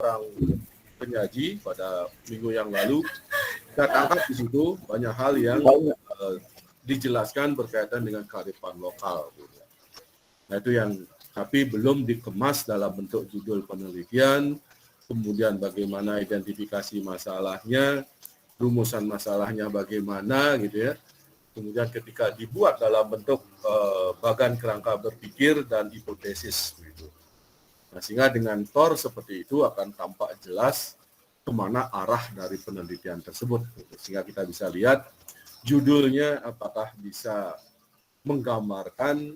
seorang penyaji pada minggu yang lalu. Kita tangkap di situ banyak hal yang dijelaskan berkaitan dengan kearifan lokal. Nah itu yang tapi belum dikemas dalam bentuk judul penelitian, kemudian bagaimana identifikasi masalahnya, rumusan masalahnya bagaimana gitu ya. Kemudian ketika dibuat dalam bentuk bagan kerangka berpikir dan hipotesis gitu. Nah, sehingga dengan TOR seperti itu akan tampak jelas kemana arah dari penelitian tersebut. Gitu. Sehingga kita bisa lihat judulnya apakah bisa menggambarkan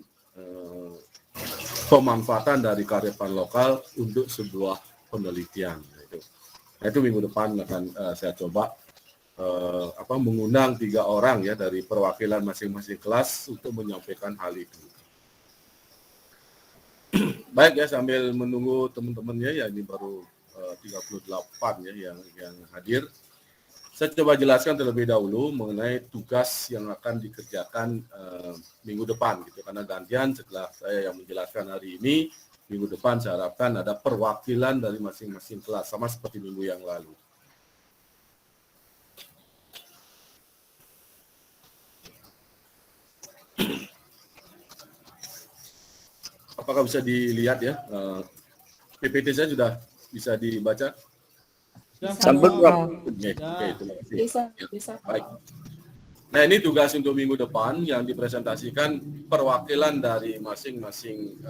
pemanfaatan dari kearifan lokal untuk sebuah penelitian. Nah, itu minggu depan akan saya coba mengundang 3 orang ya dari perwakilan masing-masing kelas untuk menyampaikan hal itu. Baik ya, sambil menunggu teman-temannya ya, ini baru 38 ya yang hadir. Saya coba jelaskan terlebih dahulu mengenai tugas yang akan dikerjakan minggu depan gitu, karena gantian setelah saya yang menjelaskan hari ini, minggu depan saya harapkan ada perwakilan dari masing-masing kelas sama seperti minggu yang lalu. Apakah bisa dilihat ya? PPT saya sudah bisa dibaca? Sambil Oke, terima kasih. Bisa. Baik. Nah, ini tugas untuk minggu depan yang dipresentasikan perwakilan dari masing-masing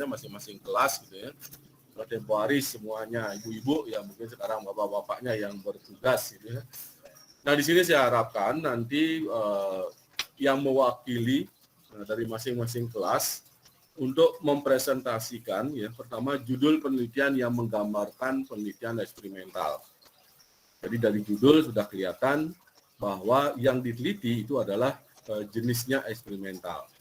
masing-masing kelas gitu ya. Tempo hari semuanya ibu-ibu ya, mungkin sekarang bapak-bapaknya yang bertugas gitu ya. Nah, di sini saya harapkan nanti yang mewakili dari masing-masing kelas untuk mempresentasikan ya, pertama judul penelitian yang menggambarkan penelitian eksperimental. Jadi dari judul sudah kelihatan bahwa yang diteliti itu adalah jenisnya eksperimental.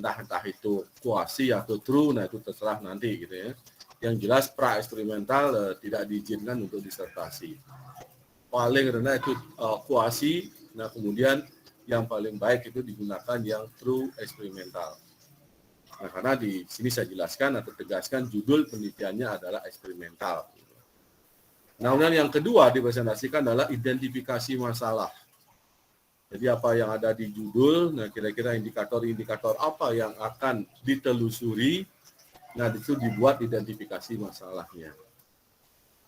Entah itu kuasi atau true, nah itu terserah nanti gitu ya. Yang jelas pra-eksperimental tidak diizinkan untuk disertasi. Paling rendah itu kuasi, nah kemudian yang paling baik itu digunakan yang true eksperimental. Nah, karena di sini saya jelaskan atau tegaskan judul penelitiannya adalah eksperimental. Nah, kemudian yang kedua dipresentasikan adalah identifikasi masalah. Jadi apa yang ada di judul, nah kira-kira indikator-indikator apa yang akan ditelusuri, nah itu dibuat identifikasi masalahnya.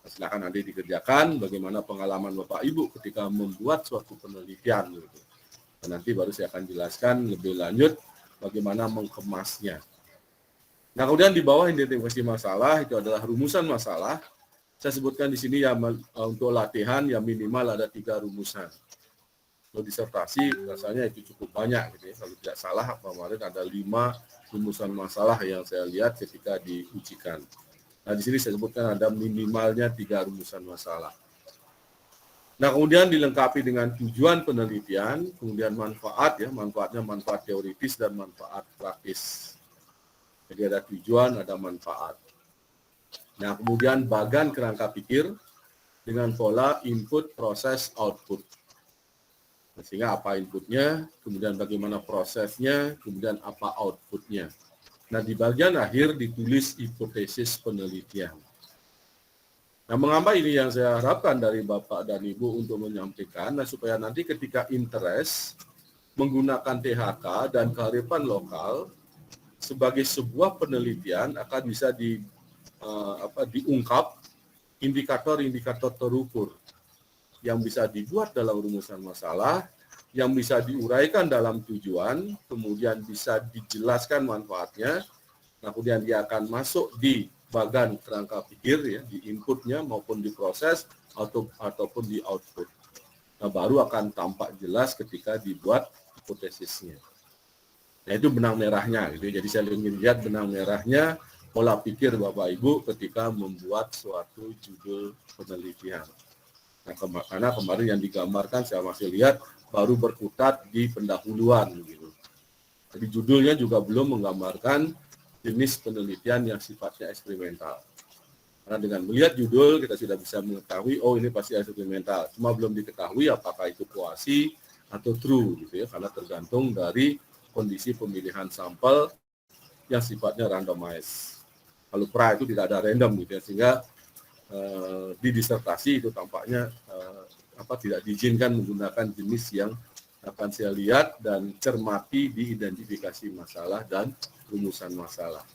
Nah, silakan nanti dikerjakan bagaimana pengalaman Bapak Ibu ketika membuat suatu penelitian. Gitu. Dan nanti baru saya akan jelaskan lebih lanjut bagaimana mengemasnya. Nah, kemudian di bawah identifikasi masalah itu adalah rumusan masalah. Saya sebutkan di sini ya untuk latihan ya minimal ada 3 rumusan. Kalau disertasi rasanya itu cukup banyak gitu ya. Kalau tidak salah kemarin ada 5 rumusan masalah yang saya lihat ketika diujikan. Nah, di sini saya sebutkan ada minimalnya 3 rumusan masalah. Nah, kemudian dilengkapi dengan tujuan penelitian, kemudian manfaat ya, manfaatnya manfaat teoritis dan manfaat praktis. Jadi ada tujuan, ada manfaat. Nah, kemudian bagan kerangka pikir dengan pola input, proses, output. Nah, sehingga apa inputnya, kemudian bagaimana prosesnya, kemudian apa outputnya. Nah, di bagian akhir ditulis hipotesis penelitian. Nah, mengapa ini yang saya harapkan dari Bapak dan Ibu untuk menyampaikan, nah, supaya nanti ketika interest menggunakan THK dan kearifan lokal sebagai sebuah penelitian akan bisa diungkap indikator-indikator terukur yang bisa dibuat dalam rumusan masalah, yang bisa diuraikan dalam tujuan, kemudian bisa dijelaskan manfaatnya, nah, kemudian dia akan masuk di bagan kerangka pikir ya, di inputnya maupun di proses ataupun di output. Nah, baru akan tampak jelas ketika dibuat hipotesisnya. Nah, itu benang merahnya gitu. Jadi saya ingin lihat benang merahnya pola pikir Bapak Ibu ketika membuat suatu judul penelitian. Nah, karena kemarin yang digambarkan saya masih lihat baru berkutat di pendahuluan gitu. Jadi judulnya juga belum menggambarkan jenis penelitian yang sifatnya eksperimental. Karena dengan melihat judul kita sudah bisa mengetahui oh ini pasti eksperimental. Cuma belum diketahui apakah itu kuasi atau true gitu ya, karena tergantung dari kondisi pemilihan sampel yang sifatnya randomized. Kalau pra itu tidak ada random gitu ya, sehingga di disertasi itu tampaknya tidak diizinkan menggunakan jenis yang akan saya lihat dan cermati di identifikasi masalah dan rumusan masalah.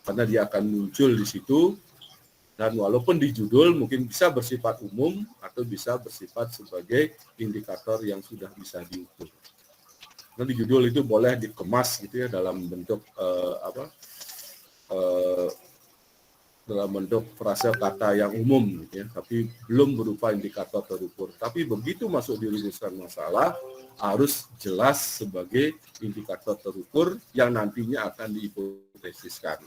Karena dia akan muncul di situ dan walaupun di judul mungkin bisa bersifat umum atau bisa bersifat sebagai indikator yang sudah bisa diukur. Nah, di judul itu boleh dikemas gitu ya dalam bentuk dalam bentuk frasa kata yang umum gitu ya, tapi belum berupa indikator terukur. Tapi begitu masuk di rumusan masalah harus jelas sebagai indikator terukur yang nantinya akan dihipotesiskan.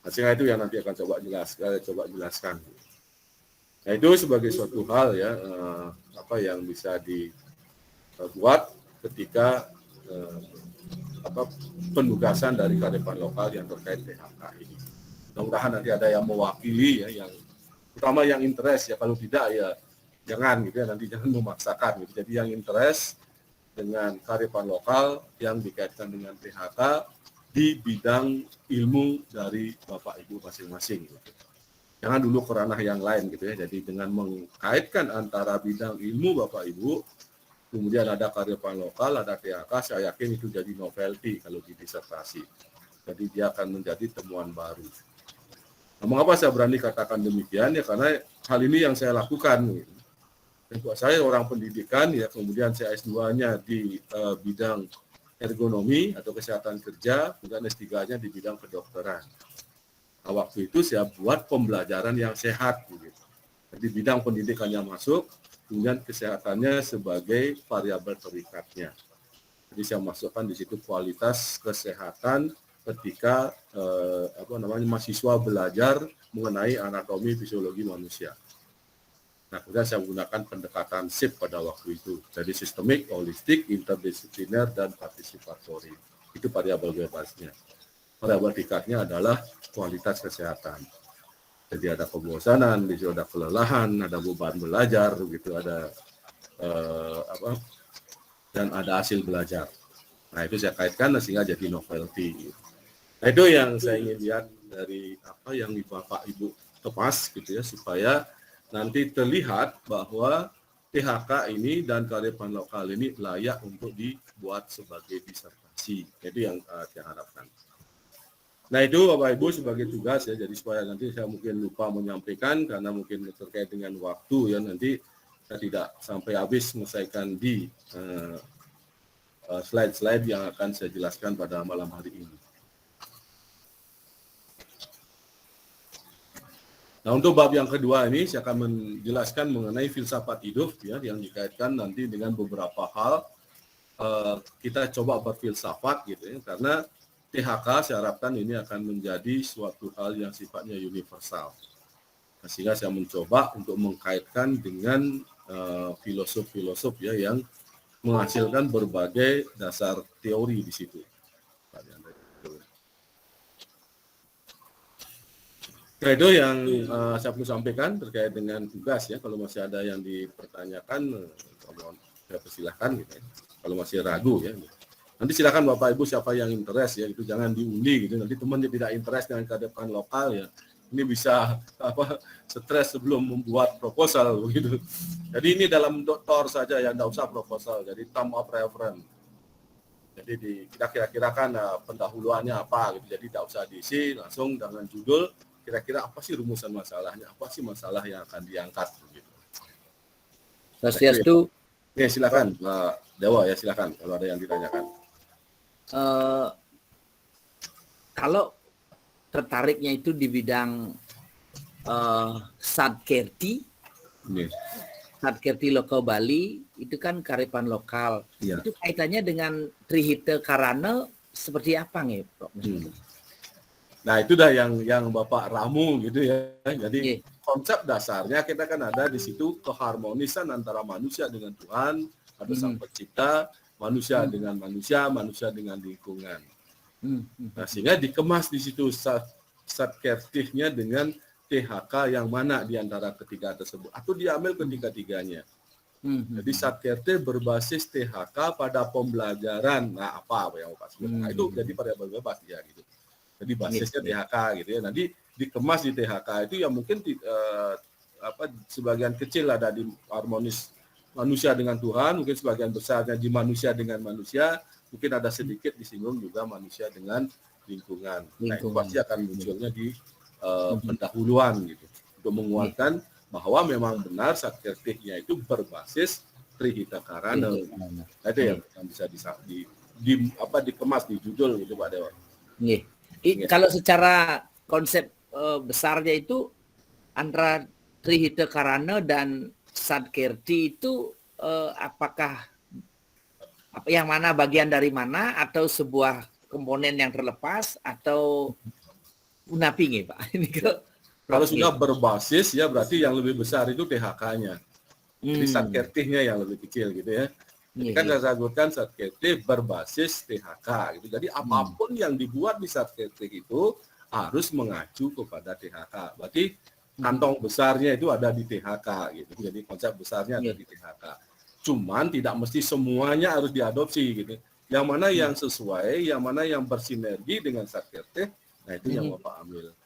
Nah, sehingga itu yang nanti akan coba jelaskan. Nah, itu sebagai suatu hal ya yang bisa dibuat ketika penugasan dari kearifan lokal yang terkait PHK ini. Mudah-mudahan nanti ada yang mewakili ya, yang terutama yang interest ya, kalau tidak ya jangan gitu ya, nanti jangan memaksakan gitu. Jadi yang interest dengan kearifan lokal yang dikaitkan dengan PHK di bidang ilmu dari Bapak Ibu masing-masing gitu. Jangan dulu ke ranah yang lain gitu ya. Jadi dengan mengkaitkan antara bidang ilmu Bapak Ibu, kemudian ada kearifan lokal, ada PHK, saya yakin itu jadi novelty kalau di disertasi. Jadi dia akan menjadi temuan baru. Nah, mengapa saya berani katakan demikian? Ya karena hal ini yang saya lakukan. Gitu. Saya orang pendidikan, ya kemudian saya S2-nya di bidang ergonomi atau kesehatan kerja, kemudian S3-nya di bidang kedokteran. Nah, waktu itu saya buat pembelajaran yang sehat. Gitu. Jadi bidang pendidikannya masuk, kemudian kesehatannya sebagai variabel terikatnya. Jadi saya masukkan di situ kualitas kesehatan ketika mahasiswa belajar mengenai anatomi fisiologi manusia. Nah, kemudian saya menggunakan pendekatan SIP pada waktu itu. Jadi sistemik, holistik, interdisipliner, dan partisipatori. Itu variabel bebasnya. Variabel tingkatnya adalah kualitas kesehatan. Jadi ada kebosanan, ada kelelahan, ada beban belajar, gitu, ada dan ada hasil belajar. Nah, itu saya kaitkan sehingga jadi novelty. Nah, itu yang saya ingin lihat dari apa yang Bapak Ibu kemas gitu ya, supaya nanti terlihat bahwa PHK ini dan kearifan lokal ini layak untuk dibuat sebagai disertasi. Itu yang saya harapkan. Nah, itu Bapak Ibu sebagai tugas ya, jadi supaya nanti saya mungkin lupa menyampaikan karena mungkin terkait dengan waktu ya, nanti saya tidak sampai habis menyelesaikan di slide-slide yang akan saya jelaskan pada malam hari ini. Nah, untuk bab yang kedua ini saya akan menjelaskan mengenai filsafat hidup ya, yang dikaitkan nanti dengan beberapa hal. Kita coba berfilsafat gitu ya, karena THK saya harapkan ini akan menjadi suatu hal yang sifatnya universal. Nah, sehingga saya mencoba untuk mengkaitkan dengan filosof-filosof ya yang menghasilkan berbagai dasar teori di situ. Nah, itu yang saya perlu sampaikan terkait dengan tugas ya. Kalau masih ada yang dipertanyakan, saya persilahkan gitu ya. Kalau masih ragu ya. Nanti silakan Bapak Ibu siapa yang interest ya, itu jangan diundi gitu. Nanti teman yang tidak interest dengan kearifan lokal ya, ini bisa stres sebelum membuat proposal begitu. Jadi ini dalam doktor saja ya, tidak usah proposal. Jadi term of reference. Jadi kita kira-kirakan pendahuluannya apa gitu. Jadi tidak usah diisi, langsung dengan judul kira-kira apa sih rumusan masalahnya, apa sih masalah yang akan diangkat begitu. Swastiastu. Ya silakan Pak Dewa ya, silakan kalau ada yang ditanyakan. Kalau tertariknya itu di bidang Sadkerti, Sadkerti Loko Bali, itu kan kearifan lokal. Ya. Itu kaitannya dengan Trihita Karana seperti apa nih, Prof? Nah, itu dah yang Bapak ramu gitu ya. Jadi konsep dasarnya kita kan ada di situ keharmonisan antara manusia dengan Tuhan, ada Sang Pencipta, manusia dengan manusia, manusia dengan lingkungan. Nah, sehingga dikemas di situ Sadkertifnya dengan THK yang mana di antara ketiga tersebut, atau diambil ketiga-tiganya. Jadi Sadkertif berbasis THK pada pembelajaran. Nah, apa yang Bapak sebut? Nah, itu jadi variabel bebas ya gitu. Jadi basisnya THK gitu ya. Nanti dikemas di THK itu yang mungkin sebagian kecil ada di harmonis manusia dengan Tuhan, mungkin sebagian besarnya di manusia dengan manusia, mungkin ada sedikit disinggung juga manusia dengan lingkungan. Nah, itu pasti akan munculnya di pendahuluan gitu, untuk menguatkan bahwa memang benar Satkirtihnya itu berbasis Trihita Karana. Nah, itu yang bisa dikemas di judul gitu Pak Dewa. Kalau secara konsep besarnya itu antara Trihita Karana dan Satkirti itu apakah yang mana bagian dari mana, atau sebuah komponen yang terlepas, atau unapingi Pak? Ini kalau sudah berbasis ya berarti yang lebih besar itu THK-nya. Jadi Satkirtihnya yang lebih kecil gitu ya. Jadi kan saya sebutkan Satkirtih berbasis THK gitu. Jadi apapun yang dibuat di Satkirtih itu harus mengacu kepada THK. Berarti kantong besarnya itu ada di THK gitu. Jadi konsep besarnya ada di THK. Cuman tidak mesti semuanya harus diadopsi gitu. Yang mana yang sesuai, yang mana yang bersinergi dengan Satkirtih, nah itu yang Bapak ambil.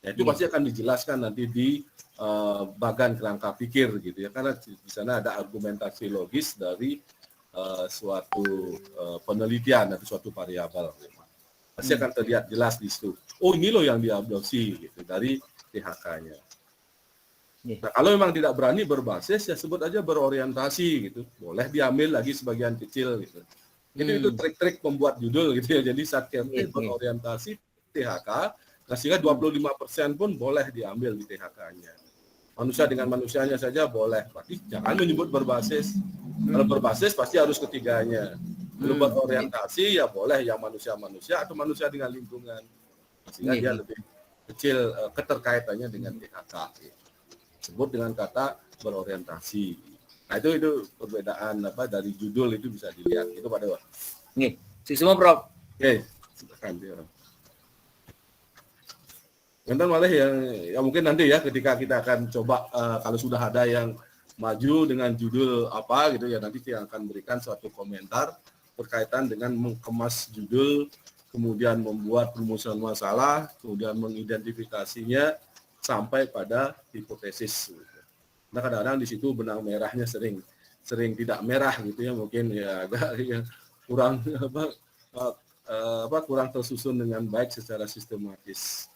Ya, itu pasti akan dijelaskan nanti di bagan kerangka pikir gitu ya, karena di sana ada argumentasi logis dari suatu penelitian atau suatu variabel. Pasti akan terlihat jelas di situ. Oh, ini loh yang diadopsi gitu dari THK-nya. Nah, kalau memang tidak berani berbasis, ya sebut aja berorientasi gitu. Boleh diambil lagi sebagian kecil gitu. Itu trik-trik pembuat judul gitu ya. Jadi Satkirtih berorientasi THK, nah sehingga 25% pun boleh diambil di THK-nya. Manusia dengan manusianya saja boleh. Berarti jangan menyebut berbasis. Kalau berbasis pasti harus ketiganya. Kalau berorientasi ya boleh yang manusia-manusia atau manusia dengan lingkungan. Sehingga dia lebih kecil keterkaitannya dengan THK. Sebut dengan kata berorientasi. Nah itu perbedaan dari judul itu bisa dilihat. Itu Pak Dewa. Nih, semua Prof. Oke, silakan dia. Nanti malah yang mungkin nanti ya ketika kita akan coba kalau sudah ada yang maju dengan judul apa gitu ya, nanti kita akan berikan suatu komentar berkaitan dengan mengemas judul, kemudian membuat rumusan masalah, kemudian mengidentifikasinya sampai pada hipotesis. Nah kadang-kadang di situ benang merahnya sering tidak merah gitu ya, mungkin ya agak ya, kurang kurang tersusun dengan baik secara sistematis.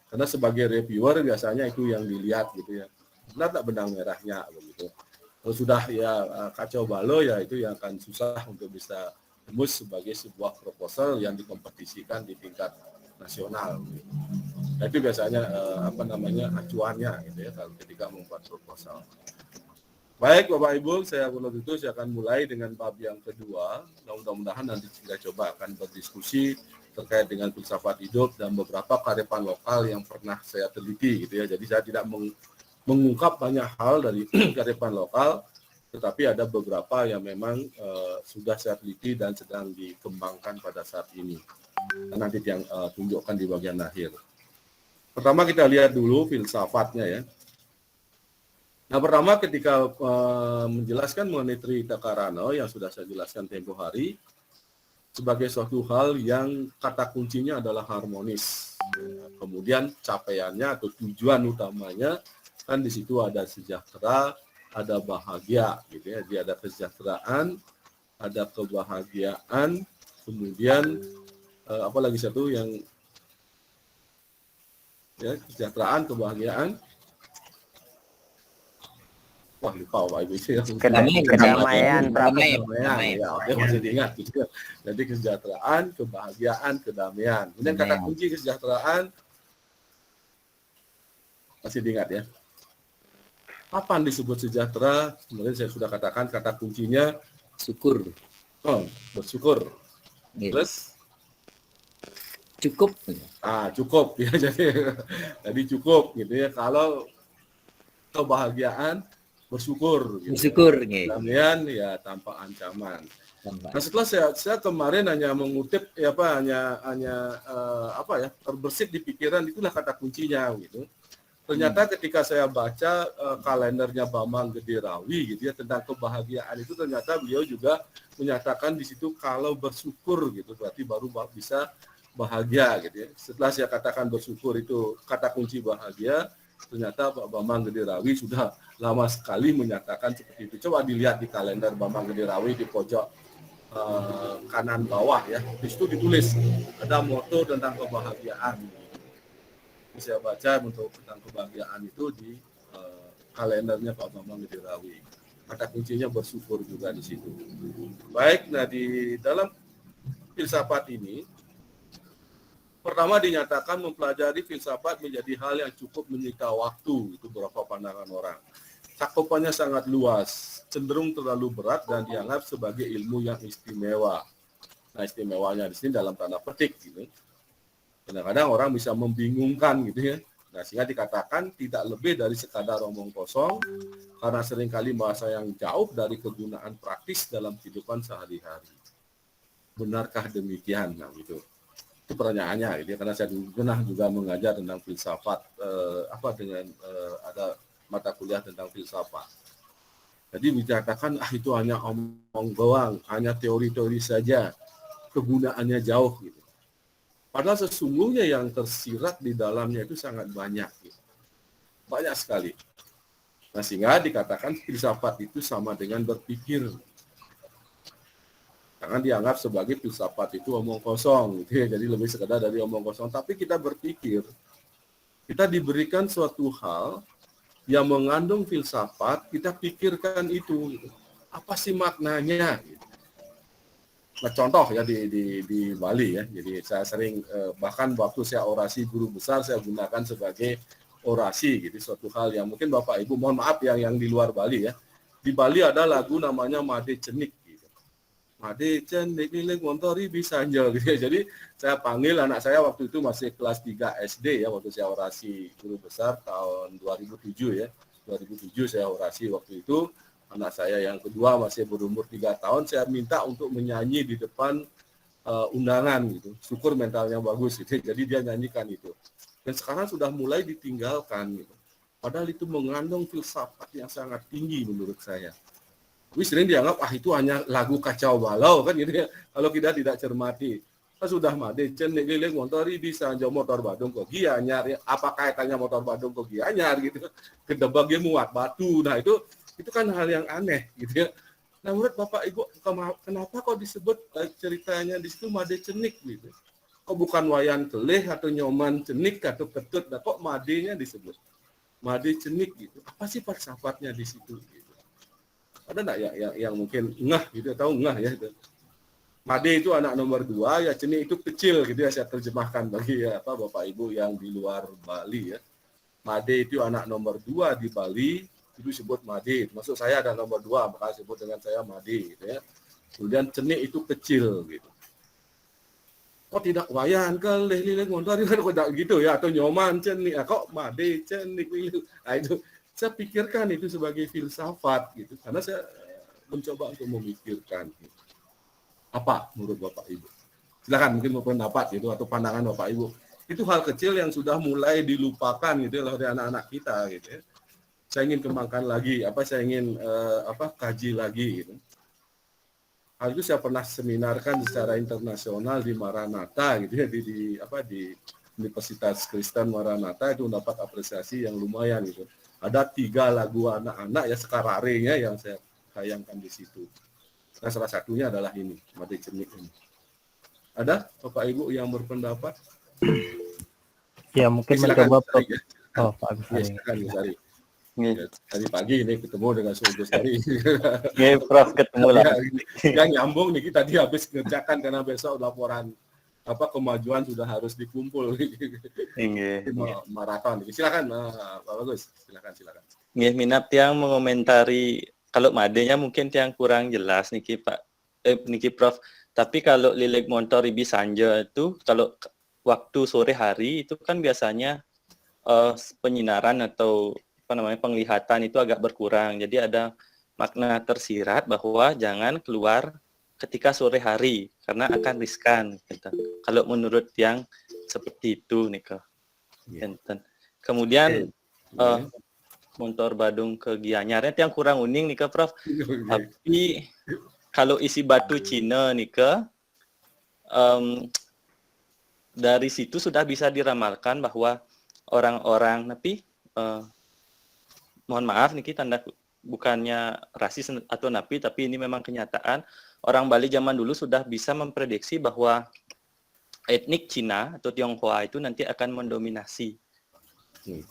Karena sebagai reviewer biasanya itu yang dilihat gitu ya. Benar tak benang merahnya begitu. Kalau sudah ya kacau balau ya itu yang akan susah untuk bisa tembus sebagai sebuah proposal yang dikompetisikan di tingkat nasional. Gitu. Nah, itu biasanya acuannya gitu ya kalau ketika membuat proposal. Baik Bapak Ibu, saya akan mulai dengan bab yang kedua. Mudah-mudahan nanti kita coba akan berdiskusi terkait dengan filsafat hidup dan beberapa kearifan lokal yang pernah saya teliti gitu ya. Jadi saya tidak mengungkap banyak hal dari kearifan lokal, tetapi ada beberapa yang memang sudah saya teliti dan sedang dikembangkan pada saat ini. Dan nanti yang tunjukkan di bagian akhir. Pertama kita lihat dulu filsafatnya ya. Nah pertama ketika menjelaskan mengenai Trihita Karana yang sudah saya jelaskan tempo hari, sebagai suatu hal yang kata kuncinya adalah harmonis. Kemudian capaiannya atau tujuan utamanya kan di situ ada sejahtera, ada bahagia gitu ya. Jadi ada kesejahteraan, ada kebahagiaan, kemudian apa lagi satu yang ya kesejahteraan, kebahagiaan. Wah lupa Pak Ibu sih. Kedamaian. Ya, oke masih diingat gitu. Jadi kesejahteraan, kebahagiaan, kedamaian. Kemudian kata kunci kesejahteraan masih diingat ya. Kapan disebut sejahtera? Kemudian saya sudah katakan kata kuncinya syukur. Bersyukur. Terus cukup. Cukup ya. Jadi cukup gitu ya. Kalau kebahagiaan bersyukur gitu. Bersyukur Kedamaian ya tanpa ancaman. Nah setelah saya kemarin hanya mengutip terbersit di pikiran, itulah kata kuncinya gitu. Ternyata ketika saya baca kalendernya Bambang Gede Rawi gitu ya tentang kebahagiaan itu, ternyata beliau juga menyatakan di situ kalau bersyukur gitu berarti baru bisa bahagia gitu ya. Setelah saya katakan bersyukur itu kata kunci bahagia, Ternyata Pak Bambang Gederawi sudah lama sekali menyatakan seperti itu. Coba dilihat di kalender Bambang Gederawi di pojok kanan bawah ya. Di situ ditulis ada moto tentang kebahagiaan. Saya baca untuk tentang kebahagiaan itu di kalendernya Pak Bambang Gederawi. Kata kuncinya bersyukur juga di situ. Baik, nah di dalam filsafat ini pertama dinyatakan mempelajari filsafat menjadi hal yang cukup menyita waktu, itu beberapa pandangan orang. Cakupannya sangat luas, cenderung terlalu berat dan dianggap sebagai ilmu yang istimewa. Nah, istimewanya di sini dalam tanda petik gitu. Kadang-kadang orang bisa membingungkan gitu ya. Nah, sehingga dikatakan tidak lebih dari sekadar omong kosong karena seringkali bahasa yang jauh dari kegunaan praktis dalam kehidupan sehari-hari. Benarkah demikian? Nah, gitu. Itu pertanyaannya gitu ya, karena saya pernah juga mengajar tentang filsafat ada mata kuliah tentang filsafat. Jadi dikatakan itu hanya omong doang, hanya teori-teori saja, kegunaannya jauh gitu. Padahal sesungguhnya yang tersirat di dalamnya itu sangat banyak gitu. Banyak sekali. Nah, sehingga dikatakan filsafat itu sama dengan berpikir. Jangan dianggap sebagai filsafat itu omong kosong, gitu ya. Jadi lebih sekedar dari omong kosong. Tapi kita berpikir, kita diberikan suatu hal yang mengandung filsafat, kita pikirkan itu. Gitu. Apa sih maknanya? Gitu. Nah, contoh ya di Bali ya. Jadi saya sering bahkan waktu saya orasi guru besar saya gunakan sebagai orasi gitu. Suatu hal yang mungkin Bapak Ibu mohon maaf yang di luar Bali ya. Di Bali ada lagu namanya Made Cenik. Made cenik nilik montori bisa anjel gitu ya. Jadi saya panggil anak saya waktu itu masih kelas 3 SD ya, waktu saya orasi guru besar tahun 2007 ya. 2007 saya orasi waktu itu. Anak saya yang kedua masih berumur 3 tahun, saya minta untuk menyanyi di depan undangan gitu. Syukur mentalnya bagus gitu. Jadi dia nyanyikan itu. Dan sekarang sudah mulai ditinggalkan gitu. Padahal itu mengandung filsafat yang sangat tinggi menurut saya. Sering dianggap itu hanya lagu kacau balau kan gitu ya. Kalau kita tidak cermati, sudah made cenik lilik montori bisa jauh motor Badung kok gianyar ya. Apa kaitannya motor Badung kok gianyar gitu? Kedebagnya muat batu. Nah itu kan hal yang aneh gitu ya. Nah menurut Bapak Ibu kenapa kok disebut ceritanya di situ made cenik gitu? Kok bukan wayan keleh atau nyoman cenik atau ketut? Nah kok madenya disebut made cenik gitu? Apa sih filsafatnya di situ? Gitu. Ada enggak yang mungkin ngah gitu atau ngah ya gitu. Made itu anak nomor 2 ya, cenik itu kecil gitu ya, saya terjemahkan bagi Bapak Ibu yang di luar Bali ya. Made itu anak nomor 2 di Bali, itu disebut made. Maksud saya ada nomor 2 maka disebut dengan saya made gitu ya. Kemudian cenik itu kecil gitu. Kok tidak wayan ke leh montor kan kok tidak gitu ya, atau nyoman cenik kok made cenik nah itu saya pikirkan itu sebagai filsafat gitu, karena saya mencoba untuk memikirkan gitu. Apa menurut Bapak Ibu? Silakan mungkin mau pendapat gitu atau pandangan Bapak Ibu. Itu hal kecil yang sudah mulai dilupakan gitu oleh anak-anak kita gitu ya. Saya ingin kembangkan lagi, saya ingin kaji lagi gitu. Hal itu saya pernah seminarkan secara internasional di Maranatha gitu ya, di Universitas Kristen Maranatha, itu mendapat apresiasi yang lumayan gitu. Ada 3 lagu anak-anak ya sekararenya yang saya tayangkan di situ. Nah, salah satunya adalah ini, Made Cenik ini. Ada Bapak Ibu yang berpendapat? Ya mungkin mencoba Pak Agus Ari. Ya, tadi pagi ini ketemu dengan Gus Ari. Ya, Prof ketemu lah. Yang nyambung nih kita tadi habis ngerjakan karena besok laporan kemajuan sudah harus dikumpul maraton. Silakan Pak Bagus, silakan. Nggih, minat yang mengomentari kalau madenya mungkin yang kurang jelas niki Pak niki Prof. Tapi kalau lilik montor ibi sanja itu kalau waktu sore hari itu kan biasanya penyinaran atau penglihatan itu agak berkurang. Jadi ada makna tersirat bahwa jangan keluar ketika sore hari karena akan riskan gitu. Kalau menurut yang seperti itu nih Kak. Kemudian motor Badung ke Gianyar itu yang kurang uning nih Kak Prof. Tapi kalau isi batu Cina nih Kak, dari situ sudah bisa diramalkan bahwa orang-orang mohon maaf niki bukannya rasis atau napi, tapi ini memang kenyataan. Orang Bali zaman dulu sudah bisa memprediksi bahwa etnik Cina atau Tionghoa itu nanti akan mendominasi.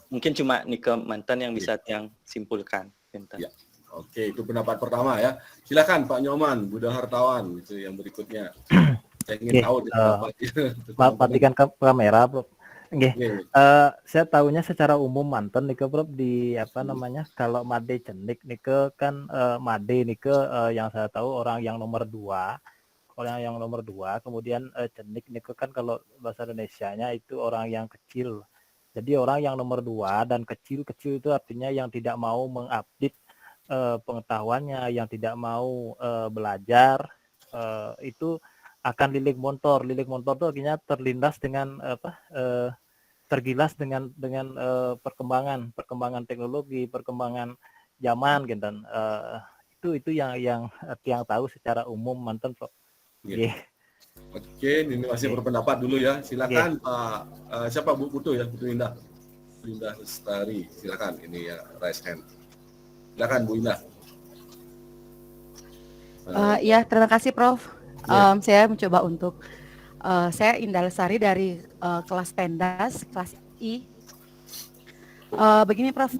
Mungkin cuma Nike Mantan yang bisa yang simpulkan. Ya. Oke, itu pendapat pertama ya. Silakan Pak Nyoman, Budha Hartawan itu yang berikutnya. Saya ingin tahu matikan kamera, Bro. Nggih. Saya tahunya secara umum manten nike Bro di apa namanya kalau Made Cenik nike kan Made nike yang saya tahu orang yang nomor 2, kemudian Cenik nike kan kalau bahasa Indonesianya itu orang yang kecil. Jadi orang yang nomor 2 dan kecil itu artinya yang tidak mau mengupdate pengetahuannya, yang tidak mau belajar, itu akan lilik motor itu artinya terlindas dengan tergilas dengan perkembangan teknologi, perkembangan zaman gitu. Itu yang tahu secara umum manten Prof. Yeah. Oke, ini masih berpendapat dulu ya. Silakan Pak siapa Bu Putu ya, Putu Indah Lestari. Silakan ini ya, raise hand. Silakan Bu Indah. Ya, terima kasih Prof. Saya mencoba untuk saya Indah Lestari dari kelas Pendas, kelas I. Begini Prof,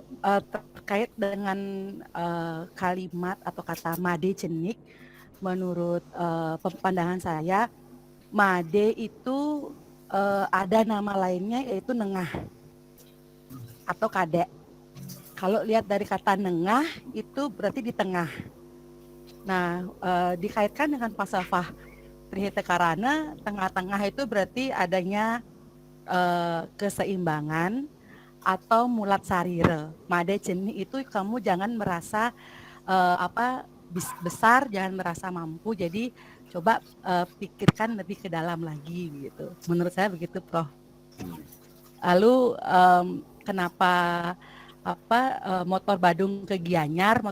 terkait dengan kalimat atau kata Made Cenik, menurut pandangan saya, Made itu ada nama lainnya yaitu Nengah atau Kadek. Kalau lihat dari kata Nengah itu berarti di tengah. Nah, dikaitkan dengan falsafah Trihita Karana, tengah-tengah itu berarti adanya keseimbangan atau mulat sarira. Made Cenik itu kamu jangan merasa besar, jangan merasa mampu. Jadi coba pikirkan lebih ke dalam lagi gitu. Menurut saya begitu, Prof. Lalu kenapa motor Badung ke Gianyar?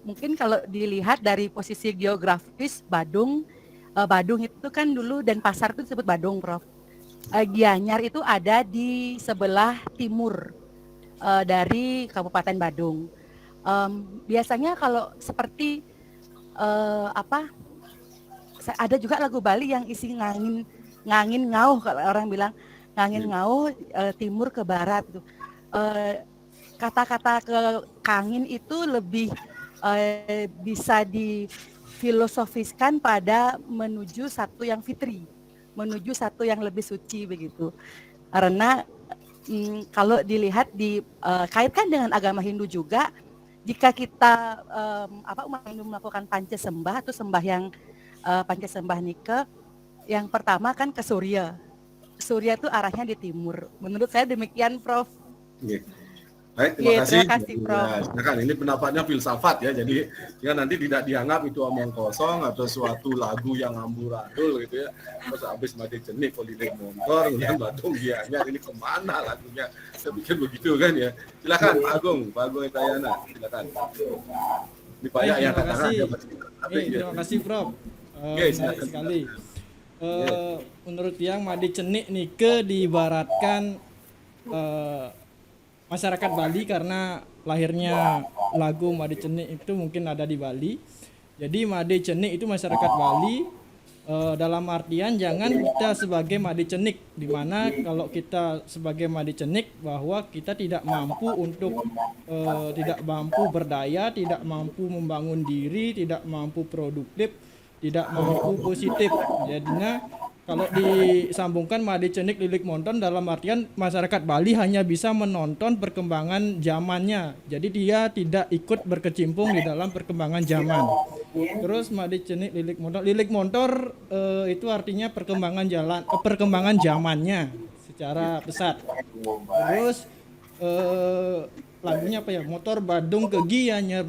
Mungkin kalau dilihat dari posisi geografis Badung itu kan dulu Denpasar itu disebut Badung, Prof. Gianyar itu ada di sebelah timur dari Kabupaten Badung. Biasanya kalau seperti ada juga lagu Bali yang isi ngangin ngauh, kalau orang bilang ngangin ngauh timur ke barat itu. Kata-kata ke kangin itu lebih bisa difilosofiskan pada menuju satu yang fitri, menuju satu yang lebih suci begitu. Karena kalau dilihat kaitkan dengan agama Hindu juga, jika kita umat Hindu melakukan pancasembah atau sembahyang pancasembah nike, yang pertama kan ke Surya. Surya itu arahnya di timur. Menurut saya demikian, Prof. Baik, terima kasih. Terima kasih, Prof. Nah, ini pendapatnya filsafat ya. Jadi ya nanti tidak dianggap itu omong kosong atau suatu lagu yang amburadul gitu ya. Terus habis Made Cenik, Holiday Motor, kemudian Badung Gianyar, ini kemana lagunya? Saya pikir begitu kan ya. Silakan Pak Agung Etayana, silakan. Ini Pak yang katakan. Terima kasih Prof. Menarik sekali. Menurut yang Made Cenik nike diibaratkan masyarakat Bali karena lahirnya lagu Made Cenik itu mungkin ada di Bali. Jadi Made Cenik itu masyarakat Bali dalam artian jangan kita sebagai Made Cenik, di mana kalau kita sebagai Made Cenik bahwa kita tidak mampu untuk tidak mampu berdaya, tidak mampu membangun diri, tidak mampu produktif, tidak mampu positif. Jadinya kalau disambungkan Made Cenik Lilik Monton dalam artian masyarakat Bali hanya bisa menonton perkembangan zamannya. Jadi dia tidak ikut berkecimpung di dalam perkembangan zaman. Terus Made Cenik Lilik Montor itu artinya perkembangan zamannya secara pesat. Terus lagunya apa ya? Motor Badung ke Gianyar,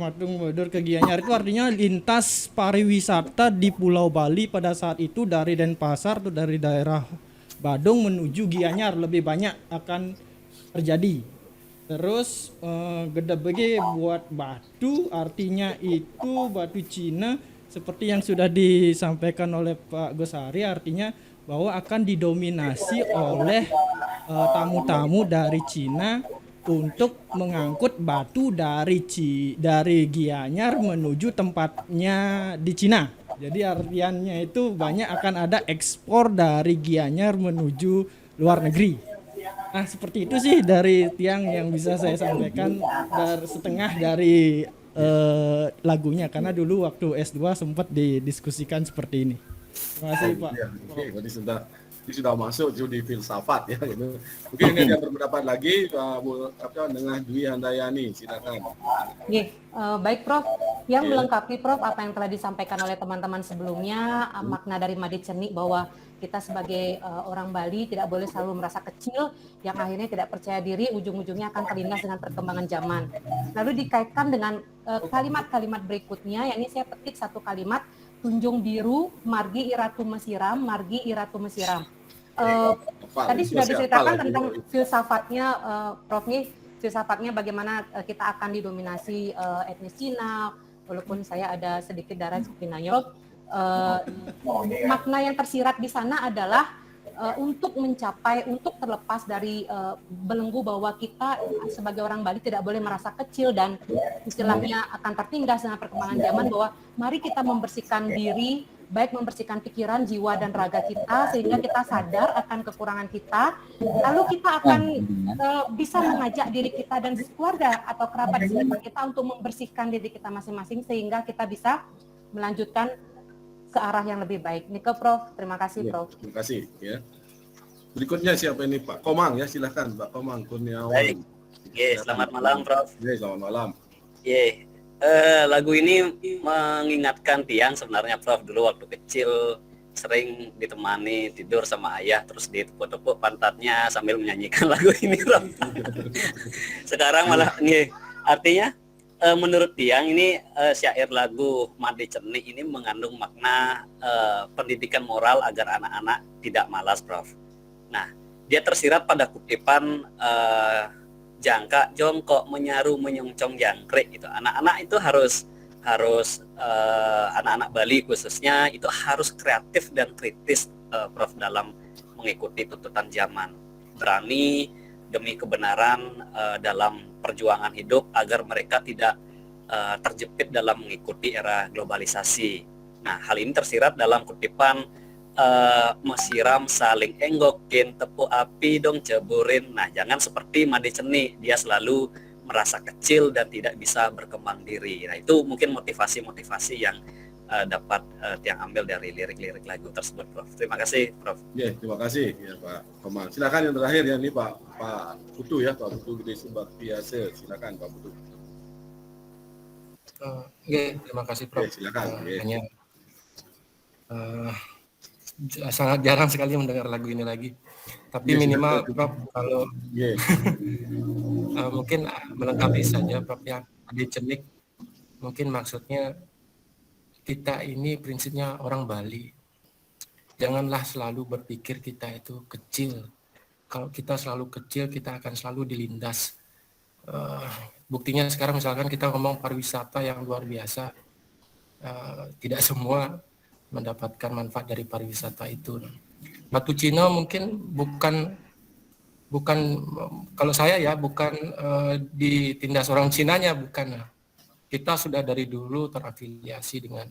itu artinya lintas pariwisata di Pulau Bali pada saat itu dari Denpasar atau dari daerah Badung menuju Gianyar lebih banyak akan terjadi. Terus gede bege buat batu, artinya itu batu Cina seperti yang sudah disampaikan oleh Pak Gosari, artinya bahwa akan didominasi oleh tamu-tamu dari Cina untuk mengangkut batu dari Gianyar menuju tempatnya di Cina. Jadi artiannya itu banyak akan ada ekspor dari Gianyar menuju luar negeri. Nah, seperti itu sih dari Tiang yang bisa saya sampaikan dari setengah dari lagunya, karena dulu waktu S2 sempat didiskusikan seperti ini. Terima kasih Pak. Ya, oke, berarti sudah masuk di filsafat ya gitu. Mungkin ini ada pendapat lagi dengan Dwi Handayani, silakan. Baik Prof, yang melengkapi Prof apa yang telah disampaikan oleh teman-teman sebelumnya, makna dari Made Cennik bahwa kita sebagai orang Bali tidak boleh selalu merasa kecil yang akhirnya tidak percaya diri, ujung-ujungnya akan terlindas dengan perkembangan zaman. Lalu dikaitkan dengan kalimat-kalimat berikutnya, yakni saya petik satu kalimat, Tunjung Biru, Margi Iratu Mesiram, Margi Iratu Mesiram. Tadi sudah diceritakan tentang filsafatnya, Prof nih, filsafatnya bagaimana kita akan didominasi etnis Cina, walaupun saya ada sedikit darah Pinayok. Makna yang tersirat di sana adalah untuk terlepas dari belenggu bahwa kita sebagai orang Bali tidak boleh merasa kecil dan istilahnya akan tertindas dengan perkembangan zaman, bahwa mari kita membersihkan diri, baik membersihkan pikiran, jiwa dan raga kita sehingga kita sadar akan kekurangan kita, lalu kita akan bisa mengajak diri kita dan keluarga atau kerabat sekitar kita untuk membersihkan diri kita masing-masing sehingga kita bisa melanjutkan ke arah yang lebih baik. Nika Prof, terima kasih Prof. Terima kasih ya. Berikutnya siapa ini Pak Komang ya, silakan Pak Komang Kurniawan. Baik. Selamat malam Prof. Selamat malam. Lagu ini mengingatkan Tiang sebenarnya Prof, dulu waktu kecil sering ditemani tidur sama ayah terus ditepuk-tepuk pantatnya sambil menyanyikan lagu ini Prof. Sekarang malah artinya menurut Tiang ini syair lagu Made Cennik ini mengandung makna pendidikan moral agar anak-anak tidak malas Prof. Nah, dia tersirat pada kutipan jangka jongkok menyaru menyongsong jangkrik gitu. Anak-anak itu harus anak-anak Bali khususnya itu harus kreatif dan kritis Prof dalam mengikuti tuntutan zaman. Berani demi kebenaran dalam perjuangan hidup agar mereka tidak terjepit dalam mengikuti era globalisasi. Nah, hal ini tersirat dalam kutipan mesiram saling enggokin, tepuk api dong ceburin. Nah, jangan seperti Made Cennik, dia selalu merasa kecil dan tidak bisa berkembang diri. Nah, itu mungkin motivasi-motivasi yang dapat Tiang ambil dari lirik-lirik lagu tersebut, Prof. Terima kasih, Prof. Ya, terima kasih ya Pak Komang. Silakan yang terakhir ya, ini Pak Putu ya, Pak Putu Gede Subak Biasa. Silakan Pak Putu. Terima kasih Prof. Silakan. Hanya sangat jarang sekali mendengar lagu ini lagi. Tapi minimal Prof kalau mungkin melengkapi saja Prof ya. Made Cennik mungkin maksudnya kita ini prinsipnya orang Bali. Janganlah selalu berpikir kita itu kecil. Kalau kita selalu kecil, kita akan selalu dilindas. Buktinya sekarang misalkan kita ngomong pariwisata yang luar biasa. Tidak semua mendapatkan manfaat dari pariwisata itu. Batu Cina mungkin bukan kalau saya ya bukan ditindas orang Cinanya, bukan. Kita sudah dari dulu terafiliasi dengan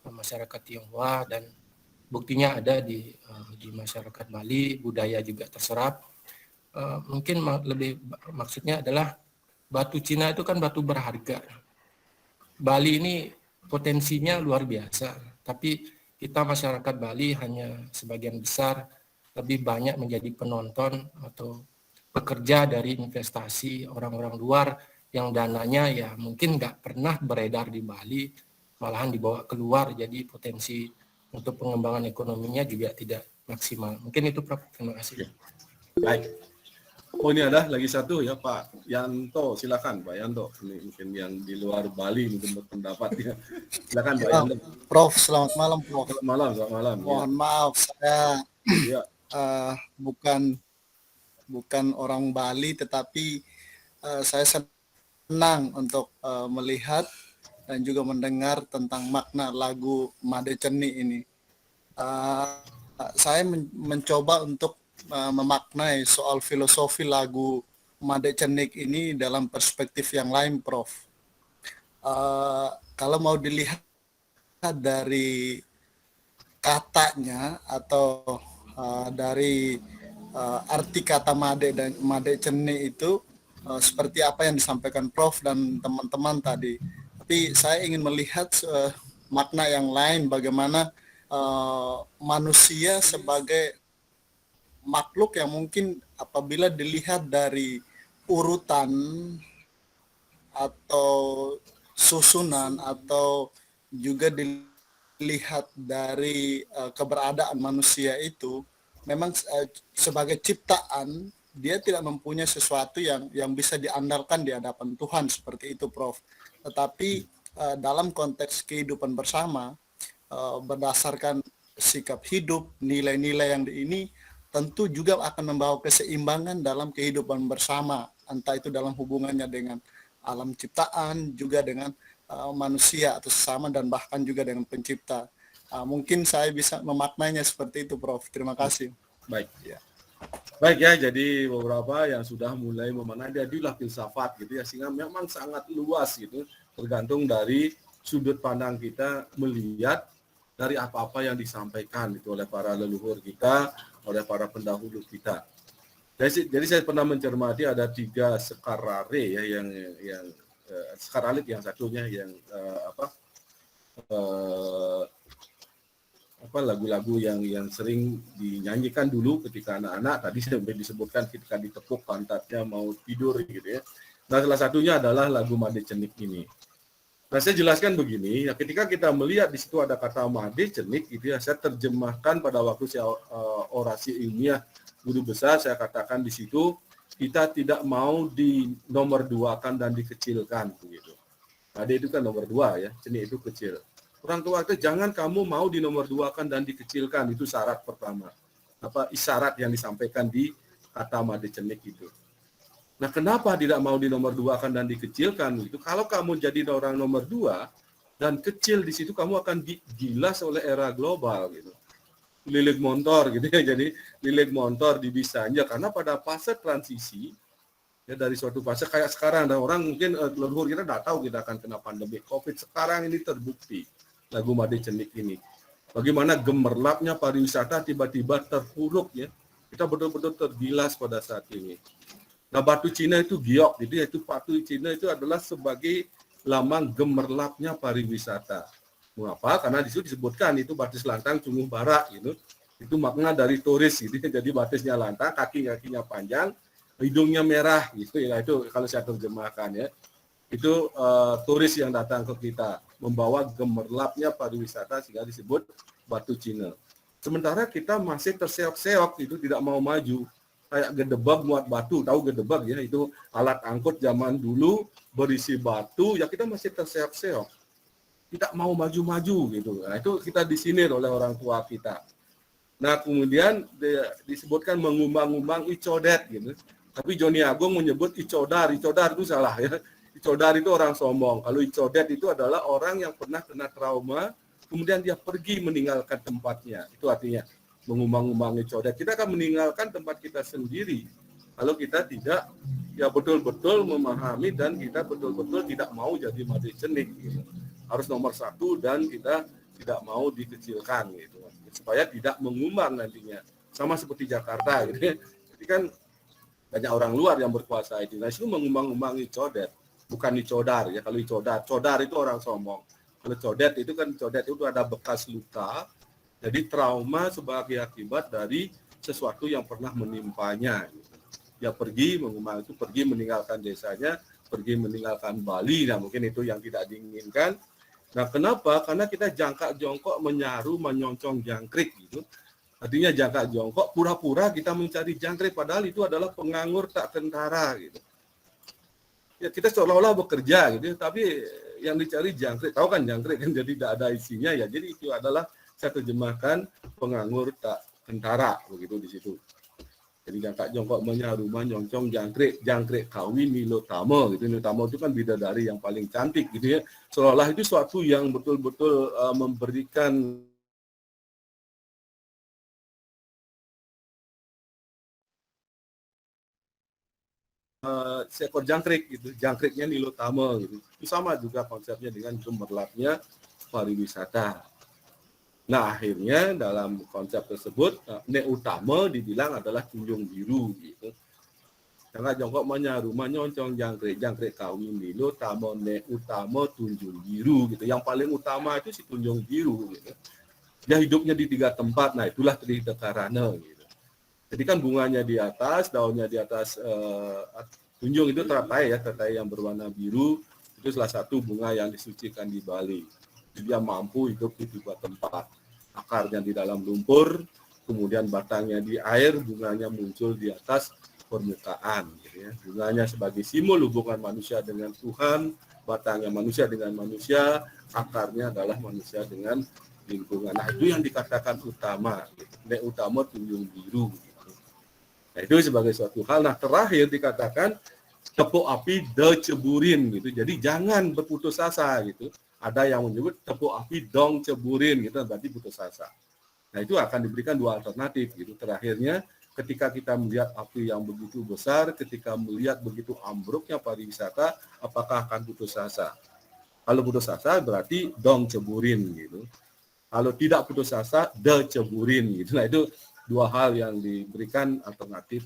masyarakat Tionghoa dan buktinya ada di masyarakat Bali, budaya juga terserap. Mungkin lebih maksudnya adalah batu Cina itu kan batu berharga. Bali ini potensinya luar biasa, tapi kita masyarakat Bali hanya sebagian besar lebih banyak menjadi penonton atau pekerja dari investasi orang-orang luar yang dananya ya mungkin nggak pernah beredar di Bali, malahan dibawa keluar, jadi potensi untuk pengembangan ekonominya juga tidak maksimal. Mungkin itu Prof. Terima kasih. Baik. Oh, ini ada lagi satu ya Pak Yanto, silakan Pak Yanto. Ini mungkin yang di luar Bali mungkin berpendapatnya. Silakan Pak Yanto. Prof, selamat malam Prof. Selamat malam. Mohon maaf saya bukan orang Bali, tetapi saya senang untuk melihat dan juga mendengar tentang makna lagu Made Cennik ini. Saya mencoba untuk memaknai soal filosofi lagu Made Cenik ini dalam perspektif yang lain, Prof. Kalau mau dilihat dari katanya atau dari arti kata Made dan Made Cenik itu seperti apa yang disampaikan Prof dan teman-teman tadi. Tapi saya ingin melihat makna yang lain, bagaimana manusia sebagai makhluk yang mungkin apabila dilihat dari urutan atau susunan atau juga dilihat dari keberadaan manusia itu memang sebagai ciptaan dia tidak mempunyai sesuatu yang bisa diandalkan di hadapan Tuhan seperti itu, Prof. Tetapi dalam konteks kehidupan bersama berdasarkan sikap hidup, nilai-nilai yang ini tentu juga akan membawa keseimbangan dalam kehidupan bersama, entah itu dalam hubungannya dengan alam ciptaan, juga dengan manusia atau sesama, dan bahkan juga dengan pencipta. Mungkin saya bisa memaknainya seperti itu, Prof. Terima kasih. Baik, ya. Baik ya, jadi beberapa yang sudah mulai memaknai jadilah filsafat gitu ya, sehingga memang sangat luas gitu, tergantung dari sudut pandang kita melihat dari apa-apa yang disampaikan itu oleh para leluhur kita, oleh para pendahulu kita. Jadi saya pernah mencermati ada 3 sekarare ya, yang sekaralit yang satunya yang lagu-lagu yang sering dinyanyikan dulu ketika anak-anak, tadi sampai disebutkan ketika ditepuk pantatnya mau tidur gitu ya. Nah, salah satunya adalah lagu Made Cenik ini. Nah, saya jelaskan begini, ya, ketika kita melihat di situ ada kata Made Cenik gitu ya, saya terjemahkan pada waktu saya orasi ilmiah guru besar, saya katakan di situ kita tidak mau di nomor 2-kan dan dikecilkan begitu. Made itu kan nomor 2 ya, Cenik itu kecil. Orang tua itu jangan kamu mau di nomor 2-kan dan dikecilkan, itu syarat pertama. Isyarat yang disampaikan di kata Made Cenik itu. Nah, kenapa tidak mau di nomor 2-kan dan dikecilkan itu? Kalau kamu jadi orang nomor 2 dan kecil di situ, kamu akan digilas oleh era global gitu. Lilik montor gitu ya. Jadi lilik montor di Bisanja, karena pada fase transisi ya, dari suatu fase kayak sekarang, ada orang mungkin leluhur kita tidak tahu kita akan kena pandemi COVID. Sekarang ini terbukti lagu Made Cenik ini. Bagaimana gemerlapnya pariwisata tiba-tiba terpuruk ya. Kita betul-betul tergilas pada saat ini. Nah, batu Cina itu giok, jadi itu batu Cina itu adalah sebagai lambang gemerlapnya pariwisata. Mengapa? Karena di situ disebutkan itu batis lantang sungguh barak gitu. Itu makna dari turis gitu. Jadi batisnya lantang, kaki-kakinya panjang, hidungnya merah gitu ya. Itu kalau saya terjemahkan ya. Itu turis yang datang ke kita membawa gemerlapnya pariwisata sehingga disebut batu Cina. Sementara kita masih terseok-seok itu tidak mau maju. Kayak gedebag muat batu, tahu gedebag ya, itu alat angkut zaman dulu berisi batu, ya kita masih terseok-seok, tidak mau maju-maju gitu. Nah, itu kita disinir oleh orang tua kita. Nah, kemudian disebutkan mengumbang-umbang icodet gitu. Tapi Joni Agung menyebut icodar itu salah ya. Icodar itu orang sombong. Kalau icodet itu adalah orang yang pernah kena trauma, kemudian dia pergi meninggalkan tempatnya. Itu artinya mengumbang-umbangi codet. Kita akan meninggalkan tempat kita sendiri kalau kita tidak ya betul-betul memahami dan kita betul-betul tidak mau jadi Made Cenik gitu. Harus nomor 1 dan kita tidak mau dikecilkan gitu, supaya tidak mengumbang nantinya, sama seperti Jakarta gitu ya. Jadi kan banyak orang luar yang berkuasa itu. Nah, itu mengumbang-umbangi codet, bukan dicodar ya. Kalau codar itu orang sombong. Kalau codet itu kan, codet itu ada bekas luka. Jadi trauma sebagai akibat dari sesuatu yang pernah menimpanya. Dia pergi mengumbang itu, pergi meninggalkan desanya, pergi meninggalkan Bali. Nah, mungkin itu yang tidak diinginkan. Nah, kenapa? Karena kita jangkak jongkok menyaru, menyoncong jangkrik gitu. Artinya jangkak jongkok, pura-pura kita mencari jangkrik, padahal itu adalah penganggur tak kentara gitu. Ya, kita seolah-olah bekerja gitu, tapi yang dicari jangkrik. Tahu kan jangkrik kan, jadi tidak ada isinya ya. Jadi itu adalah, saya terjemahkan, penganggur tak kentara begitu di situ. Jadi jangkak jongkok menyaru, menyoncong jangkrik kawin Nilotama gitu. Nilotama itu kan bidadari yang paling cantik gitu ya. Seolah-olah itu suatu yang betul-betul memberikan seekor jangkrik gitu, jangkriknya nilutama gitu. Itu sama juga konsepnya dengan gemerlapnya pariwisata. Nah akhirnya dalam konsep tersebut ne utama dibilang adalah tunjung biru gitu. Jangan jongkok menyaru menyoncong jangkrik kawin dulu utama ne utama tunjung biru gitu. Yang paling utama itu si tunjung biru gitu. Dia hidupnya di 3 tempat. Nah itulah Trihita Karana gitu. Jadi kan bunganya di atas, daunnya di atas tunjung itu teratai ya, teratai yang berwarna biru. Itu salah satu bunga yang disucikan di Bali. Dia mampu hidup di 2 tempat. Akarnya di dalam lumpur, kemudian batangnya di air, bunganya muncul di atas permukaan. Gitu ya. Bunganya sebagai simbol hubungan manusia dengan Tuhan, batangnya manusia dengan manusia, akarnya adalah manusia dengan lingkungan. Nah itu yang dikatakan utama. Gitu. Ne utama tunjung biru. Gitu. Nah itu sebagai suatu hal. Nah terakhir dikatakan tepuk api deceburin gitu. Jadi jangan berputus asa gitu. Ada yang menyebut tepuk api dong ceburin gitu, berarti putus asa. Nah itu akan diberikan 2 alternatif gitu. Terakhirnya ketika kita melihat api yang begitu besar, ketika melihat begitu ambruknya pariwisata, apakah akan putus asa? Kalau putus asa berarti dong ceburin gitu. Kalau tidak putus asa, deceburin gitu. Nah itu 2 hal yang diberikan alternatif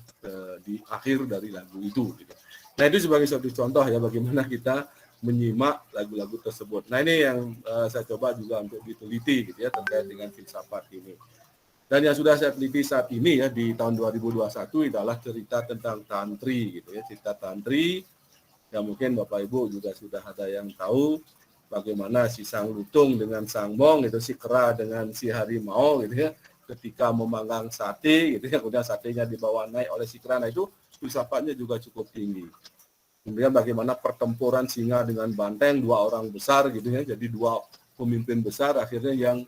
di akhir dari lagu itu. Gitu. Nah itu sebagai suatu contoh ya bagaimana kita menyimak lagu-lagu tersebut. Nah ini yang saya coba juga untuk diteliti gitu ya terkait dengan filsafat ini. Dan yang sudah saya teliti saat ini ya di tahun 2021 adalah cerita tentang tantri gitu ya, cerita tantri yang mungkin Bapak Ibu juga sudah ada yang tahu bagaimana si Sang Lutung dengan Sang Mong itu, si kera dengan si harimau gitu ya, ketika memanggang sate gitu ya, kemudian satenya dibawa naik oleh si kera. Nah itu filsafatnya juga cukup tinggi. Kemudian bagaimana pertempuran singa dengan banteng, 2 orang besar gitu ya, jadi 2 pemimpin besar, akhirnya yang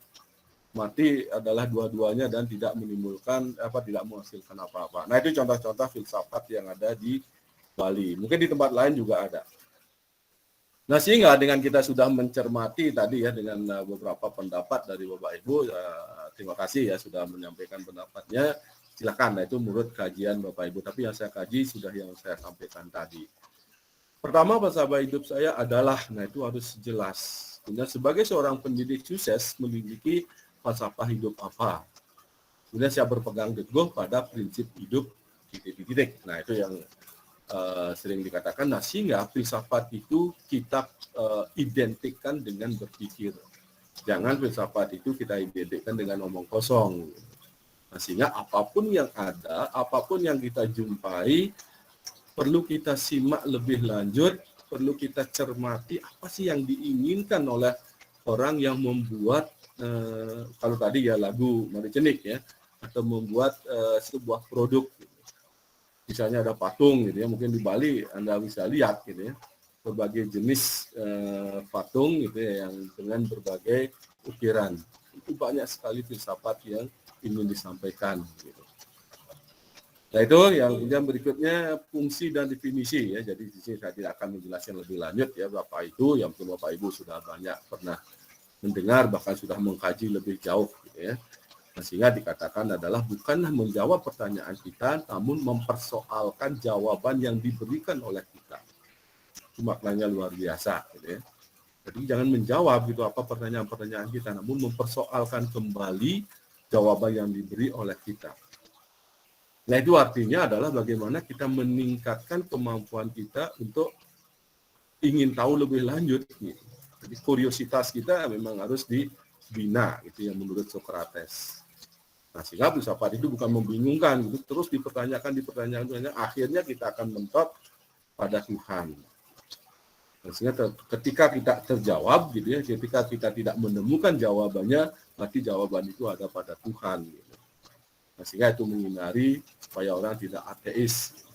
mati adalah dua-duanya dan tidak menimbulkan tidak menghasilkan apa-apa. Nah itu contoh-contoh filsafat yang ada di Bali. Mungkin di tempat lain juga ada. Nah sehingga dengan kita sudah mencermati tadi ya dengan beberapa pendapat dari Bapak Ibu, terima kasih ya sudah menyampaikan pendapatnya. Silakan, nah itu menurut kajian Bapak Ibu. Tapi yang saya kaji sudah yang saya sampaikan tadi. Pertama falsafah hidup saya adalah, nah itu harus jelas. Kemudian sebagai seorang pendidik sukses memiliki falsafah hidup apa. Kemudian saya berpegang teguh pada prinsip hidup titik-titik. Nah itu yang sering dikatakan. Nah sehingga filsafat itu kita identikkan dengan berpikir. Jangan filsafat itu kita identikkan dengan omong kosong. Nah, sehingga apapun yang ada, apapun yang kita jumpai, perlu kita simak lebih lanjut, perlu kita cermati apa sih yang diinginkan oleh orang yang membuat, kalau tadi ya lagu Mari Cenik ya, atau membuat sebuah produk. Misalnya ada patung gitu ya, mungkin di Bali Anda bisa lihat gitu ya, berbagai jenis patung gitu ya, yang dengan berbagai ukiran. Itu banyak sekali filsafat yang ingin disampaikan gitu. Nah itu yang kemudian berikutnya fungsi dan definisi ya. Jadi di sini saya tidak akan menjelaskan lebih lanjut ya Bapak itu, yang mungkin Bapak Ibu sudah banyak pernah mendengar bahkan sudah mengkaji lebih jauh gitu ya. Nah, sehingga dikatakan adalah bukanlah menjawab pertanyaan kita, namun mempersoalkan jawaban yang diberikan oleh kita. Itu maknanya luar biasa gitu ya. Jadi jangan menjawab gitu apa pertanyaan-pertanyaan kita, namun mempersoalkan kembali jawaban yang diberi oleh kita. Nah itu artinya adalah bagaimana kita meningkatkan kemampuan kita untuk ingin tahu lebih lanjut. Gitu. Jadi kuriositas kita memang harus dibina, gitu yang menurut Socrates. Nah sehingga filsafat itu bukan membingungkan, gitu, terus dipertanyakan, akhirnya kita akan mentok pada Tuhan. Nah, sehingga ketika kita terjawab, gitu ya, ketika kita tidak menemukan jawabannya, berarti jawaban itu ada pada Tuhan. Gitu. Nah, sehingga itu menghindari supaya orang tidak ateis.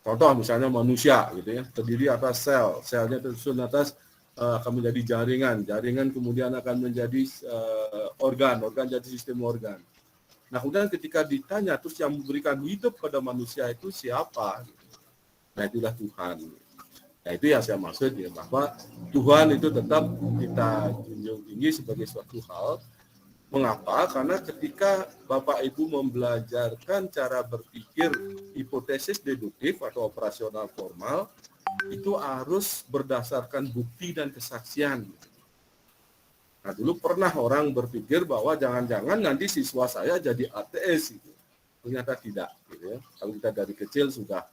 Contoh misalnya manusia gitu ya, terdiri atas sel, selnya tersusun atas akan menjadi jaringan, jaringan kemudian akan menjadi organ jadi sistem organ. Nah kemudian ketika ditanya terus yang memberikan hidup pada manusia itu siapa? Nah itulah Tuhan. Nah itu yang saya maksud ya, bahwa Tuhan itu tetap kita junjung tinggi sebagai suatu hal. Mengapa? Karena ketika Bapak Ibu membelajarkan cara berpikir hipotesis deduktif atau operasional formal itu harus berdasarkan bukti dan kesaksian. Nah, dulu pernah orang berpikir bahwa jangan-jangan nanti siswa saya jadi ateis gitu. Ternyata tidak gitu ya. Kalau kita dari kecil sudah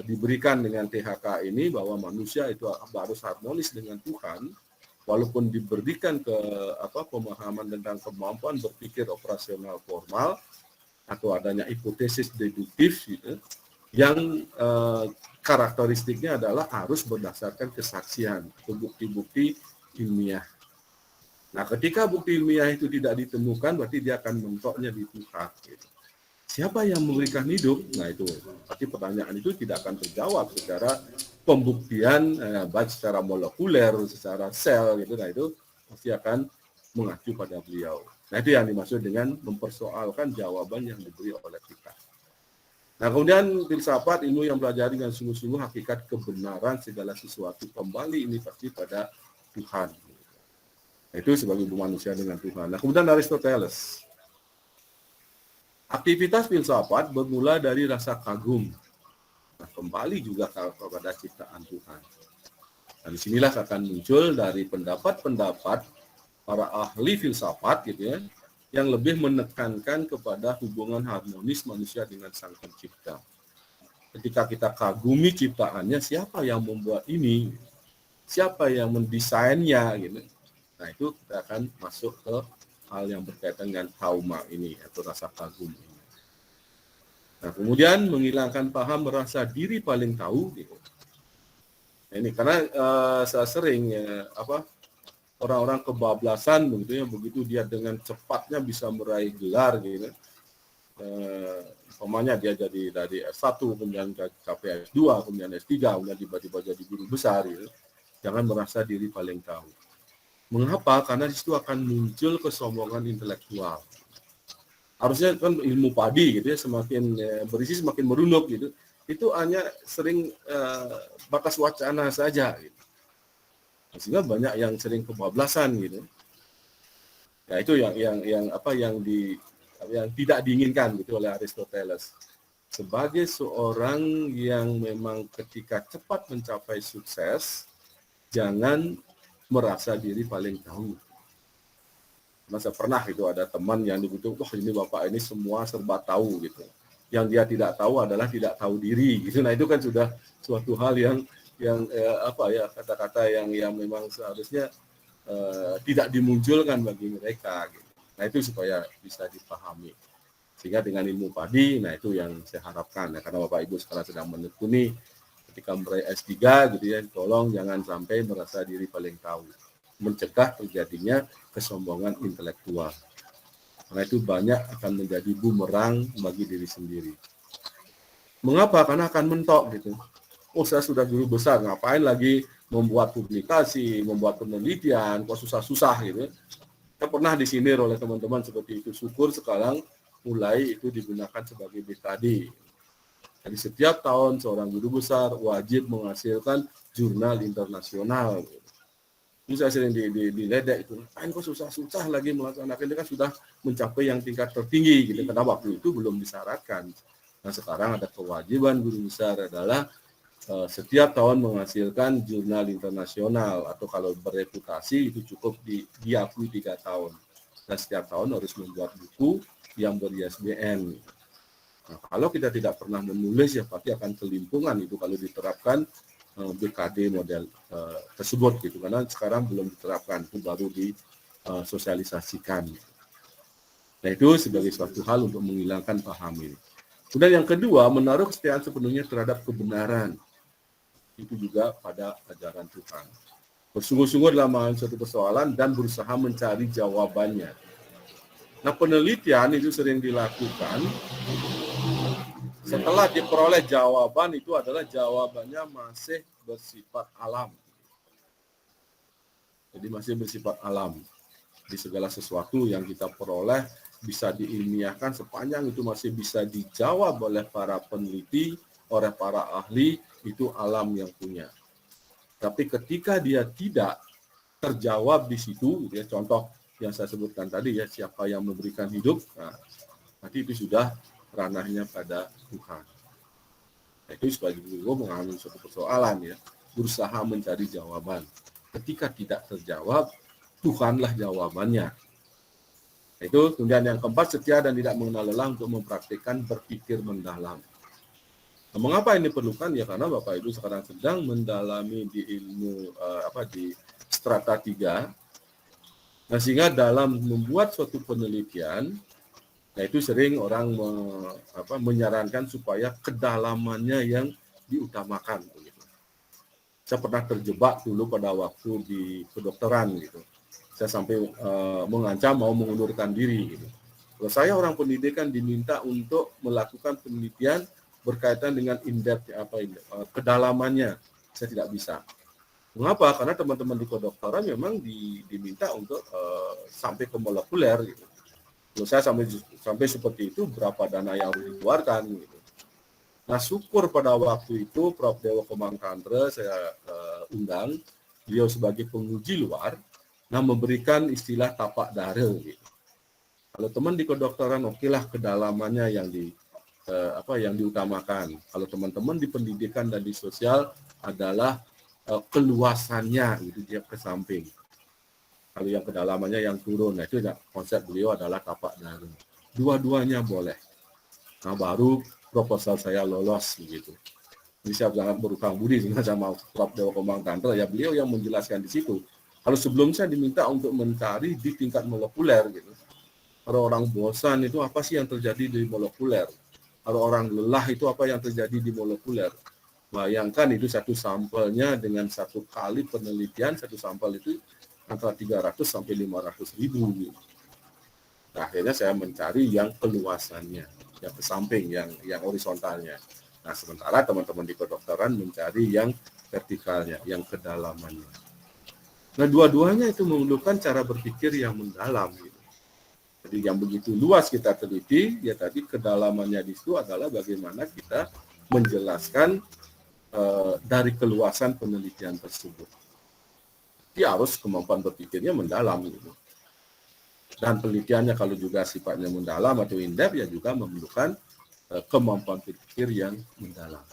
diberikan dengan THK ini bahwa manusia itu harus harmonis dengan Tuhan, walaupun diberikan pemahaman tentang kemampuan berpikir operasional formal atau adanya hipotesis deduktif gitu, yang karakteristiknya adalah harus berdasarkan kesaksian atau bukti-bukti ilmiah. Nah, ketika bukti ilmiah itu tidak ditemukan, berarti dia akan mentoknya di Tuhan. Gitu. Siapa yang memberikan hidup? Nah, itu berarti pertanyaan itu tidak akan terjawab secara pembuktian, baik secara molekuler, secara sel, gitu. Nah, itu pasti akan mengacu pada beliau. Nah, itu yang dimaksud dengan mempersoalkan jawaban yang diberi oleh kita. Nah, kemudian filsafat, ilmu yang belajar dengan sungguh-sungguh hakikat kebenaran segala sesuatu, kembali ini pasti pada Tuhan. Nah, itu sebagai manusia dengan Tuhan. Nah, kemudian Aristoteles. Aktivitas filsafat bermula dari rasa kagum. Nah, kembali juga kepada ciptaan Tuhan. Dan disinilah akan muncul dari pendapat-pendapat para ahli filsafat gitu ya, yang lebih menekankan kepada hubungan harmonis manusia dengan Sang Pencipta. Ketika kita kagumi ciptaannya, siapa yang membuat ini? Siapa yang mendesainnya gitu. Nah, itu kita akan masuk ke hal yang berkaitan dengan hauma ini atau rasa kagum ini. Nah, kemudian menghilangkan paham merasa diri paling tahu gitu. Nah, ini karena saya sering orang-orang kebablasan begitu dia dengan cepatnya bisa meraih gelar gitu. Umpamanya dia jadi dari S1 kemudian capai S2 kemudian S3 kemudian tiba-tiba jadi guru besar gitu. Jangan merasa diri paling tahu. Mengapa? Karena di situ akan muncul kesombongan intelektual. Harusnya kan ilmu padi gitu ya, semakin berisi semakin merunduk gitu. Itu hanya sering batas wacana saja gitu. Sehingga banyak yang sering kebablasan gitu. Ya itu yang tidak diinginkan gitu oleh Aristoteles. Sebagai seorang yang memang ketika cepat mencapai sukses, jangan merasa diri paling tahu. Masa pernah itu ada teman yang dibutuhkan, wah ini bapak ini semua serba tahu gitu. Yang dia tidak tahu adalah tidak tahu diri gitu. Nah, itu kan sudah suatu hal yang kata-kata yang memang seharusnya tidak dimunculkan bagi mereka gitu. Nah, itu supaya bisa dipahami. Sehingga dengan ilmu padi, nah itu yang saya harapkan ya, karena Bapak Ibu sekarang sedang menekuni ketika meraih S3 gitu ya, tolong jangan sampai merasa diri paling tahu. Mencegah terjadinya kesombongan intelektual. Karena itu banyak akan menjadi bumerang bagi diri sendiri. Mengapa? Karena akan mentok gitu. Oh, saya sudah guru besar, ngapain lagi membuat publikasi, membuat penelitian, kok susah-susah gitu. Saya pernah disindir oleh teman-teman seperti itu. Syukur sekarang mulai itu digunakan sebagai BKD. Jadi setiap tahun seorang guru besar wajib menghasilkan jurnal internasional. Ini saya sering diledek itu. Kok susah-susah lagi melaksanakan, ini kan sudah mencapai yang tingkat tertinggi gitu. Karena waktu itu belum disyaratkan. Nah, sekarang ada kewajiban guru besar adalah setiap tahun menghasilkan jurnal internasional, atau kalau bereputasi itu cukup diakui 3 tahun. Dan setiap tahun harus membuat buku yang ber-ISBN. Nah, kalau kita tidak pernah menulis ya pasti akan kelimpungan itu kalau diterapkan BKD model tersebut gitu, karena sekarang belum diterapkan, itu baru disosialisasikan. Nah, itu sebagai suatu hal untuk menghilangkan paham ini. Kemudian yang kedua, menaruh kesetiaan sepenuhnya terhadap kebenaran. Itu juga pada ajaran Tuhan. Bersungguh-sungguh dalam memahami suatu persoalan dan berusaha mencari jawabannya. Nah, penelitian itu sering dilakukan setelah diperoleh jawaban itu adalah jawabannya masih bersifat alam. Jadi masih bersifat alam. Di segala sesuatu yang kita peroleh bisa diilmiahkan sepanjang itu masih bisa dijawab oleh para peneliti, oleh para ahli, itu alam yang punya. Tapi ketika dia tidak terjawab di situ, ya, contoh yang saya sebutkan tadi ya, siapa yang memberikan hidup, nah, nanti itu sudah ranahnya pada Tuhan. Itu sebagai guru mengalami suatu persoalan ya, berusaha mencari jawaban. Ketika tidak terjawab, Tuhanlah jawabannya. Itu kemudian yang keempat, setia dan tidak mengenal lelah untuk mempraktikkan berpikir mendalam. Nah, mengapa ini perlukan? Ya karena Bapak Ibu sekarang sedang mendalami di ilmu di strata 3. Nah, sehingga dalam membuat suatu penelitian, nah itu sering orang menyarankan supaya kedalamannya yang diutamakan. Gitu. Saya pernah terjebak dulu pada waktu di kedokteran gitu. Saya sampai mengancam mau mengundurkan diri. Gitu. Kalau saya orang pendidikan diminta untuk melakukan penelitian berkaitan dengan in-depth kedalamannya, saya tidak bisa. Mengapa? Karena teman-teman di kedokteran memang diminta untuk sampai ke molekuler gitu. Kalau saya sampai seperti itu, berapa dana yang harus dikeluarkan gitu. Nah, syukur pada waktu itu Prof. Dewa Komangkandra saya undang, beliau sebagai penguji luar, memberikan istilah tapak dare gitu. Kalau teman di kedokteran, okelah kedalamannya yang diutamakan. Kalau teman-teman di pendidikan dan di sosial adalah keluasannya gitu, dia ke samping. Kalau yang kedalamannya yang turun, nah itu konsep beliau adalah tapak dare. Dua-duanya boleh. Nah baru proposal saya lolos begitu. Jadi saya sangat berutang budi sama Prof. Dewa Komangkandra, ya beliau yang menjelaskan di situ. Kalau sebelumnya diminta untuk mencari di tingkat molekuler gitu. Kalau orang bosan itu apa sih yang terjadi di molekuler? Kalau orang lelah itu apa yang terjadi di molekuler? Bayangkan itu satu sampelnya dengan satu kali penelitian, satu sampel itu antara 300 sampai 500 ribu. Nah, akhirnya saya mencari yang keluasannya, yang ke samping, yang horizontalnya. Nah, sementara teman-teman di kedokteran mencari yang vertikalnya, yang kedalamannya. Nah, dua-duanya itu memerlukan cara berpikir yang mendalam. Gitu. Jadi yang begitu luas kita teliti, ya tadi kedalamannya di situ adalah bagaimana kita menjelaskan dari keluasan penelitian tersebut. Dia harus kemampuan berpikirnya mendalam. Gitu. Dan penelitiannya kalau juga sifatnya mendalam atau in-depth, ya juga memerlukan kemampuan berpikir yang mendalam.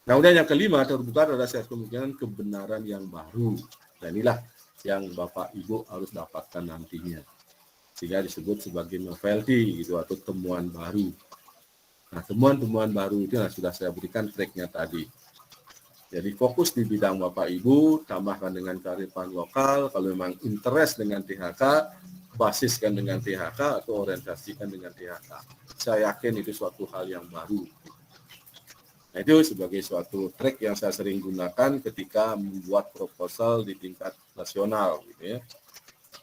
Nah, kemudian yang kelima, terbuka adalah kemungkinan kebenaran yang baru. Nah, inilah yang Bapak Ibu harus dapatkan nantinya. Sehingga disebut sebagai novelty gitu, atau temuan baru. Nah, temuan-temuan baru itu sudah saya berikan tracknya tadi. Jadi fokus di bidang Bapak Ibu, tambahkan dengan kearifan lokal, kalau memang interest dengan THK, basiskan dengan THK atau orientasikan dengan THK. Saya yakin itu suatu hal yang baru. Nah, itu sebagai suatu track yang saya sering gunakan ketika membuat proposal di tingkat nasional gitu ya.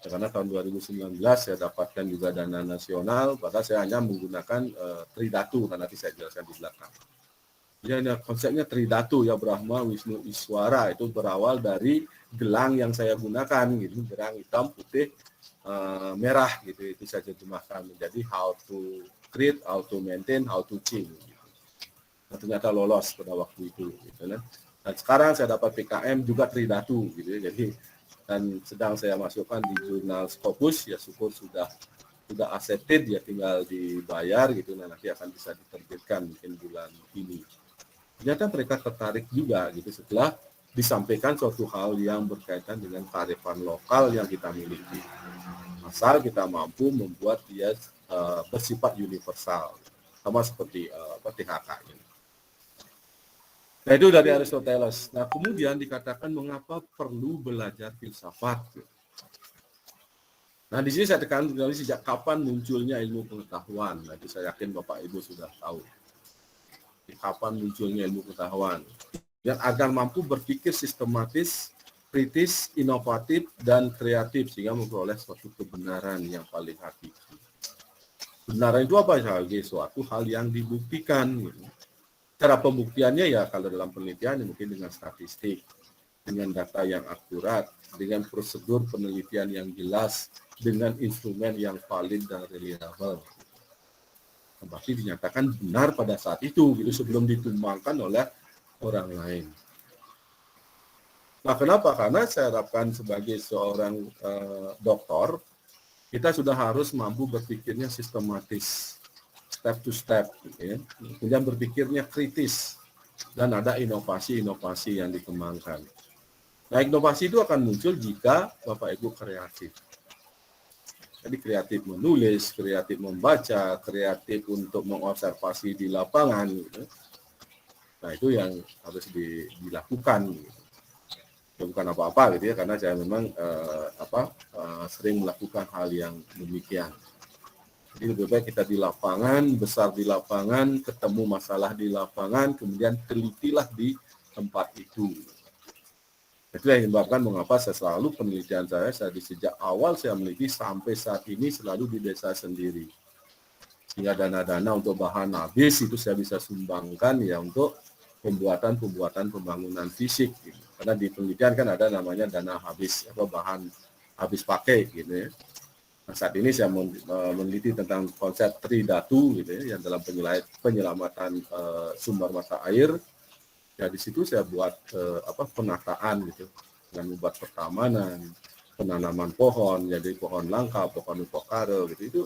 Karena tahun 2019 saya dapatkan juga dana nasional, padahal saya hanya menggunakan Tridatu, nanti saya jelaskan di belakang. Jadi konsepnya Tridatu ya, Brahma, Wisnu, Iswara, itu berawal dari gelang yang saya gunakan gitu, gelang hitam, putih, merah gitu, itu saya terjemahkan menjadi how to create, how to maintain, how to change. Gitu. Nah, ternyata lolos pada waktu itu. Gitu, kan. Dan sekarang saya dapat PKM juga Tridatu, gitu. Jadi dan sedang saya masukkan di jurnal Scopus, ya syukur sudah accepted, ya tinggal dibayar gitu. Nah, nanti akan bisa diterbitkan mungkin bulan ini. Ternyata mereka tertarik juga gitu setelah disampaikan suatu hal yang berkaitan dengan kearifan lokal yang kita miliki. Asal kita mampu membuat dia bersifat universal, sama seperti THK ini. Nah, itu dari Aristoteles. Nah, kemudian dikatakan mengapa perlu belajar filsafat. Nah, di sini saya tekankan dari sejak kapan munculnya ilmu pengetahuan. Nah, itu saya yakin Bapak Ibu sudah tahu. Kapan munculnya ilmu pengetahuan. Yang agar mampu berpikir sistematis, kritis, inovatif, dan kreatif sehingga memperoleh suatu kebenaran yang paling hakiki. Kebenaran itu apa? Sebagai suatu hal yang dibuktikan. Gitu. Cara pembuktiannya ya kalau dalam penelitian ya mungkin dengan statistik, dengan data yang akurat, dengan prosedur penelitian yang jelas, dengan instrumen yang valid dan reliable. Pasti dinyatakan benar pada saat itu, gitu sebelum ditumbangkan oleh orang lain. Nah, kenapa? Karena saya harapkan sebagai seorang dokter, kita sudah harus mampu berpikirnya sistematis. step to step, gitu ya. Kemudian berpikirnya kritis dan ada inovasi-inovasi yang dikembangkan. Nah, inovasi itu akan muncul jika Bapak Ibu kreatif. Jadi kreatif menulis, kreatif membaca, kreatif untuk mengobservasi di lapangan, gitu. Nah, itu yang harus dilakukan. Gitu. Ya, bukan apa-apa gitu ya, karena saya memang sering melakukan hal yang demikian. Jadi lebih baik kita di lapangan, besar di lapangan, ketemu masalah di lapangan, kemudian telitilah di tempat itu. Itu yang menyebabkan mengapa saya selalu penelitian saya di sejak awal saya meneliti sampai saat ini selalu di desa sendiri. Sehingga dana-dana untuk bahan habis itu saya bisa sumbangkan ya untuk pembuatan pembangunan fisik. Gitu. Karena di penelitian kan ada namanya dana habis, bahan habis pakai gitu ya. Nah, saat ini saya meneliti tentang konsep tridatu gitu ya, yang dalam penyelamatan sumber mata air. Ya di situ saya buat penataan gitu, dengan membuat pertamanan, penanaman pohon, jadi pohon langka, pohon upokare gitu, itu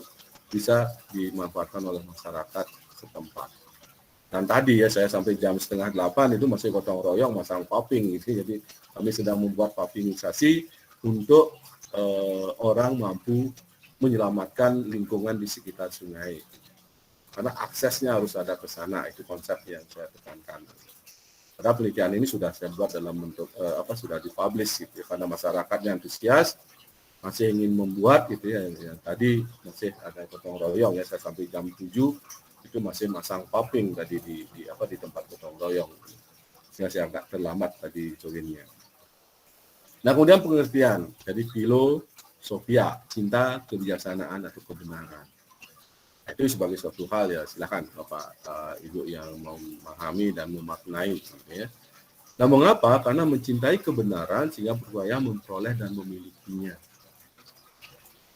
bisa dimanfaatkan oleh masyarakat setempat. Dan tadi ya saya sampai jam 7:30 itu masih gotong royong masang paving gitu, jadi kami sedang membuat pavingisasi untuk orang mampu menyelamatkan lingkungan di sekitar sungai. Karena aksesnya harus ada ke sana, itu konsep yang saya tekankan. Karena penelitian ini sudah saya buat dalam bentuk sudah dipublish gitu ya, karena masyarakatnya antusias masih ingin membuat gitu ya, yang tadi masih ada gotong royong ya, saya sampai jam 7 itu masih masang paving tadi di tempat gotong royong, sehingga saya agak terlambat tadi joinnya. Nah, kemudian pengertian jadi filosofia, cinta kebijaksanaan atau kebenaran. Itu sebagai suatu hal ya, silakan Bapak Ibu yang mau memahami dan memaknai gitu ya. Nah, mengapa? Karena mencintai kebenaran sehingga berupaya memperoleh dan memilikinya.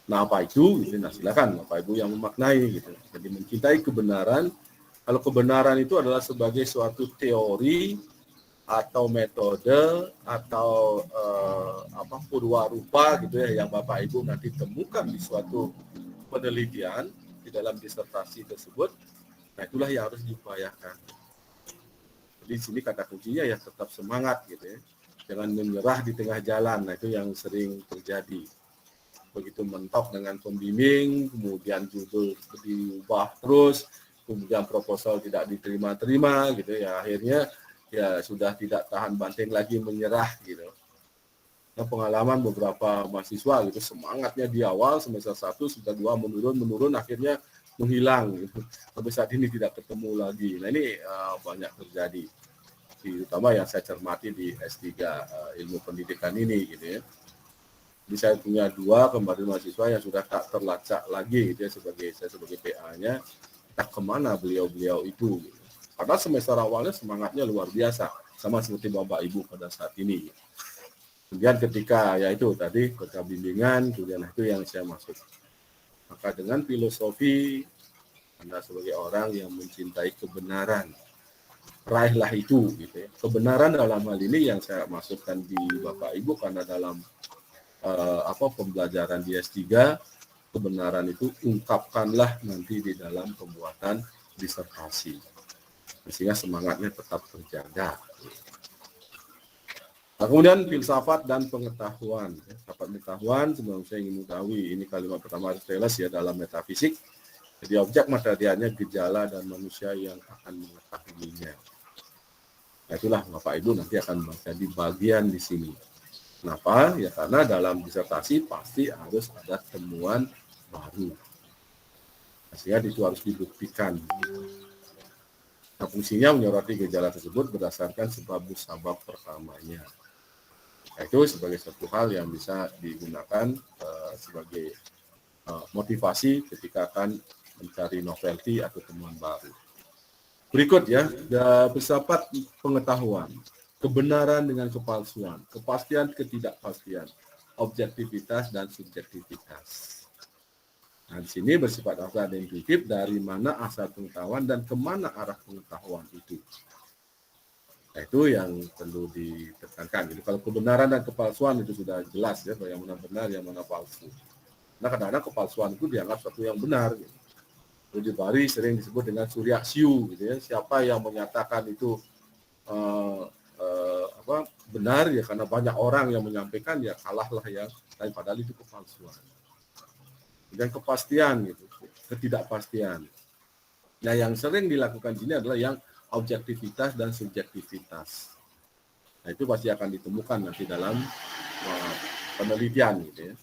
Nah, apa itu? Nah, silakan Bapak Ibu yang memaknai gitu. Jadi mencintai kebenaran, kalau kebenaran itu adalah sebagai suatu teori atau metode atau purwarupa gitu ya, yang Bapak Ibu nanti temukan di suatu penelitian di dalam disertasi tersebut, nah itulah yang harus diupayakan. Jadi di sini kata kuncinya ya tetap semangat gitu ya, jangan menyerah di tengah jalan. Nah itu yang sering terjadi. Begitu mentok dengan pembimbing, kemudian judul diubah terus, kemudian proposal tidak diterima-terima gitu ya, akhirnya ya sudah tidak tahan banting lagi menyerah gitu. Nah, pengalaman beberapa mahasiswa gitu, semangatnya di awal semester 1, semester 2 menurun, akhirnya menghilang gitu. Sampai saat ini tidak ketemu lagi. Nah, ini banyak terjadi. Terutama yang saya cermati di S3 ilmu pendidikan ini gitu ya. Jadi saya punya 2 kemarin mahasiswa yang sudah tak terlacak lagi gitu ya, saya sebagai PA-nya, tak kemana beliau-beliau itu gitu. Karena semester awalnya semangatnya luar biasa, sama seperti Bapak Ibu pada saat ini. Kemudian ketika ya itu tadi ketika bimbingan, kemudian itu yang saya maksud. Maka dengan filosofi, Anda sebagai orang yang mencintai kebenaran, raihlah itu gitu ya. Kebenaran dalam hal ini yang saya maksudkan di Bapak Ibu, karena dalam pembelajaran di S3, kebenaran itu ungkapkanlah nanti di dalam pembuatan disertasi. Sehingga semangatnya tetap terjaga. Nah, kemudian filsafat dan pengetahuan. Pengetahuan sebelum saya ingin mengetahui, ini kalimat pertama Aristoteles ya dalam metafisik. Jadi objek materialnya gejala dan manusia yang akan mengetahuinya. Nah, itulah Bapak Ibu nanti akan menjadi bagian di sini. Kenapa? Ya karena dalam disertasi pasti harus ada temuan baru. Sehingga itu harus dibuktikan. Nah, fungsinya menyoroti gejala tersebut berdasarkan sebab musabab pertamanya. Nah, itu sebagai satu hal yang bisa digunakan sebagai motivasi ketika akan mencari novelty atau temuan baru. Berikut ya, filsafat pengetahuan. Kebenaran dengan kepalsuan, kepastian ketidakpastian, objektivitas dan subjektivitas. Nah, di sini bersifat abstrak dan intuitif, dari mana asal pengetahuan dan kemana arah pengetahuan itu. Nah, itu yang perlu ditekankan. Jadi kalau kebenaran dan kepalsuan itu sudah jelas ya, yang mana benar, yang mana palsu. Nah, kadang-kadang kepalsuan itu dianggap sesuatu yang benar. Gitu. Orde Baru sering disebut dengan Surya Siu, gitu ya. Siapa yang menyatakan itu benar ya karena banyak orang yang menyampaikan ya kalahlah ya, tapi padahal itu kepalsuan. Dan kepastian gitu, ketidakpastian. Nah, yang sering dilakukan di sini adalah yang objektivitas dan subjektivitas. Nah, itu pasti akan ditemukan nanti dalam penelitian gitu ya.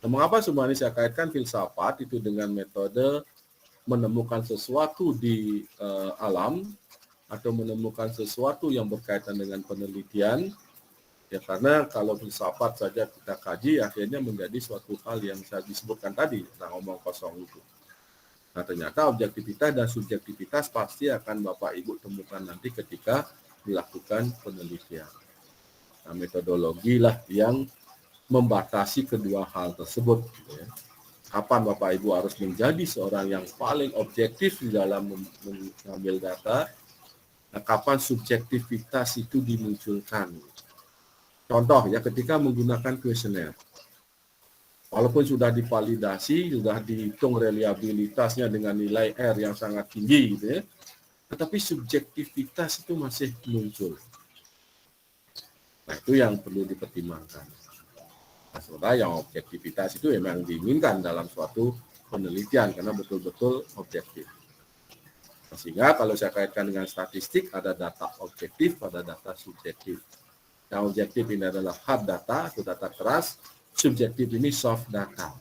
Nah, mengapa semua ini saya kaitkan filsafat itu dengan metode menemukan sesuatu di alam atau menemukan sesuatu yang berkaitan dengan penelitian, ya karena kalau filsafat saja kita kaji akhirnya menjadi suatu hal yang saya disebutkan tadi tentang omong kosong itu. Nah, ternyata objektivitas dan subjektivitas pasti akan Bapak Ibu temukan nanti ketika dilakukan penelitian. Nah, metodologi lah yang membatasi kedua hal tersebut. Ya. Kapan Bapak Ibu harus menjadi seorang yang paling objektif di dalam mengambil data, nah, kapan subjektivitas itu dimunculkan. Contoh ya, ketika menggunakan kuesioner. Walaupun sudah divalidasi, sudah dihitung reliabilitasnya dengan nilai R yang sangat tinggi gitu ya, tetapi subjektivitas itu masih muncul. Nah, itu yang perlu dipertimbangkan. Nah, sementara yang objektivitas itu memang diinginkan dalam suatu penelitian karena betul-betul objektif. Nah, sehingga kalau saya kaitkan dengan statistik, ada data objektif, ada data subjektif. Yang objektif ini adalah hard data atau data keras, subjektif ini soft data.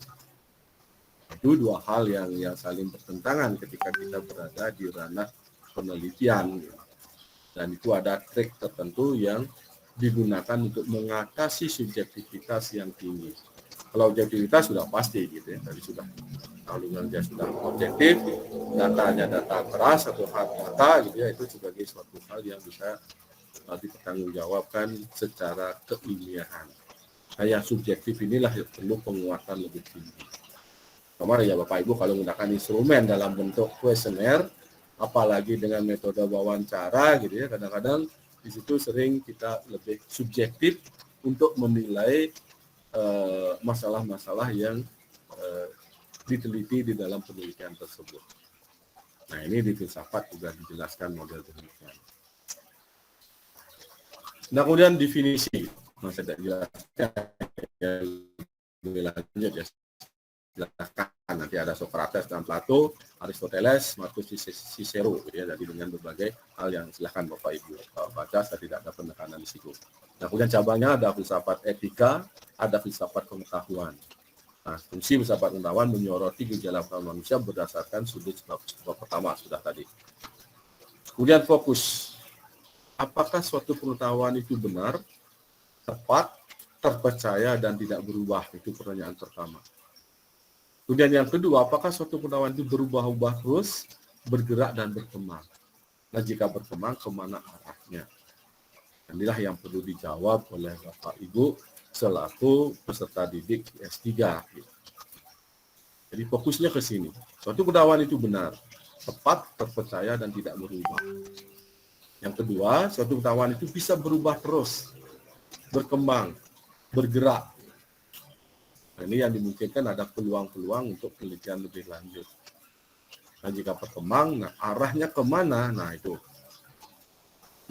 Itu dua hal yang saling bertentangan ketika kita berada di ranah penelitian. Dan itu ada trik tertentu yang digunakan untuk mengatasi subjektivitas yang tinggi. Kalau objektivitas sudah pasti gitu ya, tadi sudah. Kalau dia sudah objektif, datanya data keras atau hard data gitu ya, itu sebagai suatu hal yang bisa dipertanggungjawabkan secara keilmiahan. Nah, yang subjektif inilah yang perlu penguatan lebih tinggi. Kemarin ya Bapak Ibu kalau menggunakan instrumen dalam bentuk kuesioner, apalagi dengan metode wawancara gitu ya, kadang-kadang di situ sering kita lebih subjektif untuk menilai masalah-masalah yang diteliti di dalam penelitian tersebut. Nah, ini di filsafat juga dijelaskan model demikian. Nah, kemudian definisi. Saya tidak jelaskan lebih lanjut ya. Jelaskan nanti ada Socrates dan Plato, Aristoteles, Marcus Cicero ya, jadi dengan berbagai hal yang silahkan Bapak Ibu baca, saya tidak ada penekanan di situ. Nah, kemudian cabangnya ada filsafat etika, ada filsafat pengetahuan. Nah, fungsi filsafat pengetahuan menyoroti gejala manusia berdasarkan sudut sebab pertama sudah tadi. Kemudian fokus, apakah suatu pengetahuan itu benar, tepat, terpercaya, dan tidak berubah? Itu pertanyaan pertama. Kemudian yang kedua, apakah suatu pengetahuan itu berubah-ubah terus, bergerak dan berkembang? Nah, jika berkembang, kemana arahnya? Inilah yang perlu dijawab oleh Bapak Ibu selaku peserta didik S3. Jadi fokusnya ke sini. Suatu pengetahuan itu benar, tepat, terpercaya, dan tidak berubah. Yang kedua, suatu pengetahuan itu bisa berubah terus, berkembang, bergerak. Nah, ini yang dimungkinkan ada peluang-peluang untuk penelitian lebih lanjut. Nah, jika berkembang, nah arahnya kemana? Nah, itu.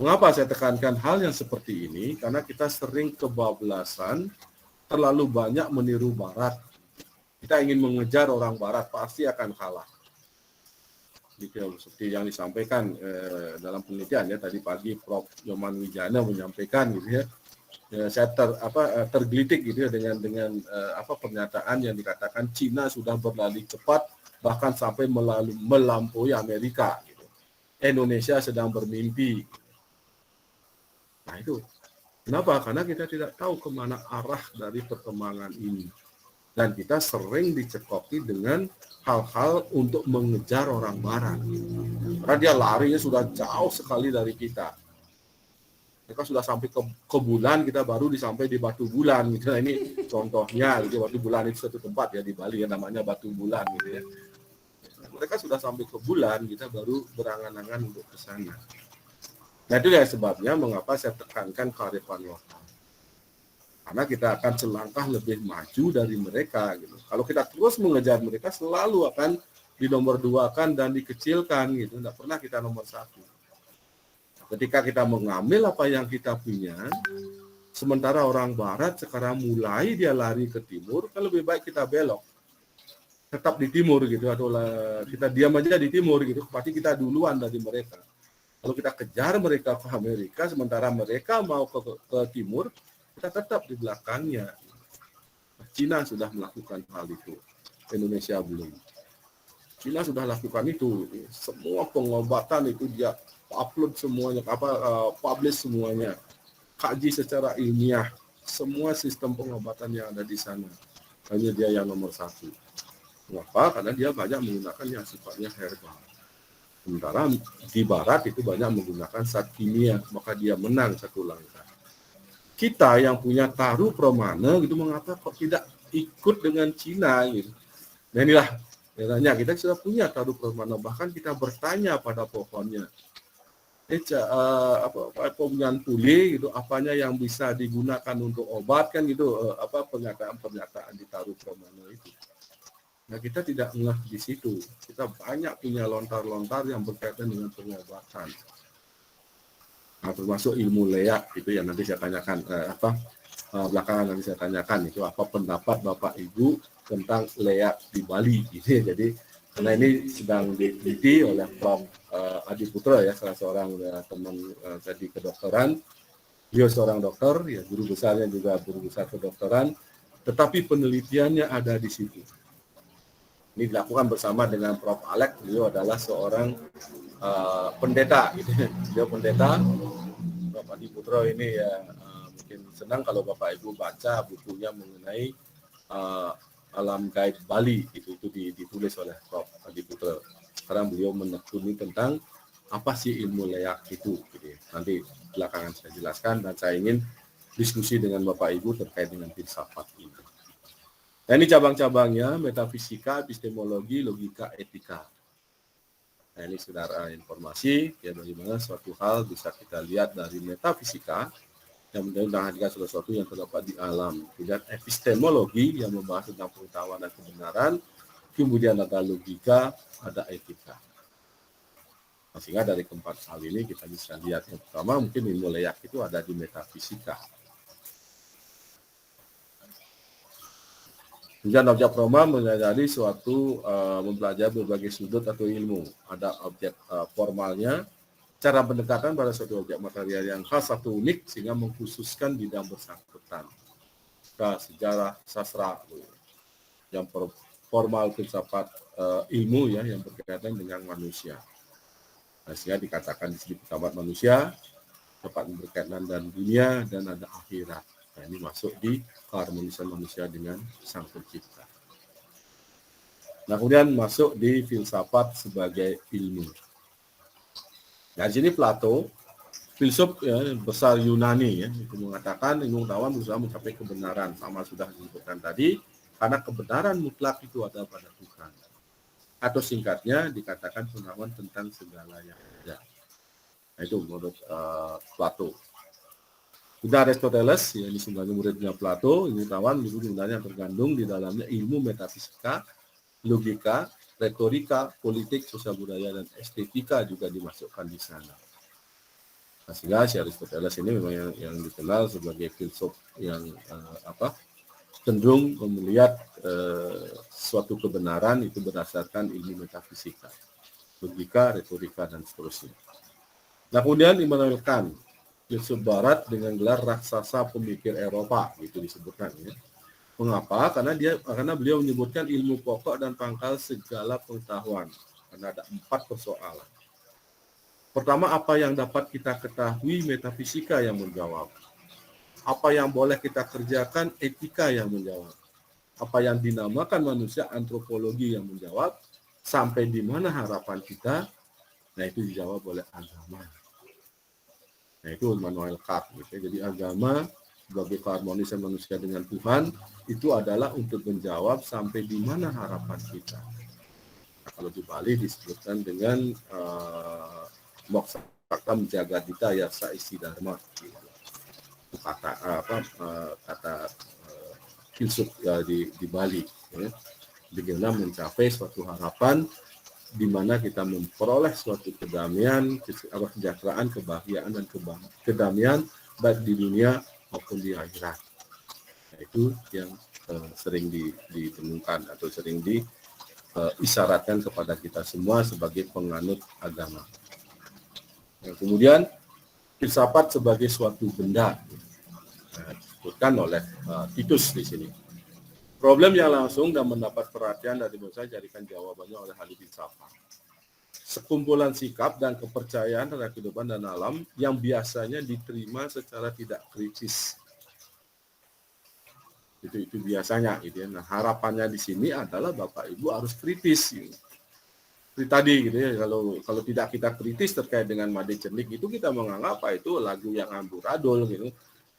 Mengapa saya tekankan hal yang seperti ini? Karena kita sering kebablasan, terlalu banyak meniru Barat. Kita ingin mengejar orang Barat, pasti akan kalah. Seperti yang disampaikan dalam penelitian ya, tadi pagi Prof. Nyoman Wijana menyampaikan gitu ya. Saya tergelitik gitu ya dengan pernyataan yang dikatakan Cina sudah berlari cepat bahkan sampai melampaui Amerika gitu. Indonesia sedang bermimpi. Nah, itu kenapa? Karena kita tidak tahu kemana arah dari perkembangan ini, dan kita sering dicekoki dengan hal-hal untuk mengejar orang Barat karena dia larinya sudah jauh sekali dari kita. Mereka sudah sampai ke bulan, kita baru sampai di batu bulan gitu. Nah, ini contohnya gitu, batu bulan itu satu tempat ya di Bali yang namanya batu bulan gitu ya. Mereka sudah sampai ke bulan, kita baru berangan-angan untuk ke sana. Nah, itu ya sebabnya mengapa saya tekankan kearifan lokal. Karena kita akan selangkah lebih maju dari mereka gitu. Kalau kita terus mengejar mereka, selalu akan dinomor duakan dan dikecilkan gitu. Tidak pernah kita nomor satu. Ketika kita mengambil apa yang kita punya, sementara orang barat sekarang mulai dia lari ke timur, kan lebih baik kita belok. Tetap di timur gitu, atau kita diam aja di timur gitu, pasti kita duluan dari mereka. Kalau kita kejar mereka ke Amerika, sementara mereka mau ke timur, kita tetap di belakangnya. Cina sudah melakukan hal itu, Indonesia belum. Cina sudah lakukan itu, semua pengobatan itu dia upload semuanya, publish semuanya, kaji secara ilmiah, semua sistem pengobatan yang ada di sana. Hanya dia yang nomor satu. Kenapa? Karena dia banyak menggunakan yang sifatnya herbal. Sementara di barat itu banyak menggunakan zat kimia, maka dia menang satu langkah. Kita yang punya taru pramana gitu, mengapa kok tidak ikut dengan Cina gitu. Nah inilah katanya kita sudah punya taru pramana, bahkan kita bertanya pada pohonnya, pembunyian tuli gitu, apanya yang bisa digunakan untuk obat kan gitu, pernyataan di taru pramana itu. Nah kita tidak ngeh di situ, kita banyak punya lontar-lontar yang berkaitan dengan pengobatan. Nah, termasuk ilmu leak itu yang nanti saya tanyakan, belakangan nanti saya tanyakan itu apa pendapat Bapak Ibu tentang leak di Bali gitu. Jadi karena ini sedang diteliti oleh Prof. Adi Putra ya, salah seorang teman tadi kedokteran. Beliau seorang dokter, ya guru besarnya juga guru besar kedokteran, tetapi penelitiannya ada di situ. Ini dilakukan bersama dengan Prof. Alex, beliau adalah seorang pendeta gitu. Beliau pendeta. Prof. Adi Putra ini ya mungkin senang kalau Bapak Ibu baca bukunya mengenai alam gaib Bali, itu ditulis oleh Prof. Adi Putra. Sekarang beliau menekuni tentang apa sih ilmu leak itu gitu. Nanti belakangan saya jelaskan, dan saya ingin diskusi dengan Bapak Ibu terkait dengan filsafat ini. Nah, ini cabang-cabangnya: metafisika, epistemologi, logika, etika. Nah, ini saudara informasi ya, bagaimana suatu hal bisa kita lihat dari metafisika yang mendengarkan sesuatu yang terdapat di alam. Kemudian epistemologi yang membahas tentang pengetahuan dan kebenaran. Kemudian ada logika, ada etika. Nah, sehingga dari keempat hal ini kita bisa lihat, yang pertama mungkin ilmu leak itu ada di metafisika. Kemudian objek proma mempelajari suatu, mempelajari berbagai sudut atau ilmu. Ada objek formalnya, cara pendekatan pada suatu objek material yang khas atau unik sehingga mengkhususkan bidang bersangkutan. Sejarah, sastra, yang formal filsafat ilmu ya yang berkaitan dengan manusia. Nah, sehingga dikatakan di sini filsafat manusia dapat berkaitan dengan dunia dan ada akhirat. Nah, ini masuk di keharmonisan manusia dengan Sang Pencipta. Nah, kemudian masuk di filsafat sebagai ilmu. Nah, di sini Plato, filsuf ya, besar Yunani ya, itu mengatakan ilmu pengetahuan berusaha mencapai kebenaran, sama sudah disebutkan tadi, karena kebenaran mutlak itu ada pada Tuhan. Atau singkatnya dikatakan pengetahuan tentang segala yang ada. Nah, itu menurut Plato. Sudah Aristoteles, ya, ini sebagai muridnya Plato, ilmu pengetahuan sebenarnya tergandung di dalamnya ilmu metafisika, logika, retorika, politik, sosial budaya, dan estetika juga dimasukkan di sana. Nah, sehingga si Aristoteles ini memang yang dikenal sebagai filsuf yang cenderung melihat suatu kebenaran itu berdasarkan ilmu metafisika, logika, retorika, dan seterusnya. Nah, kemudian Immanuel Kant, filsuf Barat dengan gelar raksasa pemikir Eropa, itu disebutkan ya. Mengapa? Karena beliau menyebutkan ilmu pokok dan pangkal segala pengetahuan. Karena ada 4 persoalan. Pertama, apa yang dapat kita ketahui, metafisika yang menjawab. Apa yang boleh kita kerjakan, etika yang menjawab. Apa yang dinamakan manusia, antropologi yang menjawab. Sampai di mana harapan kita, nah itu dijawab oleh agama. Nah itu Immanuel Kant. Gitu. Jadi agama sebagai keharmonisan manusia dengan Tuhan itu adalah untuk menjawab sampai di mana harapan kita. Nah, kalau di Bali disebutkan dengan moksa kata menjaga dita ya saisi dharma. Gitu. Kata filsuf ya, di Bali. Ya. Bagaimana mencapai suatu harapan di mana kita memperoleh suatu kedamaian, kesejahteraan, kebahagiaan, dan kedamaian baik di dunia maupun di akhirat. Nah, itu yang sering ditemukan atau sering diisyaratkan kepada kita semua sebagai penganut agama. Nah, kemudian filsafat sebagai suatu benda disebutkan oleh Titus di sini. Problem yang langsung dan mendapat perhatian dari bangsa jadikan jawabannya oleh ahli filsafat. Sekumpulan sikap dan kepercayaan terhadap kehidupan dan alam yang biasanya diterima secara tidak kritis. Itu biasanya gitu ya. Nah, harapannya di sini adalah Bapak Ibu harus kritis gitu. Seperti tadi gitu ya, kalau tidak kita kritis terkait dengan Made Cernik itu kita menganggap itu lagu yang amburadul gitu.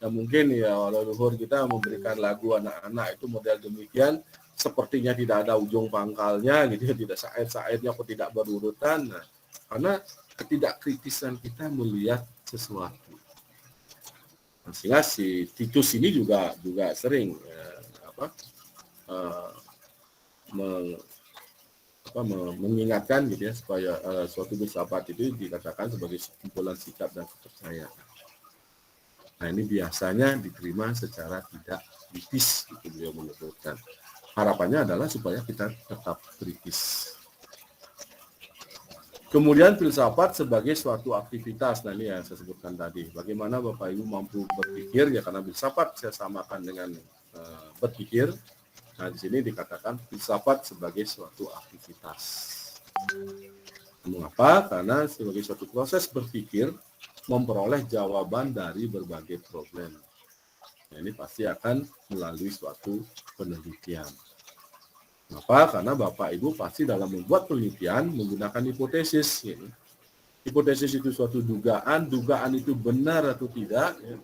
Dan mungkin ya leluhur kita memberikan lagu anak-anak itu model demikian, sepertinya tidak ada ujung pangkalnya gitu ya, tidak syair-syairnya kok tidak berurutan. Nah, karena ketidakkritisan kita melihat sesuatu. Nah, sehingga si Titus ini juga sering mengingatkan gitu ya, supaya suatu filsafat itu dikatakan sebagai kumpulan sikap dan kepercayaan. Nah, ini biasanya diterima secara tidak kritis, itu beliau menyebutkan. Harapannya adalah supaya kita tetap kritis. Kemudian filsafat sebagai suatu aktivitas, nah ini yang saya sebutkan tadi. Bagaimana Bapak Ibu mampu berpikir, ya karena filsafat saya samakan dengan berpikir. Nah, di sini dikatakan filsafat sebagai suatu aktivitas. Mengapa? Karena sebagai suatu proses berpikir, memperoleh jawaban dari berbagai problem. Nah, ini pasti akan melalui suatu penelitian. Kenapa? Karena Bapak Ibu pasti dalam membuat penelitian menggunakan hipotesis. Ya. Hipotesis itu suatu dugaan itu benar atau tidak. Ya.